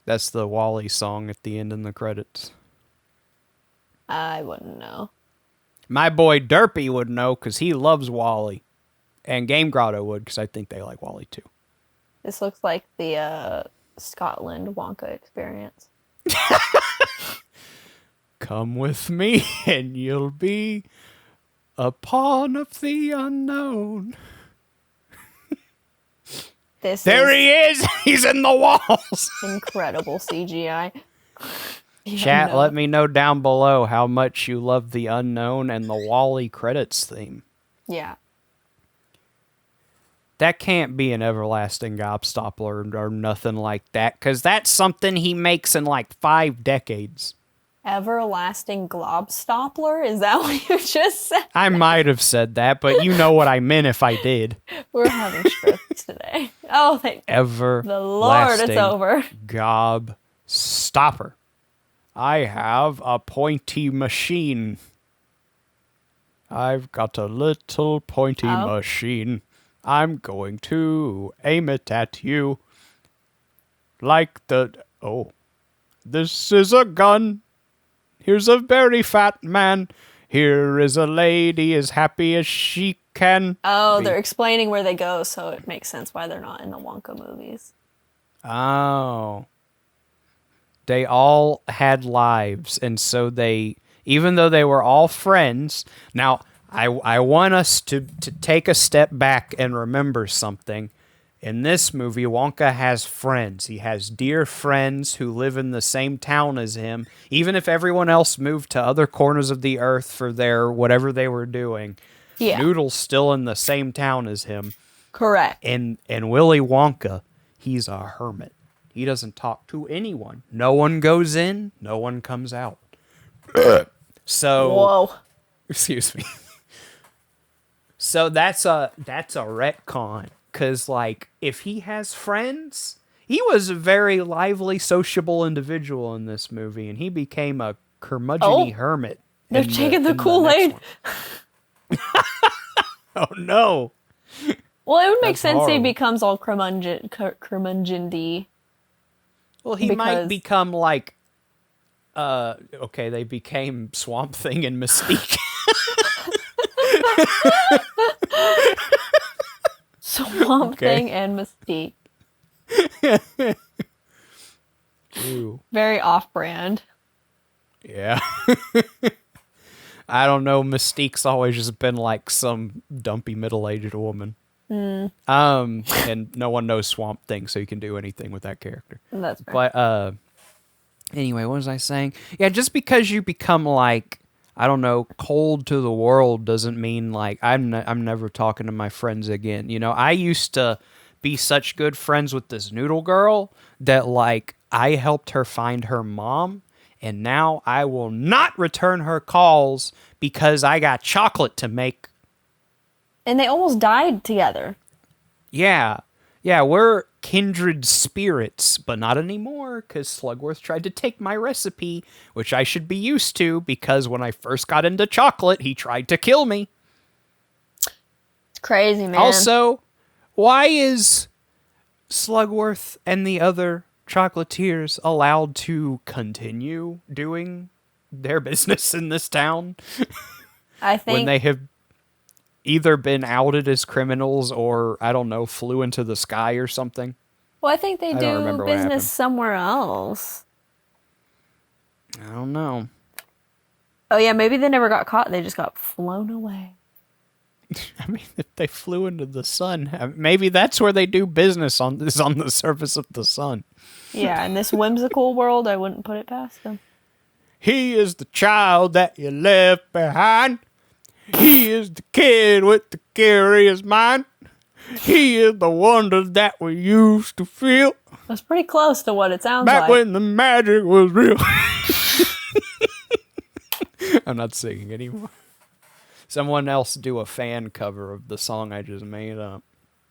Speaker 1: That's the Wall-E song at the end in the credits.
Speaker 2: I wouldn't know.
Speaker 1: My boy Derpy would know because he loves Wall-E. And Game Grotto would because I think they like Wall-E too.
Speaker 2: This looks like the Scotland Wonka experience.
Speaker 1: Come with me and you'll be a pawn of the unknown. There he is! He's in the walls!
Speaker 2: Incredible CGI.
Speaker 1: Chat, let me know down below how much you love the unknown and the Wall-E credits theme.
Speaker 2: Yeah.
Speaker 1: That can't be an everlasting gobstopper or nothing like that, because that's something he makes in like 5 decades.
Speaker 2: Everlasting Globstoppler? Is that what you just said?
Speaker 1: I might have said that, but you know what I meant if I did.
Speaker 2: We're having strokes today. Oh, thank the Lord, it's over.
Speaker 1: Gobstopper. I have a pointy machine. I've got a little pointy machine. I'm going to aim it at you. Like the... Oh. This is a gun. Here's a very fat man. Here is a lady as happy as she can.
Speaker 2: Oh, they're explaining where they go, so it makes sense why they're not in the Wonka movies.
Speaker 1: Oh. They all had lives, and so they... Even though they were all friends... Now, I want us to take a step back and remember something. In this movie, Wonka has friends. He has dear friends who live in the same town as him. Even if everyone else moved to other corners of the earth for their whatever they were doing, Noodle's still in the same town as him.
Speaker 2: Correct.
Speaker 1: And Willy Wonka, he's a hermit. He doesn't talk to anyone. No one goes in, no one comes out. So,
Speaker 2: whoa.
Speaker 1: Excuse me. So that's a retcon. Because, like, if he has friends, he was a very lively, sociable individual in this movie, and he became a curmudgeon-y hermit.
Speaker 2: They're taking the Kool-Aid.
Speaker 1: Oh, no.
Speaker 2: Well, it would make sense he becomes all curmudgeon-y.
Speaker 1: Well, he might become, like, okay, they became Swamp Thing and Mystique.
Speaker 2: Swamp Thing and Mystique.
Speaker 1: Ooh.
Speaker 2: Very off-brand.
Speaker 1: Yeah. I don't know. Mystique's always just been like some dumpy middle-aged woman. And no one knows Swamp Thing, so you can do anything with that character.
Speaker 2: That's fair.
Speaker 1: But anyway, what was I saying? Yeah, just because you become like, I don't know, cold to the world doesn't mean like I'm never talking to my friends again. You know, I used to be such good friends with this noodle girl that like I helped her find her mom, and now I will not return her calls because I got chocolate to make.
Speaker 2: And they almost died together.
Speaker 1: Yeah. Yeah, we're kindred spirits, but not anymore, because Slugworth tried to take my recipe, which I should be used to, because when I first got into chocolate, he tried to kill me.
Speaker 2: It's crazy, man.
Speaker 1: Also, why is Slugworth and the other chocolatiers allowed to continue doing their business in this town?
Speaker 2: I think...
Speaker 1: when they have either been outed as criminals or, I don't know, flew into the sky or something.
Speaker 2: Well, I think they do business somewhere else.
Speaker 1: I don't know.
Speaker 2: Oh, yeah, maybe they never got caught. They just got flown away.
Speaker 1: I mean, if they flew into the sun, maybe that's where they do business on the surface of the sun.
Speaker 2: Yeah, in this whimsical world, I wouldn't put it past them.
Speaker 1: He is the child that you left behind. He is the kid with the curious mind. He is the wonder that we used to feel.
Speaker 2: That's pretty close to what it sounds like.
Speaker 1: Back when the magic was real. I'm not singing anymore. Someone else do a fan cover of the song I just made up.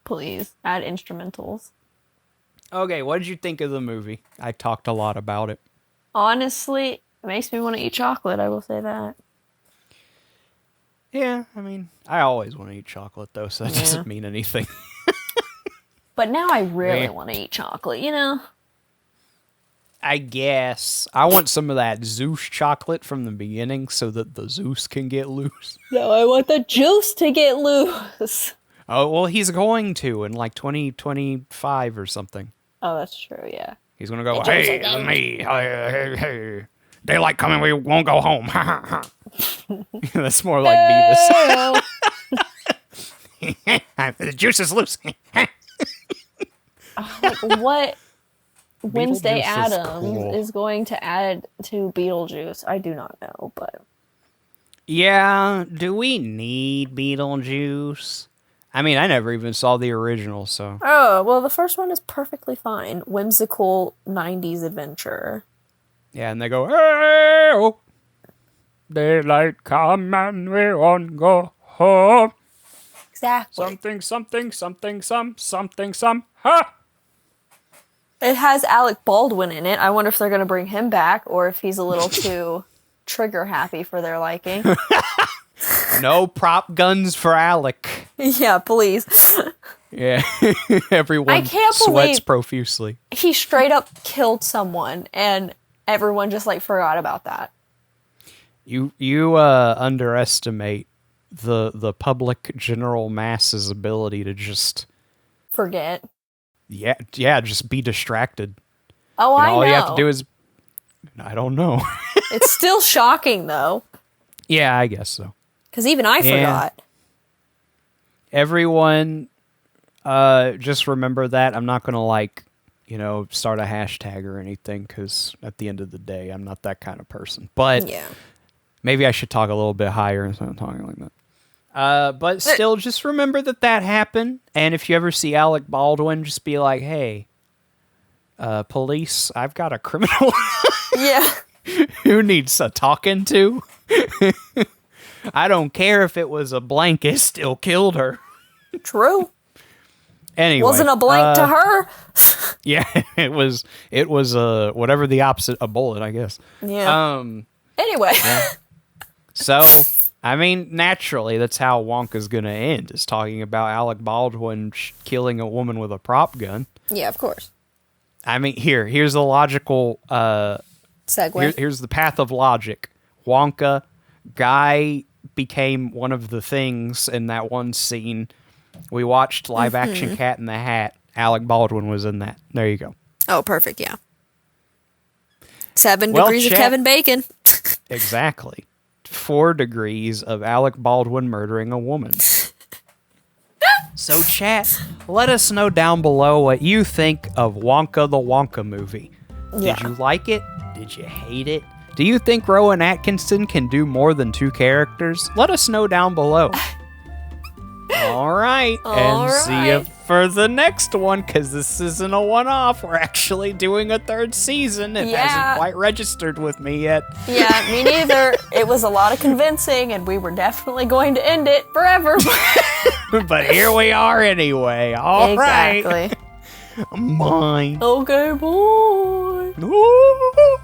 Speaker 2: Please add instrumentals.
Speaker 1: Okay, what did you think of the movie? I talked a lot about it.
Speaker 2: Honestly, it makes me want to eat chocolate, I will say that.
Speaker 1: Yeah, I mean, I always want to eat chocolate, though, so that doesn't mean anything.
Speaker 2: But now I really
Speaker 1: Yeah.
Speaker 2: want to eat chocolate, you know?
Speaker 1: I guess. I want some of that Zeus chocolate from the beginning so that the Zeus can get loose.
Speaker 2: No, I want the juice to get loose.
Speaker 1: Oh, well, he's going to in like 2025 or something.
Speaker 2: Oh, that's true, yeah.
Speaker 1: He's going to go,
Speaker 2: The Zeus
Speaker 1: hey,
Speaker 2: again."
Speaker 1: me, hey. Daylight coming, we won't go home. That's more like Beavis. The juice is loose.
Speaker 2: Like, what Wednesday
Speaker 1: Beetlejuice is
Speaker 2: Addams
Speaker 1: cool.
Speaker 2: is going to add to Beetlejuice? I do not know, but...
Speaker 1: Yeah, do we need Beetlejuice? I mean, I never even saw the original, so.
Speaker 2: Oh, well, the first one is perfectly fine. Whimsical 90s adventure.
Speaker 1: Yeah, and they go, hey, oh, daylight come and we won't go home.
Speaker 2: Exactly.
Speaker 1: Something, ha!
Speaker 2: It has Alec Baldwin in it. I wonder if they're going to bring him back or if he's a little too trigger happy for their liking.
Speaker 1: No prop guns for Alec.
Speaker 2: Yeah, please.
Speaker 1: Yeah, everyone
Speaker 2: I can't
Speaker 1: sweats
Speaker 2: believe-
Speaker 1: profusely.
Speaker 2: He straight up killed someone and everyone just like forgot about that.
Speaker 1: You underestimate the public general mass's ability to just
Speaker 2: Forget.
Speaker 1: just be distracted.
Speaker 2: Oh,
Speaker 1: And
Speaker 2: I know.
Speaker 1: all you have to do is I don't know.
Speaker 2: It's still shocking though,
Speaker 1: Yeah, I guess so.
Speaker 2: because even I forgot.
Speaker 1: Everyone just remember that. I'm not gonna start a hashtag or anything because at the end of the day I'm not that kind of person. But
Speaker 2: Yeah.
Speaker 1: maybe I should talk a little bit higher instead of talking like that. But still, just remember that happened. And if you ever see Alec Baldwin, just be like, hey, police, I've got a criminal
Speaker 2: Yeah.
Speaker 1: who needs a talking to. I don't care if it was a blank, it still killed her.
Speaker 2: True.
Speaker 1: Anyway.
Speaker 2: Wasn't a blank to her.
Speaker 1: Yeah, it was whatever the opposite, a bullet, I guess.
Speaker 2: Yeah. Anyway.
Speaker 1: So, I mean, naturally, that's how Wonka's gonna end, is talking about Alec Baldwin killing a woman with a prop gun.
Speaker 2: Yeah, of course.
Speaker 1: I mean, here's the logical,
Speaker 2: Segue.
Speaker 1: here's the path of logic. Wonka, guy became one of the things in that one scene. We watched live action Cat in the Hat. Alec Baldwin was in that. There you go.
Speaker 2: Oh, perfect. Yeah. 7
Speaker 1: Well,
Speaker 2: degrees of
Speaker 1: chat-
Speaker 2: Kevin Bacon.
Speaker 1: Exactly. 4 degrees of Alec Baldwin murdering a woman. So, chat, let us know down below what you think of Wonka the Wonka movie.
Speaker 2: Yeah.
Speaker 1: Did you like it? Did you hate it? Do you think Rowan Atkinson can do more than 2 characters? Let us know down below. All right. And see you
Speaker 2: right.
Speaker 1: for the next one, because this isn't a one-off. We're actually doing a 3rd season. It
Speaker 2: Yeah.
Speaker 1: hasn't quite registered with me yet.
Speaker 2: Yeah, me neither. It was a lot of convincing, and we were definitely going to end it forever.
Speaker 1: But here we are anyway. All right.
Speaker 2: Exactly.
Speaker 1: Bye.
Speaker 2: Okay, boy.
Speaker 1: Ooh.